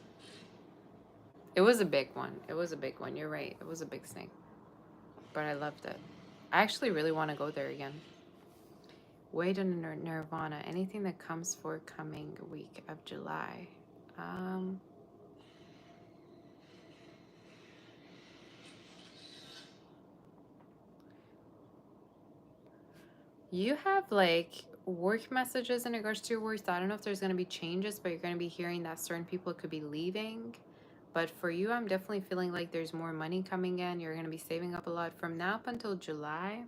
It was a big one. It was a big one. You're right. It was a big snake. But I loved it. I actually really want to go there again. Way to Nirvana. Anything that comes for coming week of July. Um, you have like work messages in regards to your work. I don't know if there's going to be changes, but you're going to be hearing that certain people could be leaving. But for you, I'm definitely feeling like there's more money coming in. You're going to be saving up a lot from now up until July.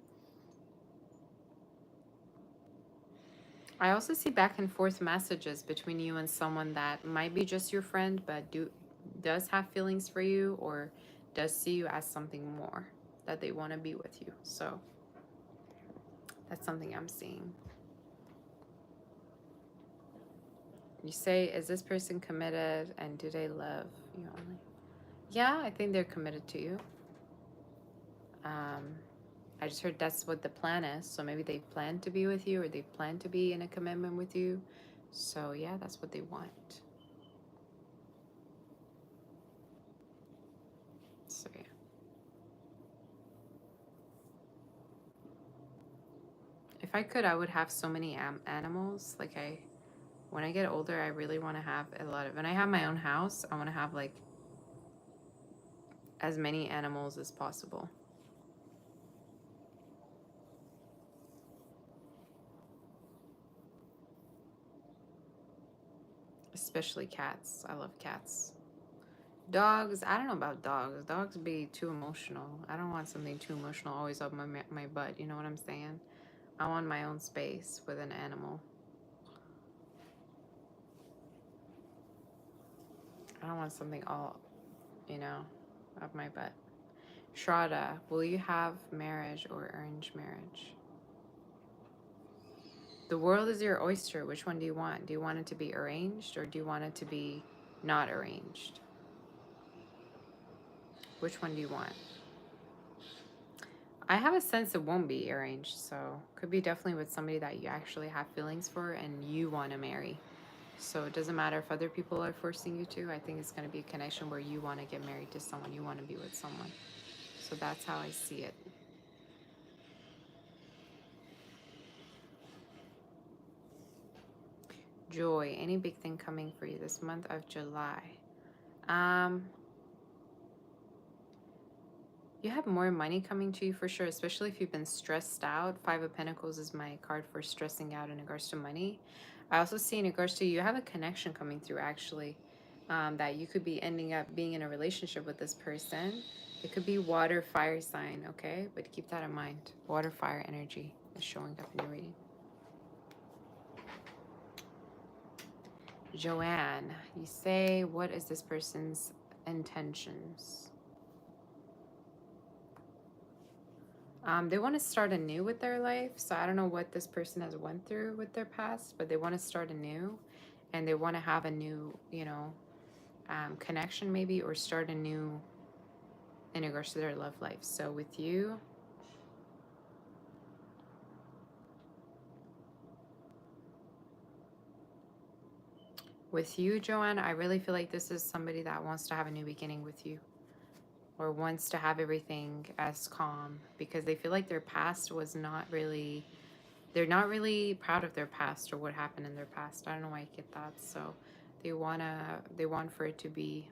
I also see back and forth messages between you and someone that might be just your friend, but does have feelings for you or does see you as something more, that they want to be with you. So that's something I'm seeing. You say, is this person committed and do they love you only? Yeah, I think they're committed to you. I just heard that's what the plan is. So maybe they plan to be with you or they plan to be in a commitment with you. So yeah, that's what they want. So yeah. If I could, I would have so many animals. Like when I get older, I really want to have a lot of, when I have my own house, I want to have like as many animals as possible. Especially cats. I love cats. Dogs, I don't know about dogs. Dogs be too emotional. I don't want something too emotional always up my butt. You know what I'm saying? I want my own space with an animal. I don't want something all, you know, up my butt. Shraddha, will you have marriage or arranged marriage? The world is your oyster. Which one do you want? Do you want it to be arranged or do you want it to be not arranged? Which one do you want? I have a sense it won't be arranged, so could be definitely with somebody that you actually have feelings for and you want to marry. So it doesn't matter if other people are forcing you to. I think it's going to be a connection where you want to get married to someone, you want to be with someone. So that's how I see it. Joy, any big thing coming for you this month of July? Um, you have more money coming to you for sure, especially if you've been stressed out. Five of Pentacles is my card for stressing out in regards to money. I also see in regards to you have a connection coming through actually, that you could be ending up being in a relationship with this person. It could be water, fire sign, okay? But keep that in mind. Water, fire energy is showing up in your reading. Joanne, you say, what is this person's intentions? They want to start anew with their life. So I don't know what this person has went through with their past, but they want to start anew and they want to have a new, connection maybe, or start anew in regards to their love life. So with you, Joanne, I really feel like this is somebody that wants to have a new beginning with you or wants to have everything as calm because they feel like their past was not really, they're not really proud of their past or what happened in their past. I don't know why I get that. So they want for it to be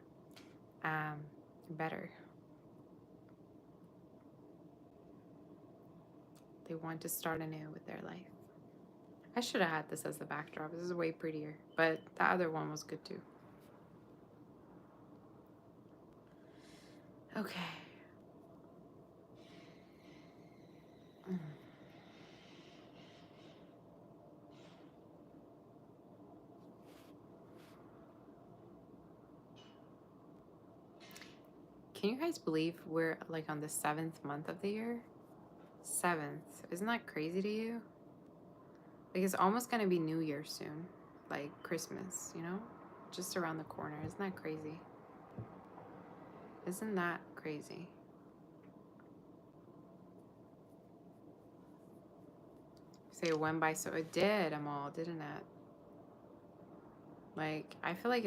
better. They want to start anew with their life. I should have had this as the backdrop. This is way prettier, but the other one was good too. Okay. Can you guys believe we're like on the 7th month of the year? 7th. Isn't that crazy to you? Like it's almost gonna be New Year soon. Like Christmas, you know? Just around the corner. Isn't that crazy? Isn't that crazy? Say it went by so it did, Amal, didn't it? Like I feel like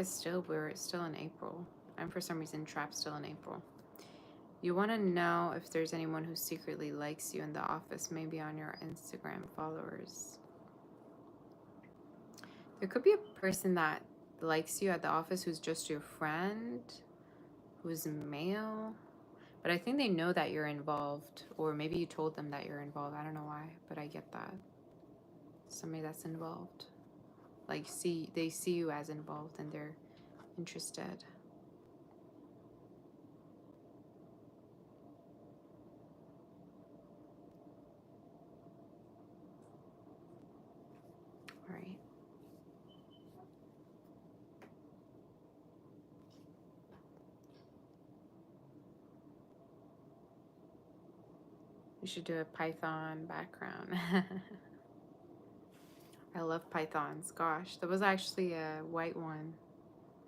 we're still in April. I'm for some reason trapped still in April. You want to know if there's anyone who secretly likes you in the office, maybe on your Instagram followers. There could be a person that likes you at the office who's just your friend, who's male. But I think they know that you're involved, or maybe you told them that you're involved. I don't know why, but I get that. Somebody that's involved. Like, they see you as involved and they're interested. All right. You should do a Python background. I love pythons. Gosh, there was actually a white one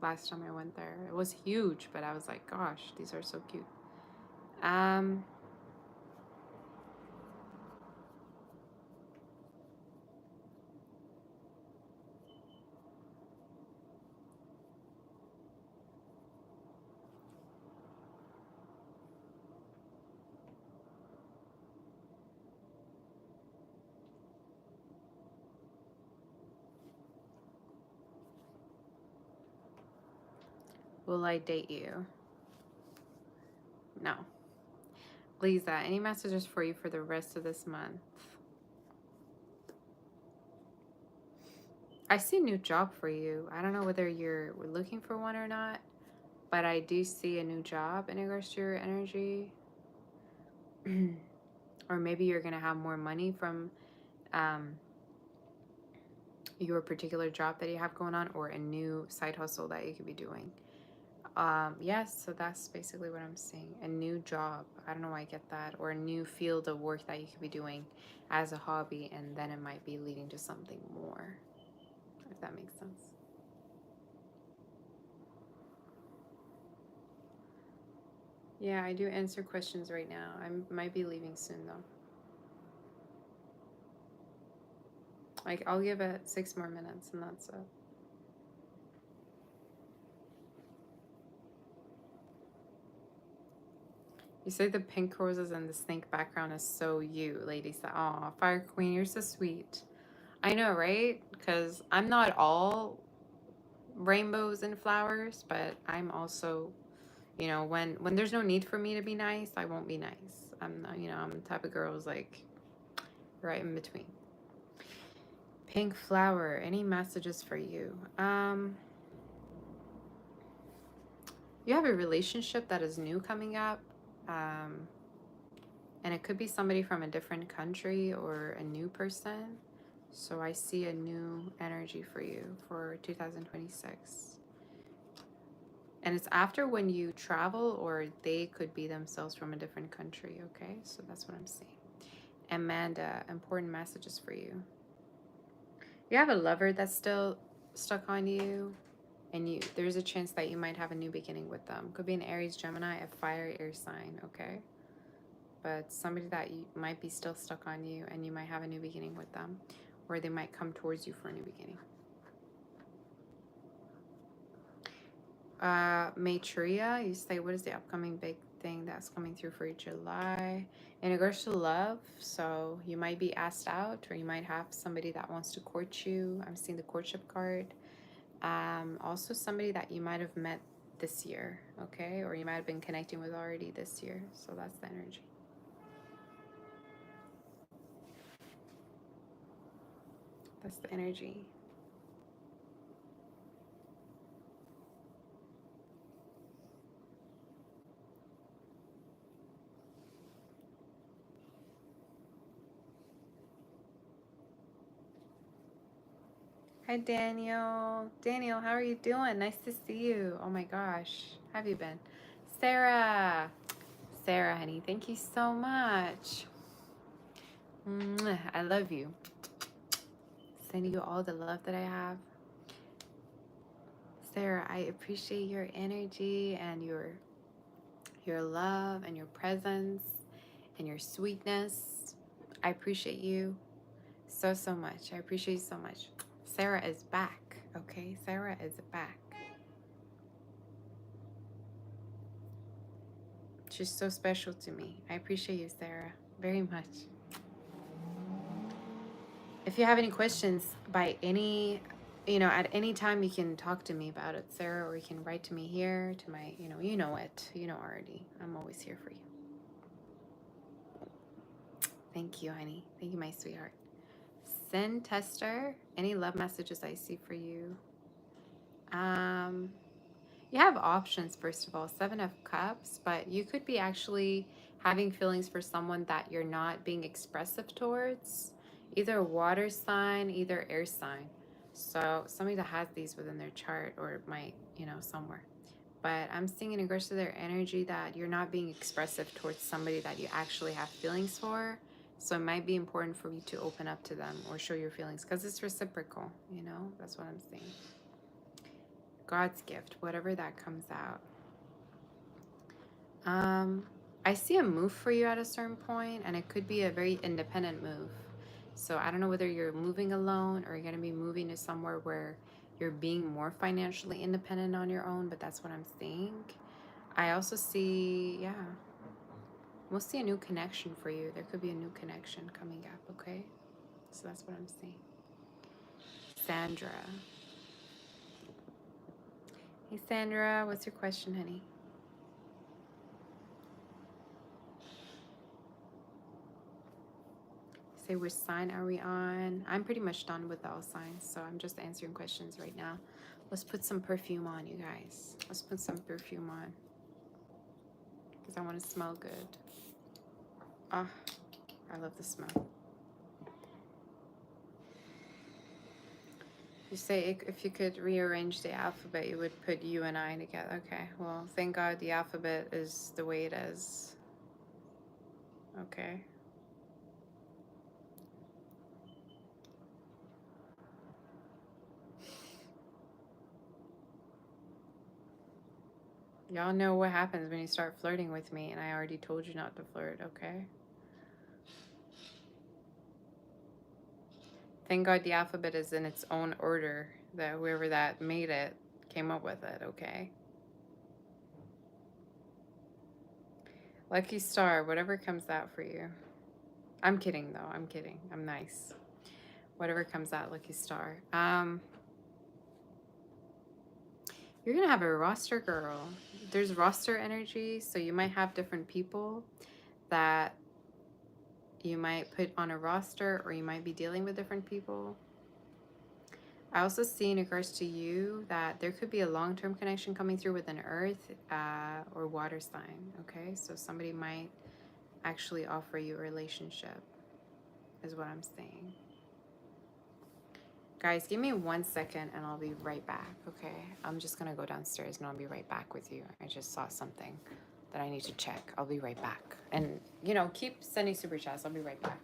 last time I went there. It was huge, but I was like, gosh, these are so cute. Will I date you? No. Lisa, any messages for you for the rest of this month? I see a new job for you. I don't know whether you're looking for one or not, but I do see a new job in regards to your energy. Or maybe you're going to have more money from your particular job that you have going on, or a new side hustle that you could be doing. Yes, so that's basically what I'm seeing. A new job. I don't know why I get that. Or a new field of work that you could be doing as a hobby, and then it might be leading to something more, if that makes sense. Yeah, I do answer questions right now. I might be leaving soon though. Like, I'll give it 6 more minutes and that's it. You say the pink roses and the snake background is so you, ladies. Aw, Fire Queen, you're so sweet. I know, right? Because I'm not all rainbows and flowers, but I'm also, you know, when there's no need for me to be nice, I won't be nice. I'm not, you know, I'm the type of girl who's like right in between. Pink flower, any messages for you? You have a relationship that is new coming up. And it could be somebody from a different country or a new person. So I see a new energy for you for 2026. And it's after when you travel, or they could be themselves from a different country, okay? So that's what I'm seeing. Amanda, important messages for you. You have a lover that's still stuck on you, and there's a chance that you might have a new beginning with them. Could be an Aries, Gemini, a fire, air sign, okay? But somebody that you might be still stuck on you, and you might have a new beginning with them, or they might come towards you for a new beginning. Maitreya, you say, what is the upcoming big thing that's coming through for you July? In regards to love, so you might be asked out, or you might have somebody that wants to court you. I'm seeing the courtship card. Also somebody that you might have met this year, okay? Or you might have been connecting with already this year. So that's the energy. That's the energy. Hi, Daniel. Daniel, how are you doing? Nice to see you. Oh my gosh. How have you been? Sarah. Sarah, honey, thank you so much. Mwah, I love you. Sending you all the love that I have. Sarah, I appreciate your energy and your love and your presence and your sweetness. I appreciate you so much. I appreciate you so much. Sarah is back, okay? Sarah is back. She's so special to me. I appreciate you, Sarah, very much. If you have any questions by any, at any time, you can talk to me about it, Sarah, or you can write to me here to my, you know it. You know already. I'm always here for you. Thank you, honey. Thank you, my sweetheart. Send tester. Any love messages I see for you? You have options, first of all. 7 of Cups, but you could be actually having feelings for someone that you're not being expressive towards. Either a water sign, either air sign. So somebody that has these within their chart or might, somewhere. But I'm seeing in regards to their energy that you're not being expressive towards somebody that you actually have feelings for. So it might be important for you to open up to them or show your feelings because it's reciprocal, That's what I'm seeing. God's gift, whatever that comes out. I see a move for you at a certain point, and it could be a very independent move. So I don't know whether you're moving alone or you're going to be moving to somewhere where you're being more financially independent on your own, but that's what I'm seeing. I also see, we'll see a new connection for you. There could be a new connection coming up, okay? So that's what I'm seeing. Sandra. Hey, Sandra, what's your question, honey? Say which sign are we on? I'm pretty much done with all signs, so I'm just answering questions right now. Let's put some perfume on, you guys. Let's put some perfume on because I want to smell good. Ah, I love the smell. You say if you could rearrange the alphabet, you would put you and I together. Okay, well, thank God the alphabet is the way it is. Okay. Y'all know what happens when you start flirting with me, and I already told you not to flirt, okay? Thank God the alphabet is in its own order, that whoever that made it came up with it, okay? Lucky star, whatever comes out for you. I'm kidding, though. I'm kidding. I'm nice. Whatever comes out, lucky star. You're going to have a roster, girl. There's roster energy, so you might have different people that you might put on a roster, or you might be dealing with different people. I also see in regards to you that there could be a long-term connection coming through with an earth or water sign, okay? So somebody might actually offer you a relationship, is what I'm saying. Guys, give me 1 second and I'll be right back, okay? I'm just gonna go downstairs and I'll be right back with you. I just saw something that I need to check. I'll be right back. And, keep sending super chats. I'll be right back.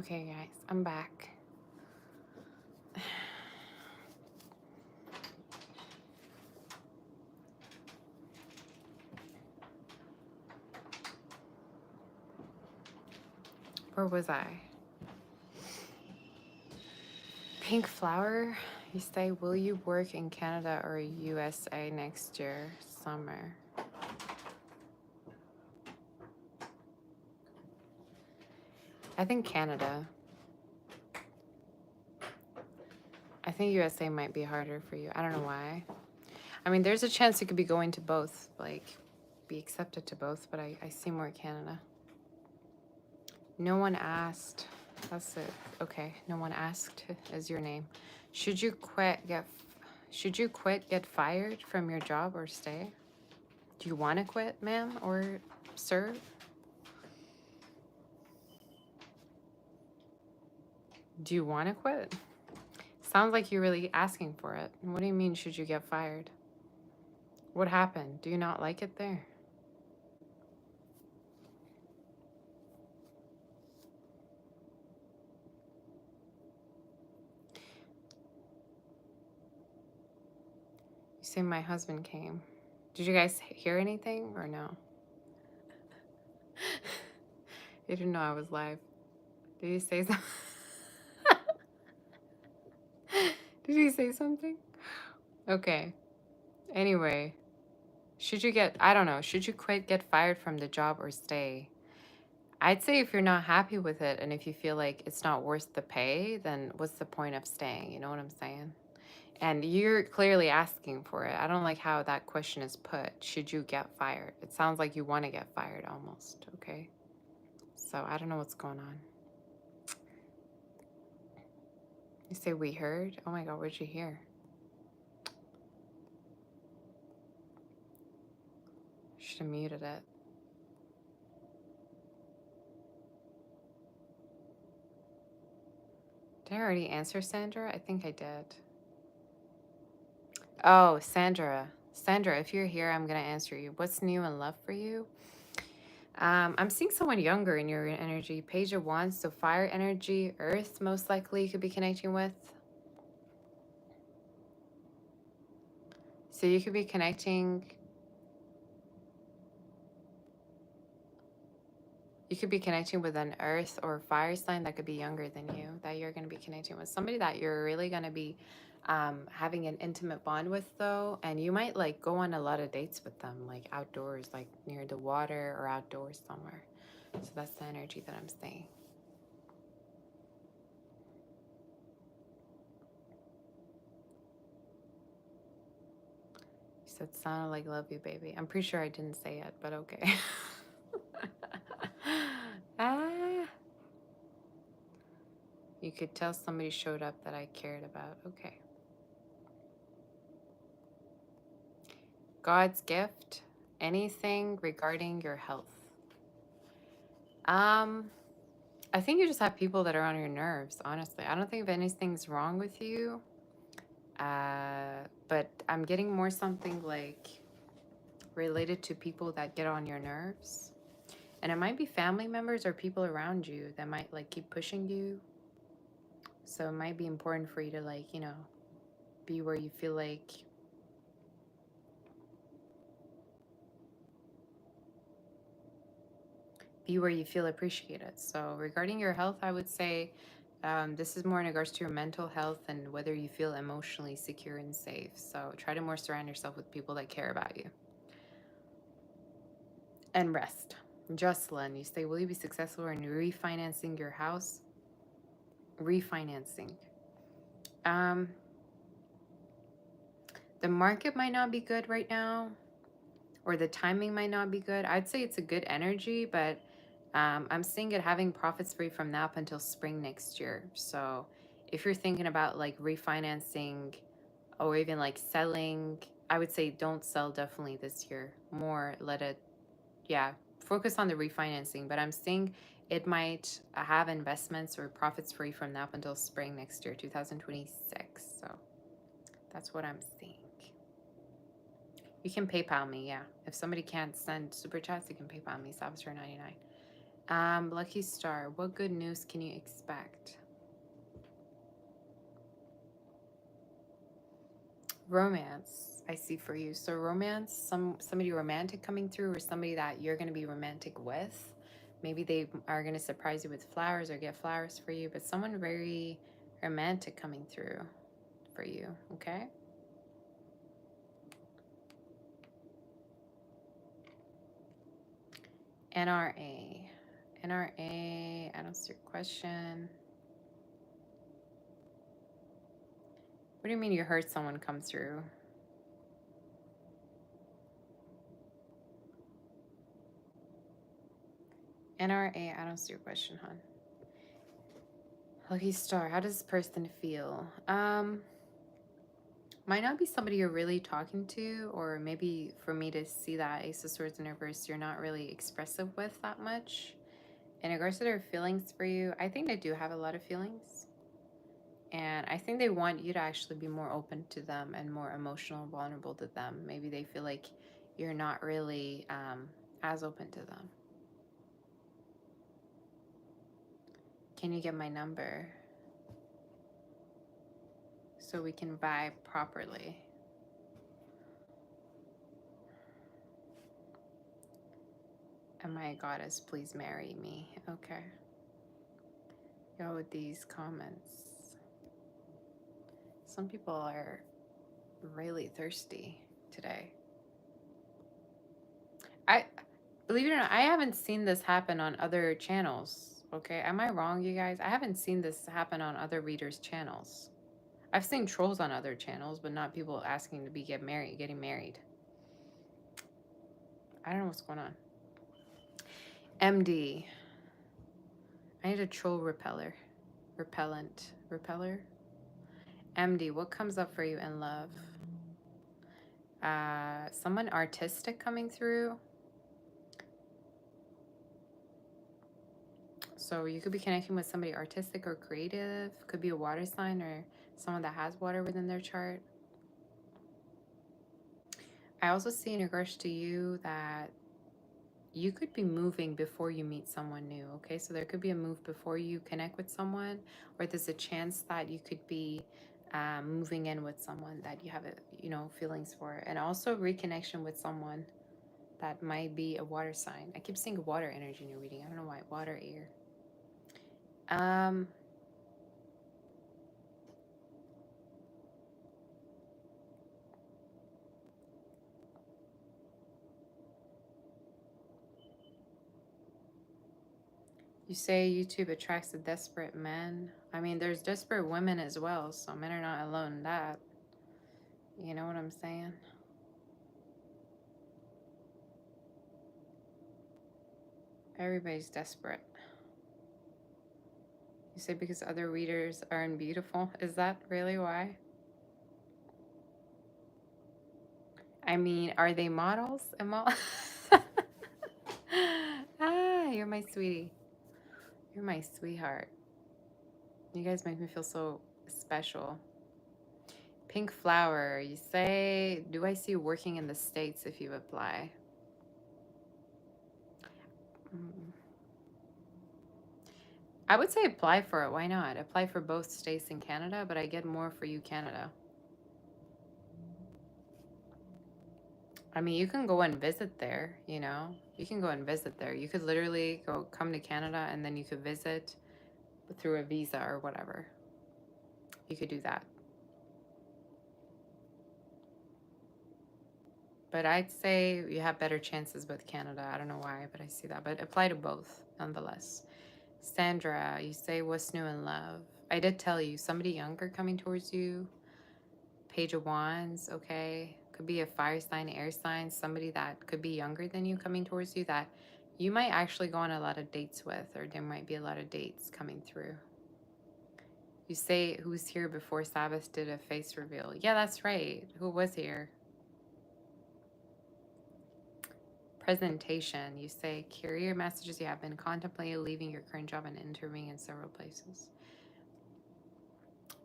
Okay, guys, I'm back. Where was I? Pink flower. You say, will you work in Canada or USA next year, summer? I think Canada. I think USA might be harder for you. I don't know why. I mean, there's a chance you could be going to both, like, be accepted to both, but I see more Canada. No one asked. That's it. Okay, no one asked is your name. Should you quit, get fired from your job or stay? Do you want to quit, ma'am or sir? Do you want to quit? Sounds like you're really asking for it. What do you mean, should you get fired? What happened? Do you not like it there? You say my husband came. Did you guys hear anything or no? You didn't know I was live. Did you say something? Did you say something? Okay. Anyway, I don't know, should you quit, get fired from the job or stay? I'd say if you're not happy with it and if you feel like it's not worth the pay, then what's the point of staying? You know what I'm saying? And you're clearly asking for it. I don't like how that question is put. Should you get fired? It sounds like you want to get fired almost, okay? So I don't know what's going on. You say we heard? Oh my God, what'd you hear? Should have muted it. Did I already answer Sandra? I think I did. Oh, Sandra. Sandra, if you're here, I'm going to answer you. What's new in love for you? I'm seeing someone younger in your energy. Page of Wands, so fire energy, earth most likely you could be connecting with. So you could be connecting. You could be connecting with an earth or fire sign that could be younger than you, that you're going to be connecting with. Somebody that you're really going to be having an intimate bond with, though. And you might like go on a lot of dates with them, like outdoors, like near the water or outdoors somewhere. So that's the energy that I'm seeing. You said sounded like love you, baby. I'm pretty sure I didn't say it, but okay. Ah. You could tell somebody showed up that I cared about. Okay. God's gift. Anything regarding your health. I think you just have people that are on your nerves, honestly. I don't think anything's wrong with you. But I'm getting more something like related to people that get on your nerves. And it might be family members or people around you that might like keep pushing you. So it might be important for you to like, you know, be where you feel like appreciated. So regarding your health, I would say this is more in regards to your mental health and whether you feel emotionally secure and safe. So try to more surround yourself with people that care about you. And rest. Jocelyn, you say, will you be successful in refinancing your house? Refinancing. The market might not be good right now, or the timing might not be good. I'd say it's a good energy, but I'm seeing it having profits free from now up until spring next year. So if you're thinking about like refinancing or even like selling, I would say don't sell definitely this year. More let it, yeah, focus on the refinancing. But I'm seeing it might have investments or profits free from now up until spring next year, 2026. So that's what I'm seeing. You can PayPal me, yeah. If somebody can't send super chats, you can PayPal me, Savasur99. Lucky star, what good news can you expect? Romance, I see for you. So romance, somebody romantic coming through, or somebody that you're going to be romantic with. Maybe they are going to surprise you with flowers or get flowers for you, but someone very romantic coming through for you, okay? NRA. NRA, I don't see your question. What do you mean you heard someone come through? NRA, I don't see your question, hon. Lucky star, how does this person feel? Might not be somebody you're really talking to, or maybe for me to see that Ace of Swords in reverse, you're not really expressive with that much. In regards to their feelings for you, I think they do have a lot of feelings. And I think they want you to actually be more open to them and more emotional and vulnerable to them. Maybe they feel like you're not really as open to them. Can you get my number so we can vibe properly? And my goddess, please marry me. Okay. Go with these comments. Some people are really thirsty today. I believe it or not, I haven't seen this happen on other channels. Okay, am I wrong, you guys? I haven't seen this happen on other readers' channels. I've seen trolls on other channels, but not people asking to getting married. I don't know what's going on. MD. I need a troll repeller. Repeller. MD, what comes up for you in love? Someone artistic coming through. So you could be connecting with somebody artistic or creative. Could be a water sign or someone that has water within their chart. I also see in regards to you that you could be moving before you meet someone new, okay? So there could be a move before you connect with someone, or there's a chance that you could be moving in with someone that you have, feelings for. And also reconnection with someone that might be a water sign. I keep seeing water energy in your reading. I don't know why. Water, air. You say YouTube attracts a desperate men. I mean, there's desperate women as well, so men are not alone in that. You know what I'm saying? Everybody's desperate. You say because other readers aren't beautiful. Is that really why? I mean, are they models? You're my sweetie. You're my sweetheart. You guys make me feel so special. Pink flower. You say, do I see you working in the States if you apply? I would say apply for it. Why not? Apply for both states in Canada, but I get more for you, Canada. I mean, you can go and visit there, you know? You can go and visit there. You could literally come to Canada and then you could visit through a visa or whatever. You could do that. But I'd say you have better chances with Canada. I don't know why, but I see that. But apply to both nonetheless. Sandra, you say what's new in love? I did tell you, somebody younger coming towards you. Page of Wands, okay? Could be a fire sign, air sign, somebody that could be younger than you coming towards you that you might actually go on a lot of dates with, or there might be a lot of dates coming through. You say, who's here before Sabbath did a face reveal? Yeah, that's right. Who was here? Presentation. You say, career messages. You have been contemplating leaving your current job and interviewing in several places.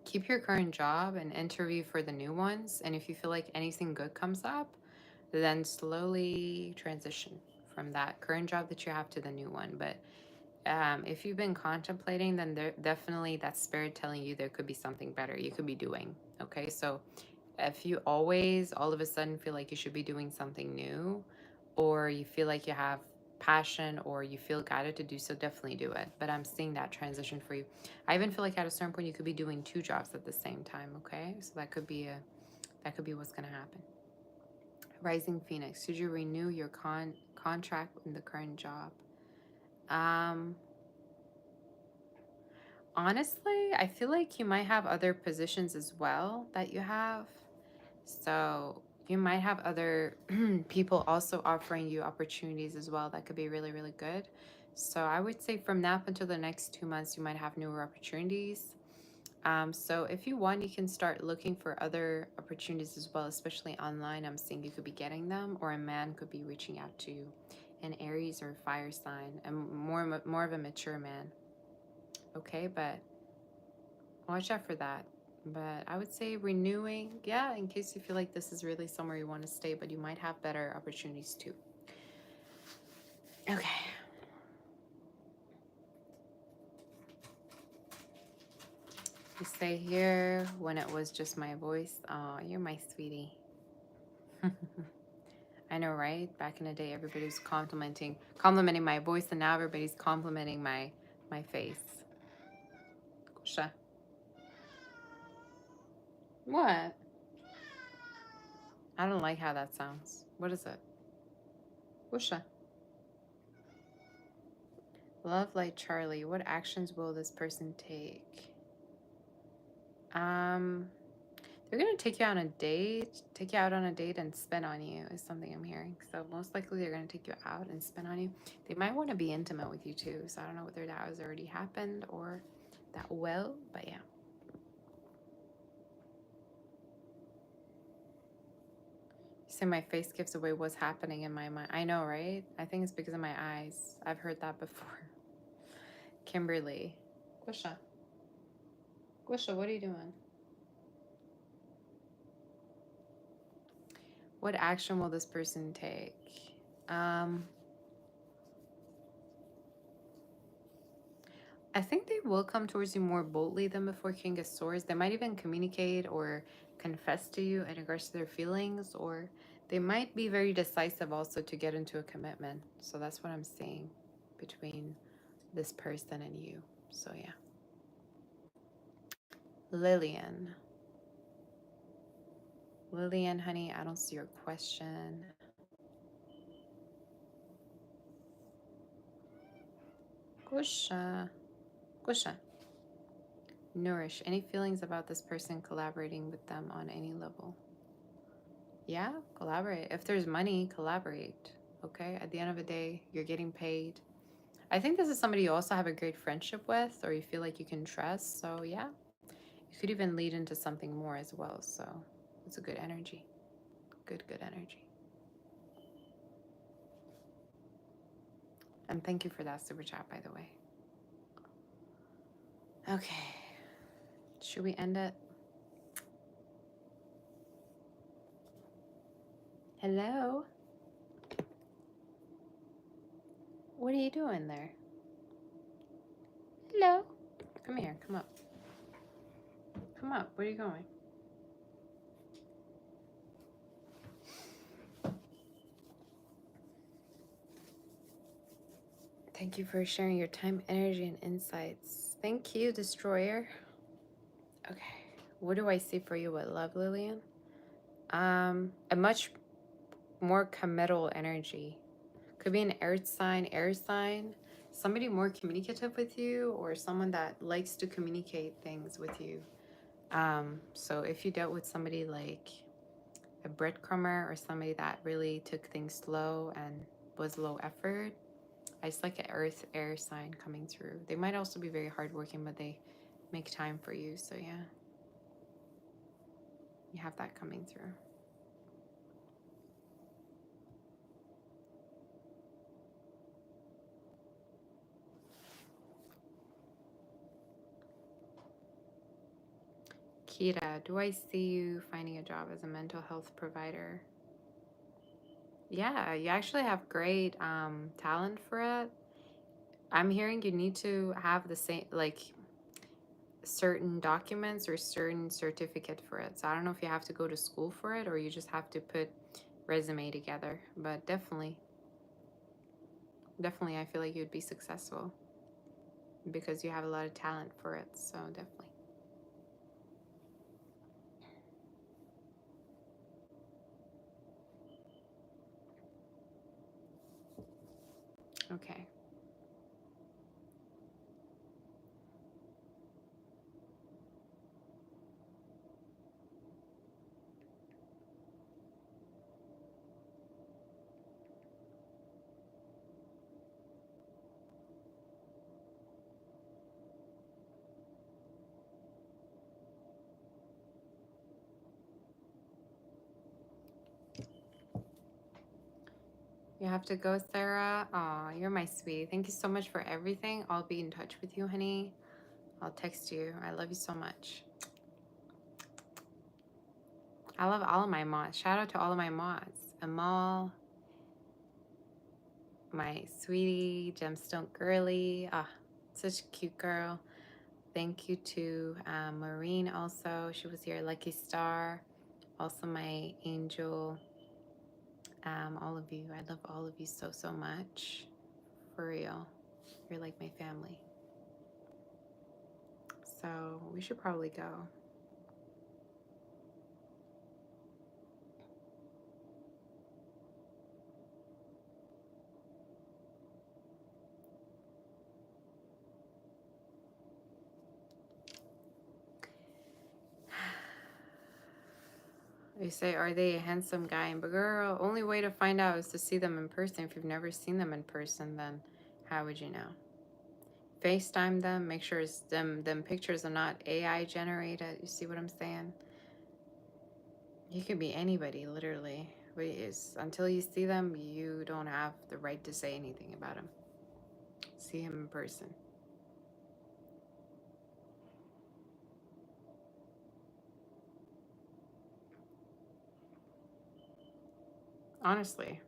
Keep your current job and interview for the new ones. And if you feel like anything good comes up, then slowly transition from that current job that you have to the new one. But If you've been contemplating, then there definitely that spirit telling you there could be something better you could be doing. Okay, so if you always all of a sudden feel like you should be doing something new, or you feel like you have passion or you feel guided to do so, definitely do it. But I'm seeing that transition for you. I even feel like at a certain point you could be doing two jobs at the same time. Okay, so that could be what's going to happen. Rising Phoenix, should you renew your contract in the current job? um Honestly, I feel like you might have other positions as well that you have. So you might have other people also offering you opportunities as well that could be really, really good. So I would say from now up until the next 2 months, you might have newer opportunities. So if you want, you can start looking for other opportunities as well, especially online. I'm seeing you could be getting them, or a man could be reaching out to you, an Aries or fire sign, and more of a mature man. Okay, but watch out for that. But I would say renewing, yeah, in case you feel like this is really somewhere you want to stay, but you might have better opportunities too. Okay. You stay here when it was just my voice. Oh, you're my sweetie. I know, right? Back in the day, everybody was complimenting my voice, and now everybody's complimenting my face. Kusha. What? I don't like how that sounds. What is it? Kusha. Love like Charlie. What actions will this person take? Um, they're gonna take you on a date, take you out on a date and spin on you is something I'm hearing. So most likely they're gonna take you out and spin on you. They might want to be intimate with you too. So I don't know whether that has already happened or that will, but yeah. You say my face gives away what's happening in my mind. I know, right? I think it's because of my eyes. I've heard that before. Kimberly. Gwisha. Gwisha, what are you doing? What action will this person take? I think they will come towards you more boldly than before King of Swords. They might even communicate or confess to you in regards to their feelings, or they might be very decisive also to get into a commitment. So that's what I'm seeing between this person and you. So yeah. Lillian. Lillian, honey, I don't see your question. Gusha. Gusha. Nourish. Any feelings about this person collaborating with them on any level? Yeah, collaborate. If there's money, collaborate. Okay. At the end of the day, you're getting paid. I think this is somebody you also have a great friendship with, or you feel like you can trust. So yeah, you could even lead into something more as well. So it's a good energy. Good energy. And thank you for that super chat, by the way. Okay. Should we end it? Hello? What are you doing there? Hello? Come here. Come up. Come up. Where are you going? Thank you for sharing your time, energy, and insights. Thank you, Destroyer. Okay. What do I see for you with love, Lillian? A much more committal energy. Could be an earth sign, air sign, somebody more communicative with you, or someone that likes to communicate things with you. So if you dealt with somebody like a breadcrumber or somebody that really took things slow and was low effort, I just like an earth air sign coming through. They might also be very hardworking, but they make time for you. So yeah, you have that coming through. Kira, do I see you finding a job as a mental health provider? Yeah, you actually have great talent for it. I'm hearing you need to have the same, like, certain documents or certain certificate for it. So I don't know if you have to go to school for it or you just have to put resume together. But definitely, definitely, I feel like you'd be successful because you have a lot of talent for it. So definitely. Okay. You have to go, Sarah. Aw, you're my sweetie. Thank you so much for everything. I'll be in touch with you, honey. I'll text you. I love you so much. I love all of my mods. Shout out to all of my mods. Amal, my sweetie, Gemstone Girly. Ah, such a cute girl. Thank you to Maureen also. She was here. Lucky Star. Also my angel. All of you. I love all of you so, so much. For real. You're like my family. So we should probably go. They say, are they a handsome guy? But girl, only way to find out is to see them in person. If you've never seen them in person, then how would you know? FaceTime them, make sure it's them pictures are not AI generated. You see what I'm saying? You could be anybody, literally. But it's, until you see them, you don't have the right to say anything about them. See him in person. Honestly.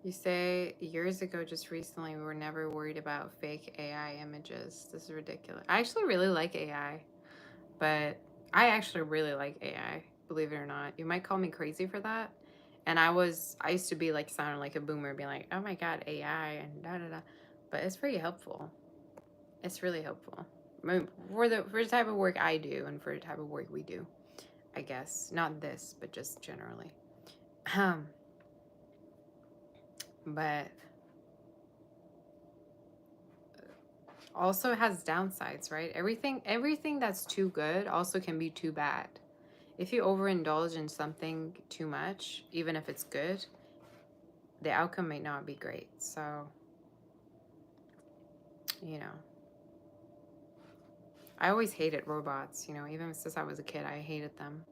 You say years ago, just recently, we were never worried about fake AI images. This is ridiculous. I actually really like AI, but I actually really like AI, believe it or not. You might call me crazy for that. And I used to be like, sounding like a boomer, being like, oh my God, AI and da da da. But it's very helpful. It's really helpful. I mean, for the type of work I do and for the type of work we do, I guess. Not this, but just generally. But also it has downsides, right? Everything that's too good also can be too bad. If you overindulge in something too much, even if it's good, the outcome may not be great. So, you know, I always hated robots, even since I was a kid, I hated them.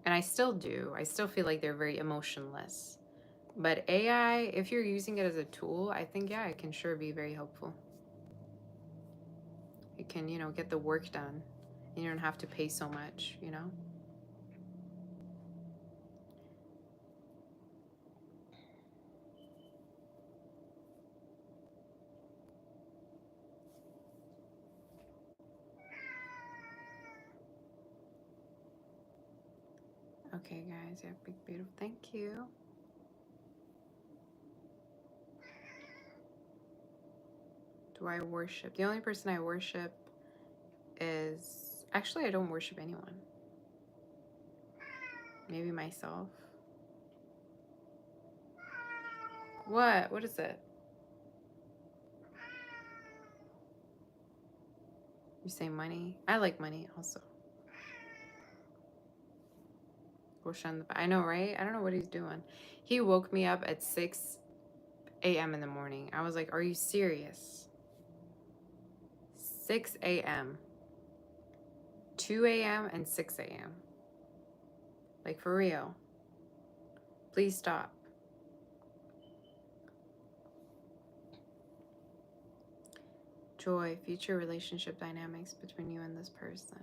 And I still do. I still feel like they're very emotionless. But AI, if you're using it as a tool, I think, yeah, it can sure be very helpful. It can, get the work done. And you don't have to pay so much. Okay, guys, yeah, big, beautiful. Thank you. Do I worship? The only person I worship is... Actually, I don't worship anyone. Maybe myself. What? What is it? You say money? I like money also. I know, right? I don't know what he's doing. He woke me up at 6 a.m. in the morning. I was like, are you serious? 6 a.m., 2 a.m., and 6 a.m. Like, for real. Please stop. Joy, future relationship dynamics between you and this person.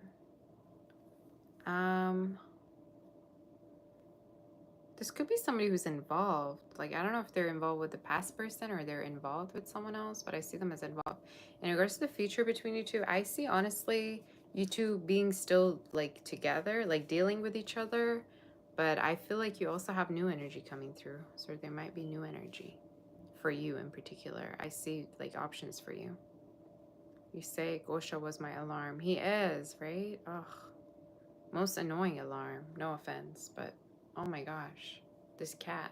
This could be somebody who's involved. Like, I don't know if they're involved with the past person or they're involved with someone else, but I see them as involved. In regards to the future between you two, I see, honestly, you two being still, like, together, like, dealing with each other. But I feel like you also have new energy coming through. So there might be new energy for you in particular. I see, like, options for you. You say Gosha was my alarm. He is, right? Ugh. Most annoying alarm. No offense, but oh my gosh. This cat.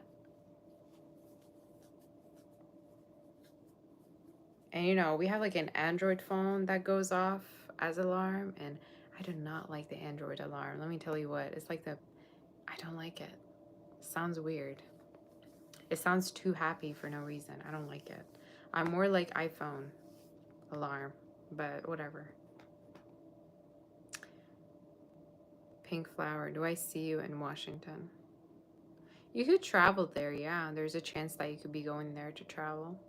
And you know, we have like an Android phone that goes off as alarm, and I do not like the Android alarm. Let me tell you what. It's like I don't like it. It sounds weird. It sounds too happy for no reason. I don't like it. I'm more like iPhone alarm, but whatever. Pink flower. Do I see you in Washington? You could travel there, yeah. There's a chance that you could be going there to travel.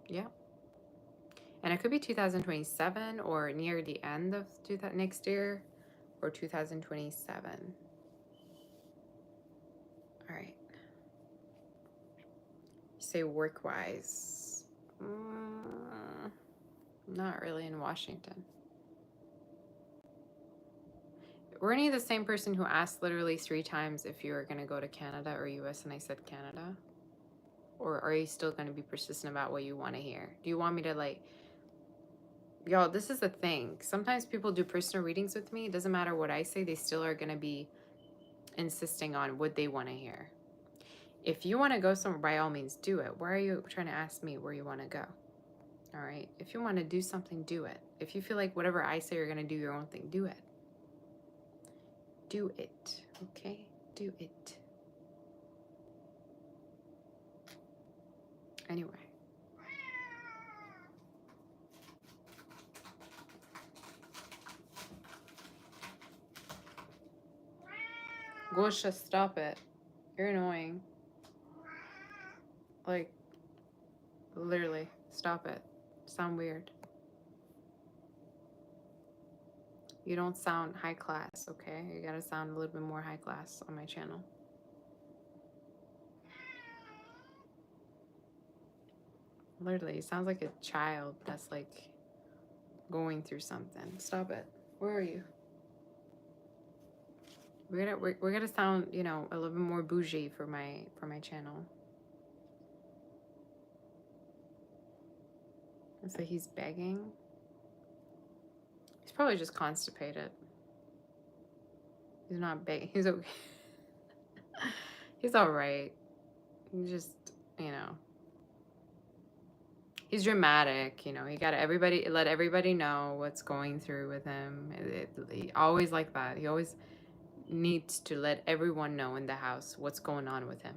Yeah. And it could be 2027 or near the end of next year or 2027. All right. You say work-wise. Not really in Washington. We're any the same person who asked literally 3 times if you were going to go to Canada or US, and I said Canada? Or are you still going to be persistent about what you want to hear? Do you want me to, like... Y'all, this is the thing. Sometimes people do personal readings with me. It doesn't matter what I say. They still are going to be insisting on what they want to hear. If you want to go somewhere, by all means, do it. Why are you trying to ask me where you want to go? All right? If you want to do something, do it. If you feel like whatever I say you're going to do your own thing, do it. Do it. Okay? Do it. Anyway. Gosha, stop it. You're annoying. Like, literally, stop it. Sound weird. You don't sound high class, okay? You gotta sound a little bit more high class on my channel. Literally, it sounds like a child that's like going through something. Stop it. Where are you? We're gonna sound, you know, a little bit more bougie for my channel. And so he's begging. He's probably just constipated. He's not begging. He's okay. He's all right. He just, you know. He's dramatic, you know. He got let everybody know what's going through with him. He always like that. He always needs to let everyone know in the house what's going on with him.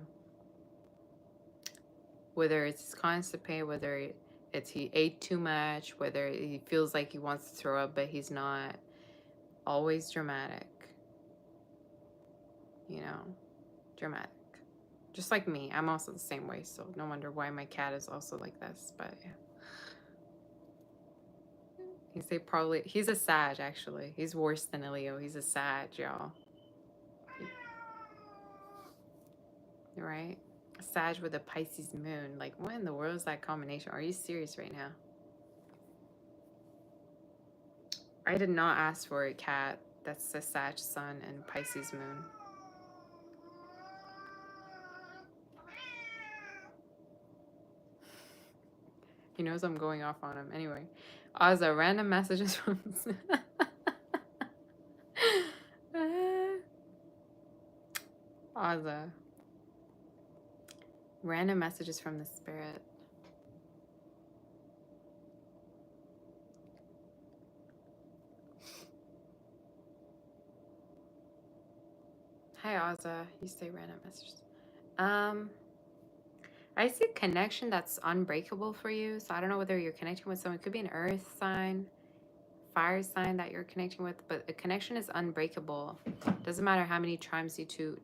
Whether it's constipated, whether it's he ate too much, whether he feels like he wants to throw up but he's not. Always dramatic. You know, dramatic. Just like me. I'm also the same way, so no wonder why my cat is also like this, but yeah. He's a Sag, actually. He's worse than a Leo. He's a Sag, y'all. Right? A Sag with a Pisces moon. Like, what in the world is that combination? Are you serious right now? I did not ask for a cat that's a Sag sun and Pisces moon. He knows I'm going off on him. Anyway, Ozza, random messages from... Ozza. Random messages from the spirit. Hi, Ozza. You say random messages. I see a connection that's unbreakable for you. So I don't know whether you're connecting with someone. It could be an earth sign, fire sign that you're connecting with, but the connection is unbreakable. Doesn't matter how many times you two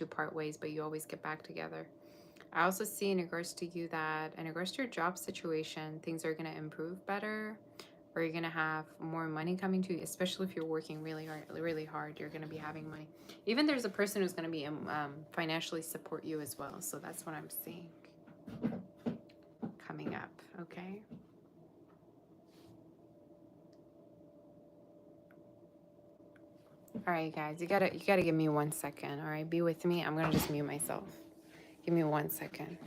part ways, but you always get back together. I also see in regards to you that in regards to your job situation, things are going to improve better, or you're going to have more money coming to you, especially if you're working really hard, you're going to be having money. Even there's a person who's going to be financially support you as well. So that's what I'm seeing coming up. Okay. All right, guys, you gotta give me 1 second. All right, be with me. I'm gonna just mute myself. Give me 1 second.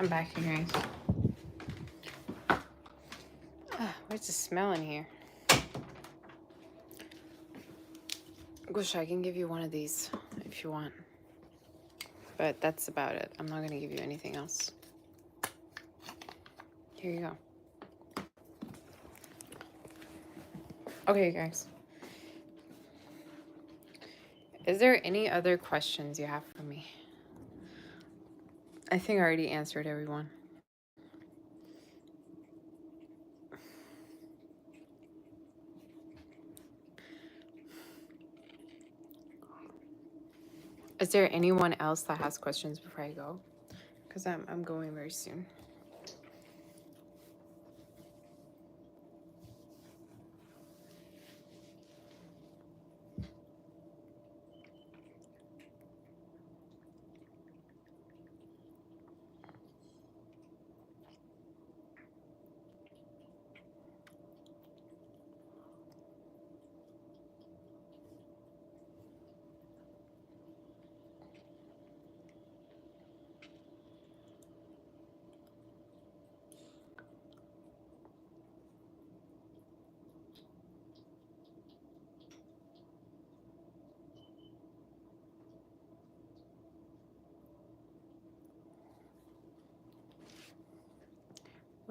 I'm back here, guys. What's the smell in here? Wish I can give you one of these if you want. But that's about it. I'm not going to give you anything else. Here you go. Okay, guys. Is there any other questions you have for me? I think I already answered everyone. Is there anyone else that has questions before I go? Because I'm going very soon.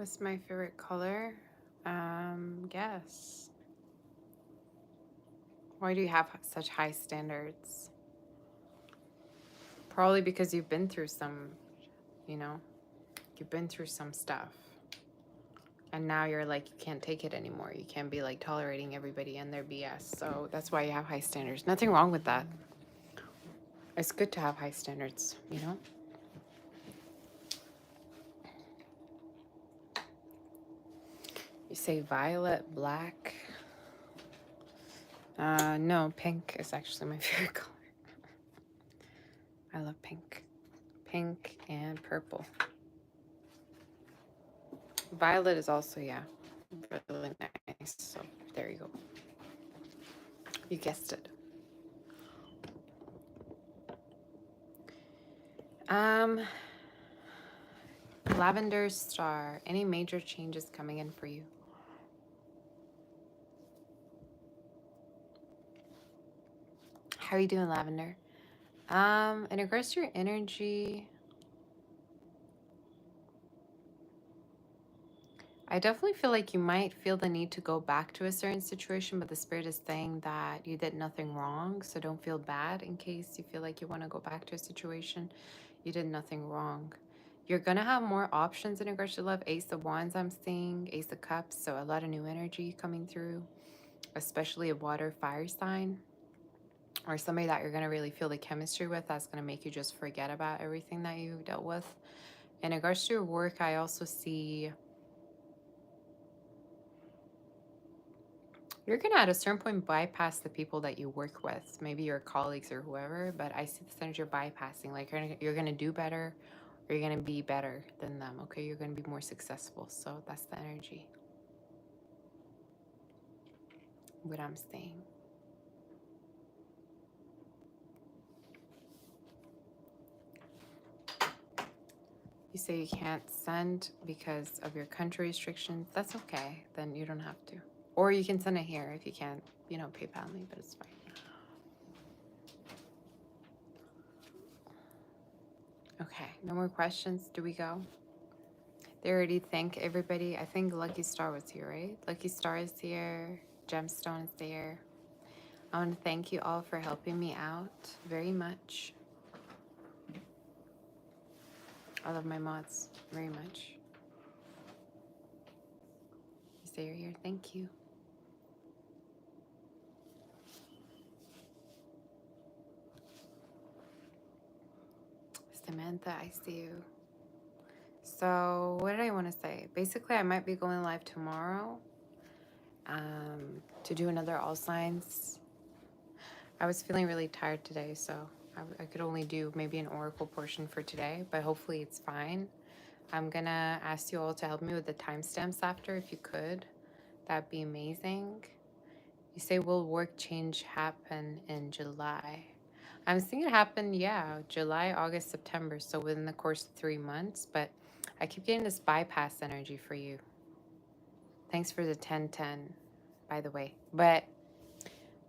What's my favorite color? Guess. Why do you have such high standards? Probably because you've been through some, you know, you've been through some stuff. And now you're like, you can't take it anymore. You can't be like tolerating everybody and their BS. So that's why you have high standards. Nothing wrong with that. It's good to have high standards, you know? You say violet, black. No, pink is actually my favorite color. I love pink. Pink and purple. Violet is also, yeah, really nice. So there you go. You guessed it. Lavender star. Any major changes coming in for you? How are you doing, Lavender? In regards to your energy, I definitely feel like you might feel the need to go back to a certain situation, but the spirit is saying that you did nothing wrong, so don't feel bad in case you feel like you want to go back to a situation. You did nothing wrong. You're going to have more options in regards to love. Ace of Wands, I'm seeing. Ace of Cups, so a lot of new energy coming through, especially a water fire sign or somebody that you're going to really feel the chemistry with. That's going to make you just forget about everything that you dealt with. In regards to your work, I also see you're going to at a certain point bypass the people that you work with, maybe your colleagues or whoever, but I see this energy of bypassing. Like you're going to do better or you're going to be better than them, okay? You're going to be more successful. So that's the energy, what I'm saying. You say you can't send because of your country restrictions. That's okay. Then you don't have to. Or you can send it here if you can't, you know, PayPal me, but it's fine. Okay, no more questions. Do we go? They already thank everybody. I think Lucky Star was here, right? Lucky Star is here. Gemstone is there. I want to thank you all for helping me out very much. I love my mods very much. You say you're here. Thank you. Samantha, I see you. So what did I want to say? Basically, I might be going live tomorrow to do another all signs. I was feeling really tired today, so I could only do maybe an oracle portion for today, but hopefully it's fine. I'm gonna ask you all to help me with the timestamps after, if you could. That'd be amazing. You say, will work change happen in July? I'm seeing it happen, yeah, July, August, September, so within the course of 3 months, but I keep getting this bypass energy for you. Thanks for the 1010, by the way. But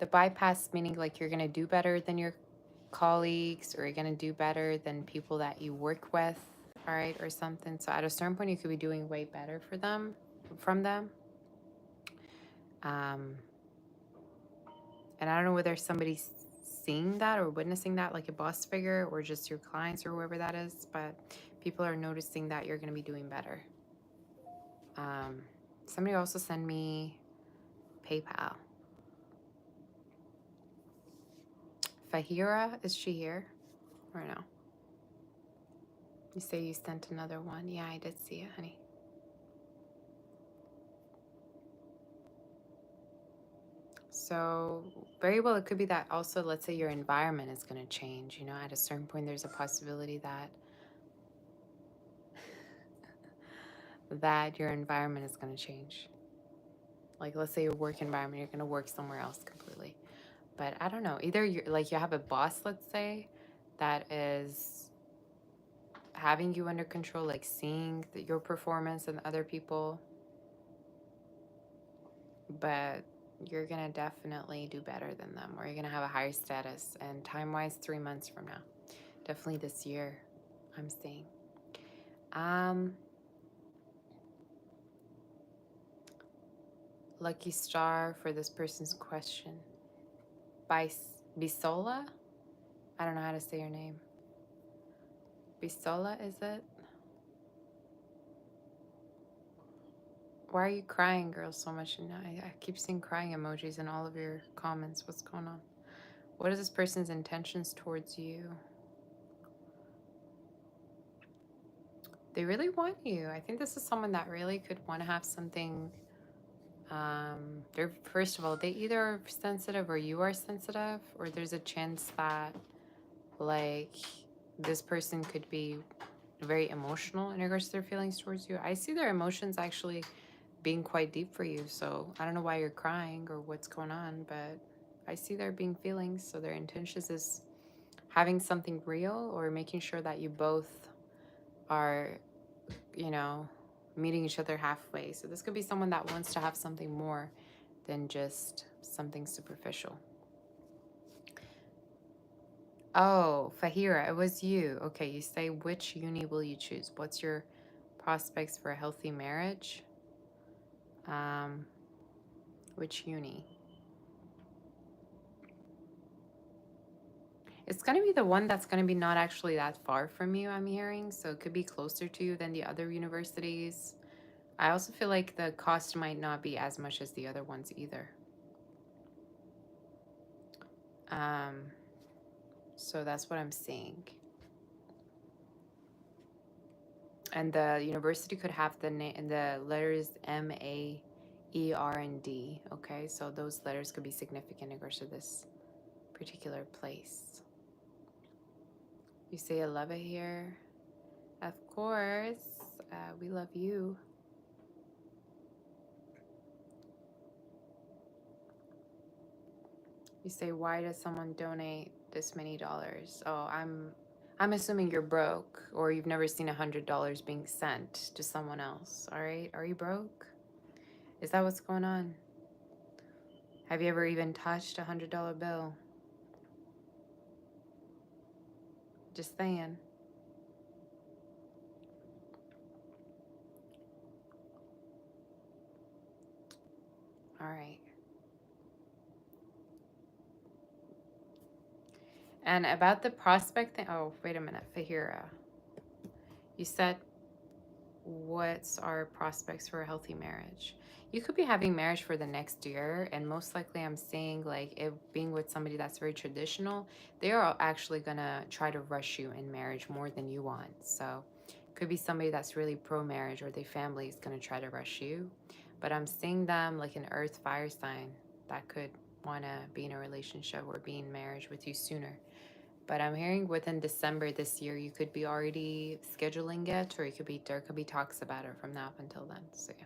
the bypass meaning like you're gonna do better than your colleagues, or you're gonna do better than people that you work with, all right, or something. So at a certain point, you could be doing way better for them, from them. And I don't know whether somebody's seeing that or witnessing that, like a boss figure or just your clients or whoever that is, but people are noticing that you're going to be doing better. Somebody also send me PayPal. Fahira, is she here or no? You say you sent another one. Yeah, I did see it, honey. So very well, it could be that also, let's say your environment is going to change. You know, at a certain point, there's a possibility that your environment is going to change. Like, let's say your work environment, you're going to work somewhere else completely. But I don't know, either you're like, you have a boss, let's say, that is having you under control, like seeing your performance and other people, but you're going to definitely do better than them, or you're going to have a higher status. And time-wise, 3 months from now, definitely this year, I'm seeing. lucky star for this person's question. Bisola? I don't know how to say your name. Bisola, is it? Why are you crying, girl, so much? And I keep seeing crying emojis in all of your comments. What's going on? What is this person's intentions towards you? They really want you. I think this is someone that really could want to have something. They're, first of all, they either are sensitive or you are sensitive, or there's a chance that, like, this person could be very emotional in regards to their feelings towards you. I see their emotions actually being quite deep for you, so I don't know why you're crying or what's going on, but I see there being feelings. So their intentions is having something real or making sure that you both are, you know, meeting each other halfway. So this could be someone that wants to have something more than just something superficial. Oh, Fahira, it was you. Okay, you say, which uni will you choose? What's your prospects for a healthy marriage? Which uni? It's going to be the one that's going to be not actually that far from you, I'm hearing. So it could be closer to you than the other universities. I also feel like the cost might not be as much as the other ones either. So that's what I'm seeing. And the university could have the letters M, A, E, R, and D. Okay, so those letters could be significant in regards to this particular place. You say I love it here. Of course, we love you. You say, why does someone donate this many dollars? Oh, I'm assuming you're broke or you've never seen $100 being sent to someone else. All right, are you broke? Is that what's going on? Have you ever even touched a $100 bill? Just saying. All right. And about the prospect thing, oh, wait a minute, Fahira. You said, what's our prospects for a healthy marriage? You could be having marriage for the next year, and most likely I'm seeing like it being with somebody that's very traditional. They are actually gonna try to rush you in marriage more than you want. So it could be somebody that's really pro-marriage, or their family is gonna try to rush you. But I'm seeing them like an earth fire sign that could wanna be in a relationship or be in marriage with you sooner. But I'm hearing within December this year, you could be already scheduling it, or there could be talks about it from now up until then. So yeah.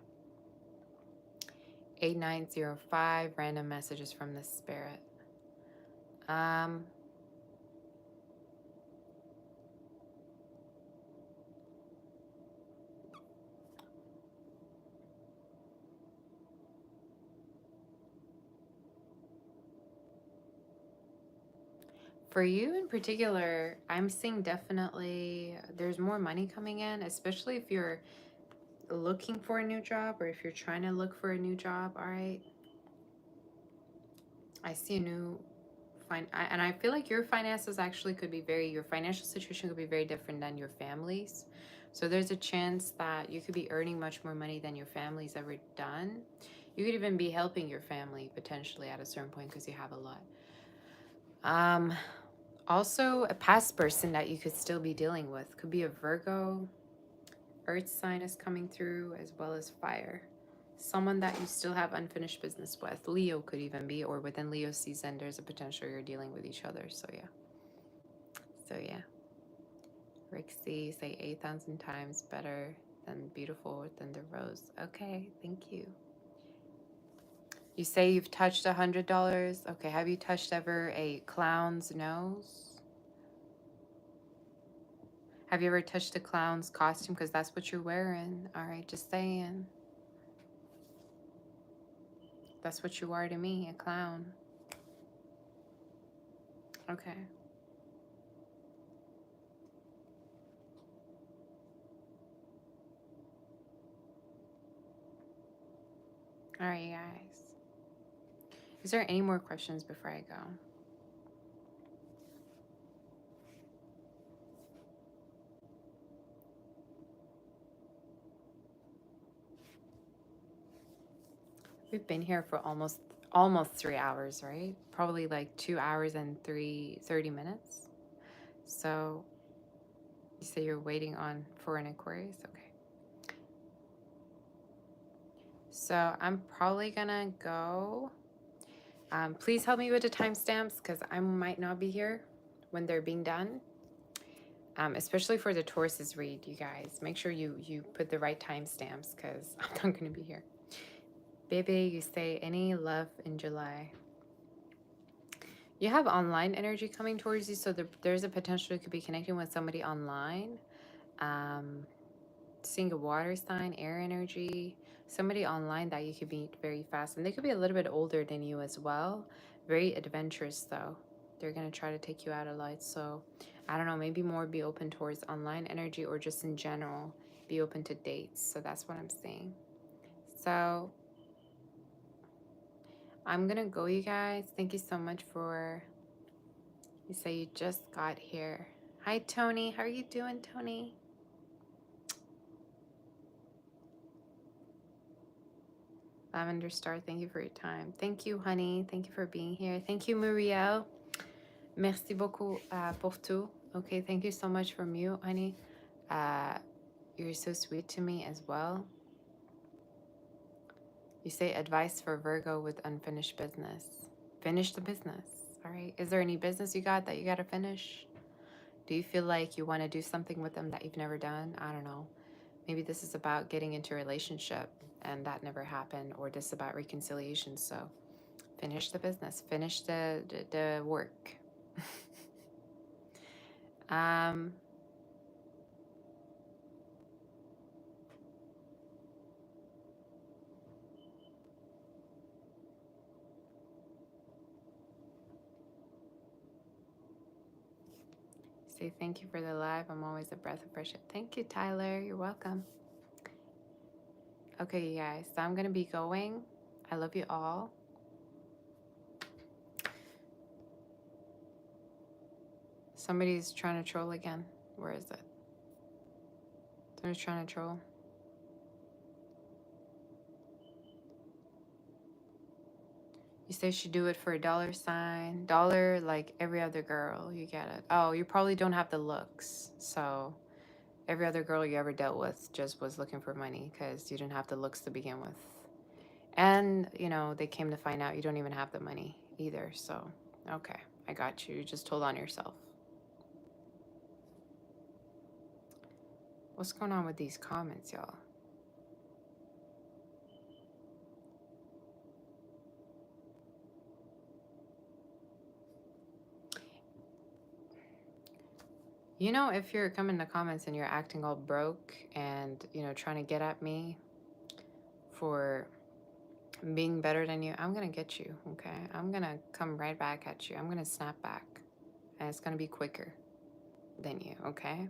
8905, random messages from the spirit. For you in particular, I'm seeing definitely there's more money coming in, especially if you're looking for a new job or if you're trying to look for a new job. All right. I see a new and I feel like your finances actually could be your financial situation could be very different than your family's. So there's a chance that you could be earning much more money than your family's ever done. You could even be helping your family potentially at a certain point because you have a lot. Also, a past person that you could still be dealing with could be a Virgo. Earth sign is coming through, as well as fire. Someone that you still have unfinished business with. Leo could even be, or within Leo season, there's a potential you're dealing with each other. So yeah. Rixie, say 8,000 times better than beautiful than the rose. Okay, thank you. You say you've touched $100. Okay, have you touched ever a clown's nose? Have you ever touched a clown's costume? Because that's what you're wearing. All right, just saying. That's what you are to me, a clown. Okay. All right, you guys. Is there any more questions before I go? We've been here for almost 3 hours, right? Probably like 2 hours and 30 minutes. So you say you're waiting on for an Aquarius? Okay. So I'm probably gonna go. Please help me with the timestamps because I might not be here when they're being done. Especially for the Taurus's read, you guys. Make sure you put the right timestamps because I'm not gonna be here. Baby, you say any love in July. You have online energy coming towards you, so there's a potential you could be connecting with somebody online. Seeing a water sign, air energy, somebody online that you could meet very fast. And they could be a little bit older than you as well. Very adventurous, though. They're going to try to take you out of light. So, I don't know, maybe more be open towards online energy or just in general be open to dates. So, that's what I'm saying. So, I'm going to go, you guys. Thank you so much for... You say you just got here. Hi, Tony. How are you doing, Tony? Lavender Star, thank you for your time. Thank you, honey. Thank you for being here. Thank you, Muriel. Merci beaucoup pour tout. Okay, thank you so much from you, honey. You're so sweet to me as well. You say advice for Virgo with unfinished business. Finish the business. All right. Is there any business you got that you got to finish? Do you feel like you want to do something with them that you've never done? I don't know. Maybe this is about getting into a relationship and that never happened, or this is about reconciliation. So finish the business, finish the work. Say thank you for the live. I'm always a breath of fresh air. Thank you, Tyler. You're welcome. Okay, you guys. So I'm going to be going. I love you all. Somebody's trying to troll again. Where is it? Somebody's trying to troll. You say she do it for a dollar sign. Dollar like every other girl. You get it. Oh, you probably don't have the looks. So every other girl you ever dealt with just was looking for money because you didn't have the looks to begin with. And, you know, they came to find out you don't even have the money either. So, okay, I got you. You just told on yourself. What's going on with these comments, y'all? You know, if you're coming to comments and you're acting all broke and, you know, trying to get at me for being better than you, I'm going to get you, okay? I'm going to come right back at you. I'm going to snap back. And it's going to be quicker than you, okay?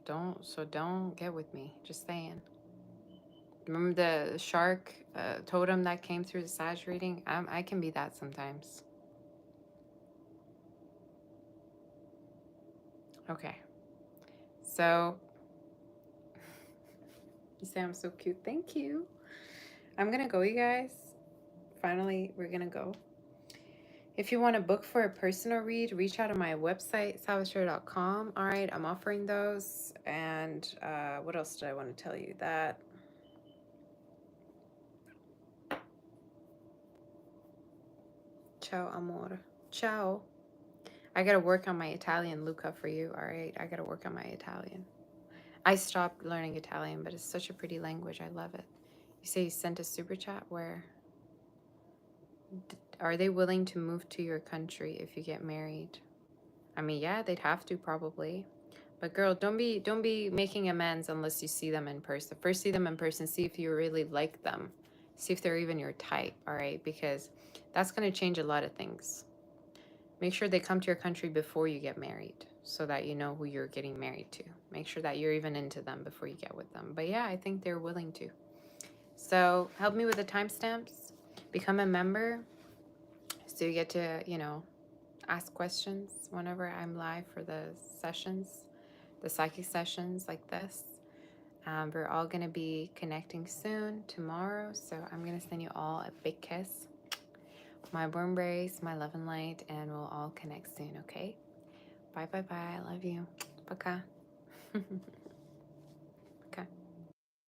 Don't get with me. Just saying. Remember the shark totem that came through the Sag reading? I can be that sometimes. Okay. So, you say I'm so cute. Thank you. I'm going to go, you guys. Finally, we're going to go. If you want to book for a personal read, reach out on my website, salvatore.com. All right, I'm offering those. And what else did I want to tell you? That ciao, amore. Ciao. I got to work on my Italian, Luca, for you. All right, I got to work on my Italian. I stopped learning Italian, but it's such a pretty language. I love it. You say you sent a super chat. Where? Are they willing to move to your country if you get married? I mean, yeah, they'd have to probably. But girl, don't be making amends unless you see them in person. First see them in person, see if you really like them. See if they're even your type, all right? Because that's going to change a lot of things. Make sure they come to your country before you get married so that you know who you're getting married to. Make sure that you're even into them before you get with them. But yeah, I think they're willing to. So help me with the timestamps. Become a member so you get to, you know, ask questions whenever I'm live for the sessions, the psychic sessions like this. We're all going to be connecting soon tomorrow. So I'm going to send you all a big kiss, my warm embrace, my love and light, and we'll all connect soon, okay? Bye, bye, bye. I love you. Пока.